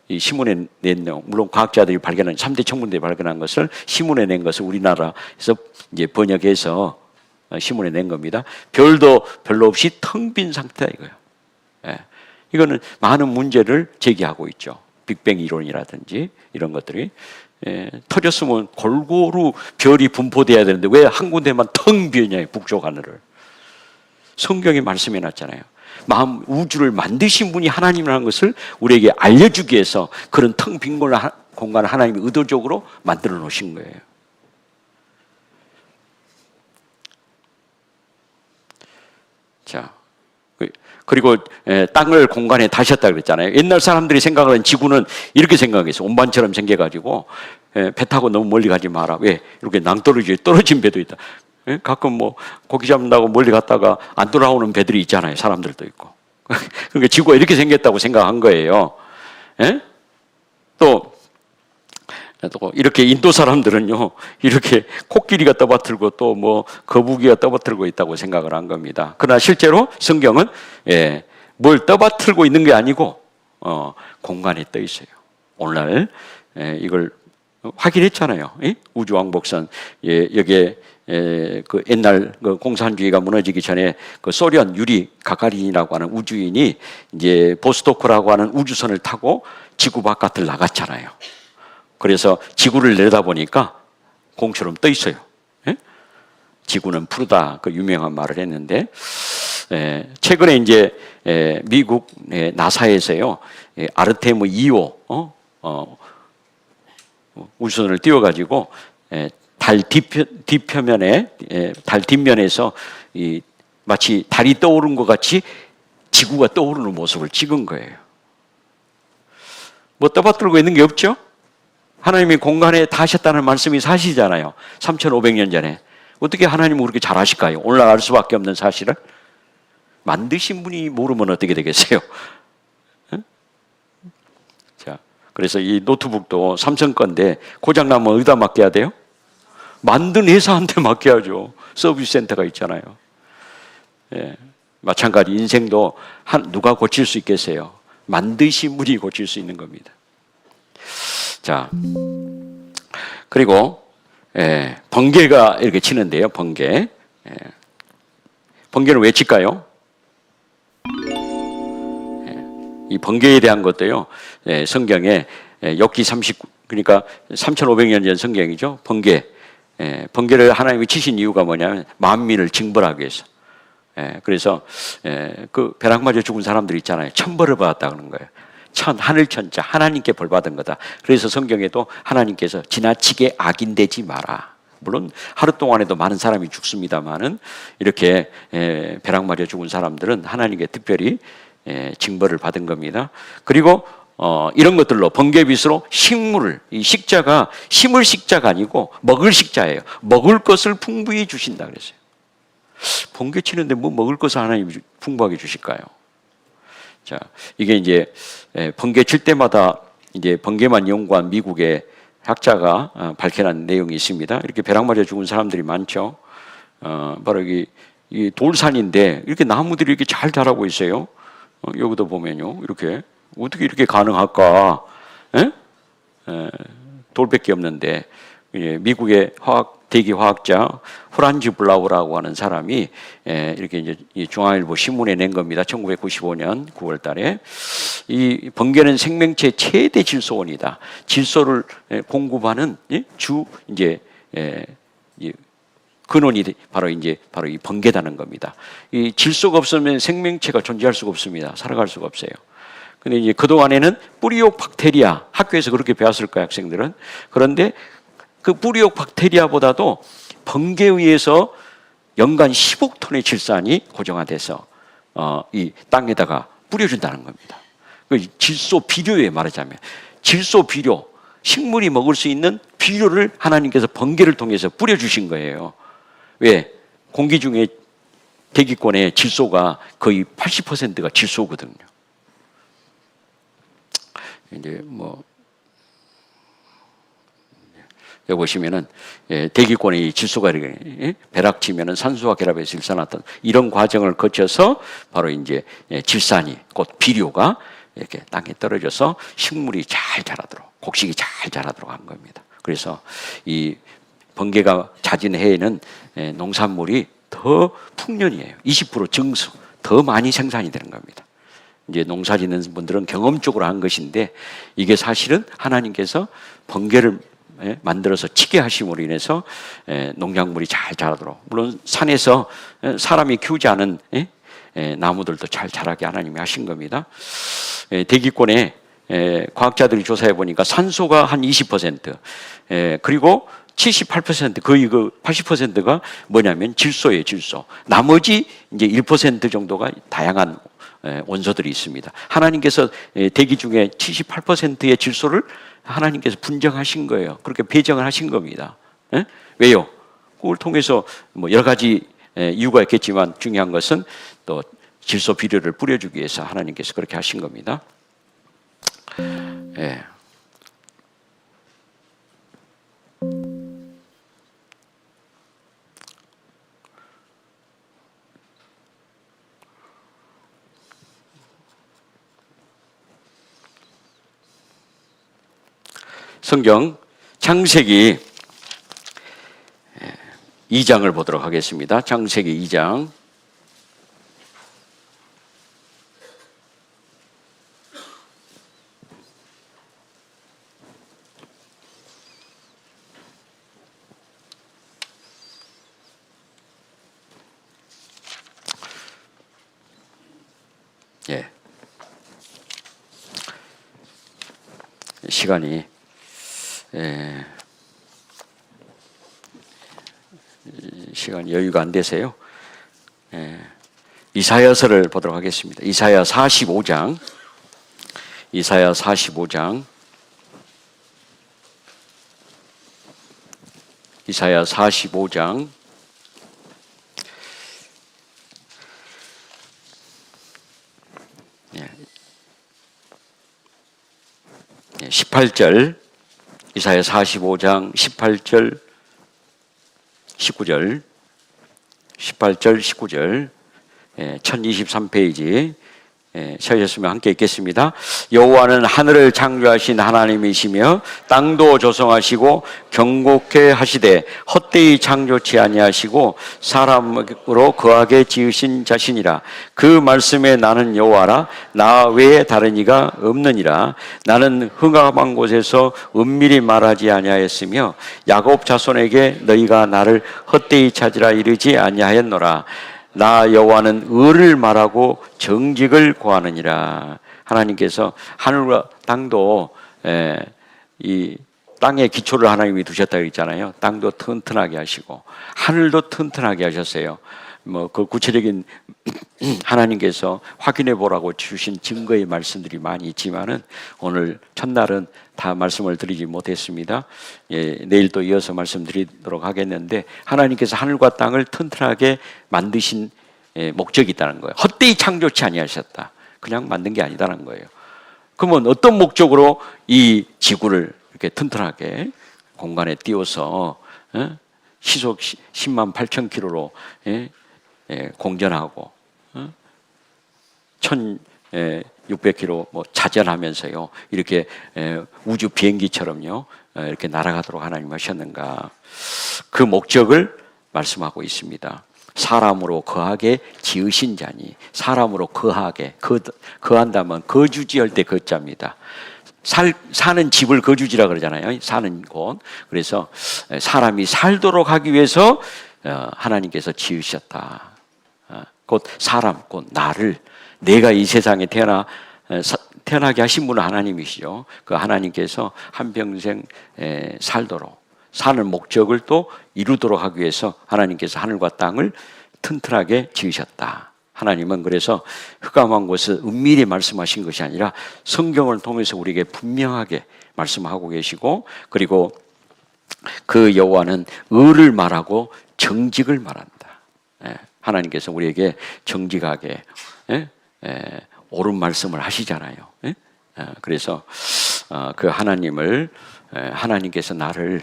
Speaker 1: 이 신문에 낸 내용, 물론 과학자들이 발견한 3대 천문대에 발견한 것을 신문에 낸 것을 우리나라에서 이제 번역해서 시문에 낸 겁니다. 별도 별로 없이 텅 빈 상태다 이거예요. 예. 이거는 많은 문제를 제기하고 있죠. 빅뱅 이론이라든지 이런 것들이 터졌으면 골고루 별이 분포돼야 되는데 왜 한 군데만 텅 비었냐, 북쪽 하늘을. 성경에 말씀해 놨잖아요. 마음 우주를 만드신 분이 하나님이라는 것을 우리에게 알려주기 위해서 그런 텅 빈 공간을 하나님이 의도적으로 만들어 놓으신 거예요. 자, 그리고 땅을 공간에 다셨다 그랬잖아요. 옛날 사람들이 생각하는 지구는 이렇게 생각했어요. 온반처럼 생겨가지고 배 타고 너무 멀리 가지 마라. 왜? 이렇게 낭떠러지에 떨어진 배도 있다. 가끔 뭐 고기 잡는다고 멀리 갔다가 안 돌아오는 배들이 있잖아요. 사람들도 있고. 그러니까 지구가 이렇게 생겼다고 생각한 거예요. 또 이렇게 인도 사람들은요, 이렇게 코끼리가 떠받들고 또 뭐 거북이가 떠받들고 있다고 생각을 한 겁니다. 그러나 실제로 성경은 뭘 떠받들고 있는 게 아니고 공간에 떠 있어요. 오늘날 이걸 확인했잖아요. 우주왕복선 여기에 그 옛날 그 공산주의가 무너지기 전에 그 소련 유리 가가린이라고 하는 우주인이 이제 보스토크라고 하는 우주선을 타고 지구 바깥을 나갔잖아요. 그래서 지구를 내려다보니까 공처럼 떠 있어요. 지구는 푸르다, 그 유명한 말을 했는데, 최근에 이제 미국 나사에서요, 아르테미 2호 우주선을 띄워가지고 달 뒷표면에, 달 뒷면에서 마치 달이 떠오른 것 같이 지구가 떠오르는 모습을 찍은 거예요. 뭐 떠받들고 있는 게 없죠? 하나님이 공간에 다 하셨다는 말씀이 사실이잖아요. 3,500년 전에. 어떻게 하나님은 그렇게 잘하실까요? 오늘날 알 수밖에 없는 사실을. 만드신 분이 모르면 어떻게 되겠어요? 자, 그래서 이 노트북도 삼성 건데 고장나면 어디다 맡겨야 돼요? 만든 회사한테 맡겨야죠. 서비스 센터가 있잖아요. 마찬가지 인생도 누가 고칠 수 있겠어요? 만드신 분이 고칠 수 있는 겁니다. 자, 그리고 번개가 이렇게 치는데요. 번개. 번개는 왜 칠까요? 이 번개에 대한 것도요. 성경에 욥기 39, 그러니까 3,500년 전 성경이죠. 번개. 번개를 하나님이 치신 이유가 뭐냐면 만민을 징벌하기 위해서. 그래서 그 벼락 맞아 죽은 사람들 있잖아요. 천벌을 받았다 그러는 거예요. 하늘 천자, 하나님께 벌 받은 거다. 그래서 성경에도 하나님께서 지나치게 악인되지 마라. 물론 하루 동안에도 많은 사람이 죽습니다만은 이렇게 벼락 맞아 죽은 사람들은 하나님께 특별히 징벌을 받은 겁니다. 그리고 이런 것들로 번개빛으로 식물을, 이 식자가 심을 식자가 아니고 먹을 식자예요. 먹을 것을 풍부히 주신다 그랬어요. 번개 치는데 뭐 먹을 것을 하나님이 풍부하게 주실까요? 자, 이게 이제 번개 칠 때마다 이제 번개만 연구한 미국의 학자가 밝혀낸 내용이 있습니다. 이렇게 벼락 맞아 죽은 사람들이 많죠. 바로 이 돌산인데 이렇게 나무들이 이렇게 잘 자라고 있어요. 여기도 보면요, 이렇게 어떻게 이렇게 가능할까? 돌밖에 없는데 미국의 대기 화학자 프란츠 블라우라고 하는 사람이 이렇게 이제 중앙일보 신문에 낸 겁니다. 1995년 9월달에 이 번개는 생명체 최대 질소원이다. 질소를 공급하는 주 이제 근원이 바로 이 번개다는 겁니다. 이 질소가 없으면 생명체가 존재할 수가 없습니다. 살아갈 수가 없어요. 근데 이제 그동안에는 뿌리옥 박테리아, 학교에서 그렇게 배웠을 거예요, 학생들은. 그런데 그 뿌리옥 박테리아보다도 번개에 의해서 연간 10억 톤의 질산이 고정화돼서 이 땅에다가 뿌려준다는 겁니다. 그 질소 비료에 말하자면 질소 비료, 식물이 먹을 수 있는 비료를 하나님께서 번개를 통해서 뿌려주신 거예요. 왜? 공기 중에 대기권의 질소가 거의 80%가 질소거든요. 이제 뭐 여기 보시면은 대기권의 질소가 이렇게 벼락치면은 산소와 결합해서 일산화탄 이런 과정을 거쳐서 바로 이제 질산이 곧 비료가 이렇게 땅에 떨어져서 식물이 잘 자라도록, 곡식이 잘 자라도록 한 겁니다. 그래서 이 번개가 잦은 해에는 농산물이 더 더 풍년이에요. 20% 증수, 더 많이 생산이 되는 겁니다. 이제 농사 짓는 분들은 경험적으로 한 것인데 이게 사실은 하나님께서 번개를 만들어서 치게 하심으로 인해서 농작물이 잘 자라도록, 물론 산에서 사람이 키우지 않은 나무들도 잘 자라게 하나님이 하신 겁니다. 대기권에 과학자들이 조사해 보니까 산소가 한 20%, 그리고 78% 거의 그 80%가 뭐냐면 질소예요, 질소. 나머지 이제 1% 정도가 다양한 원소들이 있습니다. 하나님께서 대기 중에 78%의 질소를 하나님께서 분정하신 거예요. 그렇게 배정을 하신 겁니다. 왜요? 그걸 통해서 뭐 여러 가지 이유가 있겠지만 중요한 것은 또 질소 비료를 뿌려주기 위해서 하나님께서 그렇게 하신 겁니다. 예. 성경 창세기 2장을 보도록 하겠습니다. 창세기 2장. 예. 시간이 시간 여유가 안 되세요. 이사야서를 보도록 하겠습니다. 이사야 45장. 이사야 45장. 이사야 45장. 18절, 이사야 45장 18절, 19절, 18절, 19절, 1023페이지 찾으셨으면 함께 읽겠습니다. 여호와는 하늘을 창조하신 하나님이시며 땅도 조성하시고 경고케 하시되 헛되이 창조치 아니하시고 사람으로 거하게 지으신 자신이라. 그 말씀에 나는 여호와라. 나 외에 다른 이가 없느니라. 나는 흑암한 곳에서 은밀히 말하지 아니하였으며 야곱 자손에게 너희가 나를 헛되이 찾으라 이르지 아니하였노라. 나 여호와는 의를 말하고 정직을 구하느니라. 하나님께서 하늘과 땅도 이 땅의 기초를 하나님이 두셨다고 했잖아요. 땅도 튼튼하게 하시고 하늘도 튼튼하게 하셨어요. 뭐 그 구체적인 하나님께서 확인해 보라고 주신 증거의 말씀들이 많이 있지만은 오늘 첫날은 다 말씀을 드리지 못했습니다. 내일 또 이어서 말씀드리도록 하겠는데 하나님께서 하늘과 땅을 튼튼하게 만드신 목적이 있다는 거예요. 헛되이 창조치 아니하셨다. 그냥 만든 게 아니다는 거예요. 그러면 어떤 목적으로 이 지구를 이렇게 튼튼하게 공간에 띄워서 시속 10만 8천 킬로로 공전하고 1600km 뭐 자전하면서요 이렇게 우주 비행기처럼요 이렇게 날아가도록 하나님 하셨는가. 그 목적을 말씀하고 있습니다. 사람으로 거하게 지으신 자니. 사람으로 거하게 거한다면 거주지할 때 거자입니다. 사는 집을 거주지라 그러잖아요. 사는 곳. 그래서 사람이 살도록 하기 위해서 하나님께서 지으셨다. 곧 사람, 곧 나를, 내가 이 세상에 태어나게 하신 분은 하나님이시죠. 그 하나님께서 한평생 살도록, 사는 목적을 또 이루도록 하기 위해서 하나님께서 하늘과 땅을 튼튼하게 지으셨다. 하나님은 그래서 흑암한 곳을 은밀히 말씀하신 것이 아니라 성경을 통해서 우리에게 분명하게 말씀하고 계시고, 그리고 그 여호와는 의를 말하고 정직을 말한다. 하나님께서 우리에게 정직하게 옳은 말씀을 하시잖아요. 그래서 그 하나님을, 하나님께서 나를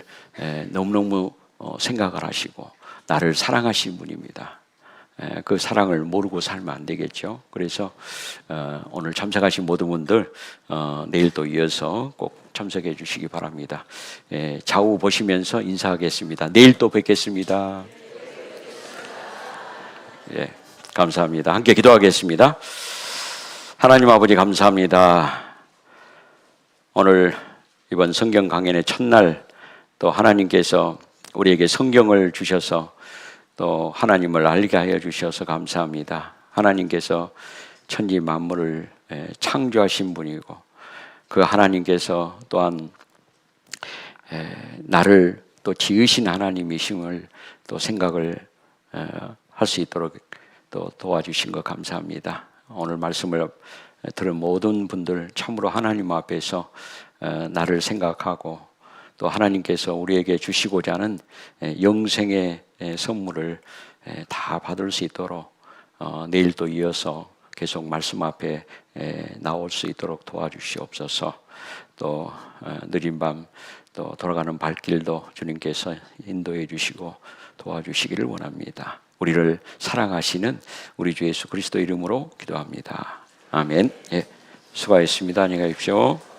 Speaker 1: 너무너무 생각을 하시고 나를 사랑하신 분입니다. 그 사랑을 모르고 살면 안 되겠죠. 그래서 오늘 참석하신 모든 분들 내일 또 이어서 꼭 참석해 주시기 바랍니다. 좌우 보시면서 인사하겠습니다. 내일 또 뵙겠습니다. 예, 감사합니다. 함께 기도하겠습니다. 하나님 아버지 감사합니다. 오늘 이번 성경 강연의 첫날 또 하나님께서 우리에게 성경을 주셔서 또 하나님을 알게 하여 주셔서 감사합니다. 하나님께서 천지 만물을 창조하신 분이고 그 하나님께서 또한 나를 또 지으신 하나님이심을 또 생각을 할 수 있도록 또 도와주신 것 감사합니다. 오늘 말씀을 들은 모든 분들 참으로 하나님 앞에서 나를 생각하고 또 하나님께서 우리에게 주시고자 하는 영생의 선물을 다 받을 수 있도록 내일 또 이어서 계속 말씀 앞에 나올 수 있도록 도와주시옵소서. 또 느린 밤 또 돌아가는 발길도 주님께서 인도해 주시고 도와주시기를 원합니다. 우리를 사랑하시는 우리 주 예수 그리스도 이름으로 기도합니다. 아멘. 예, 수고하셨습니다. 안녕히 가십시오.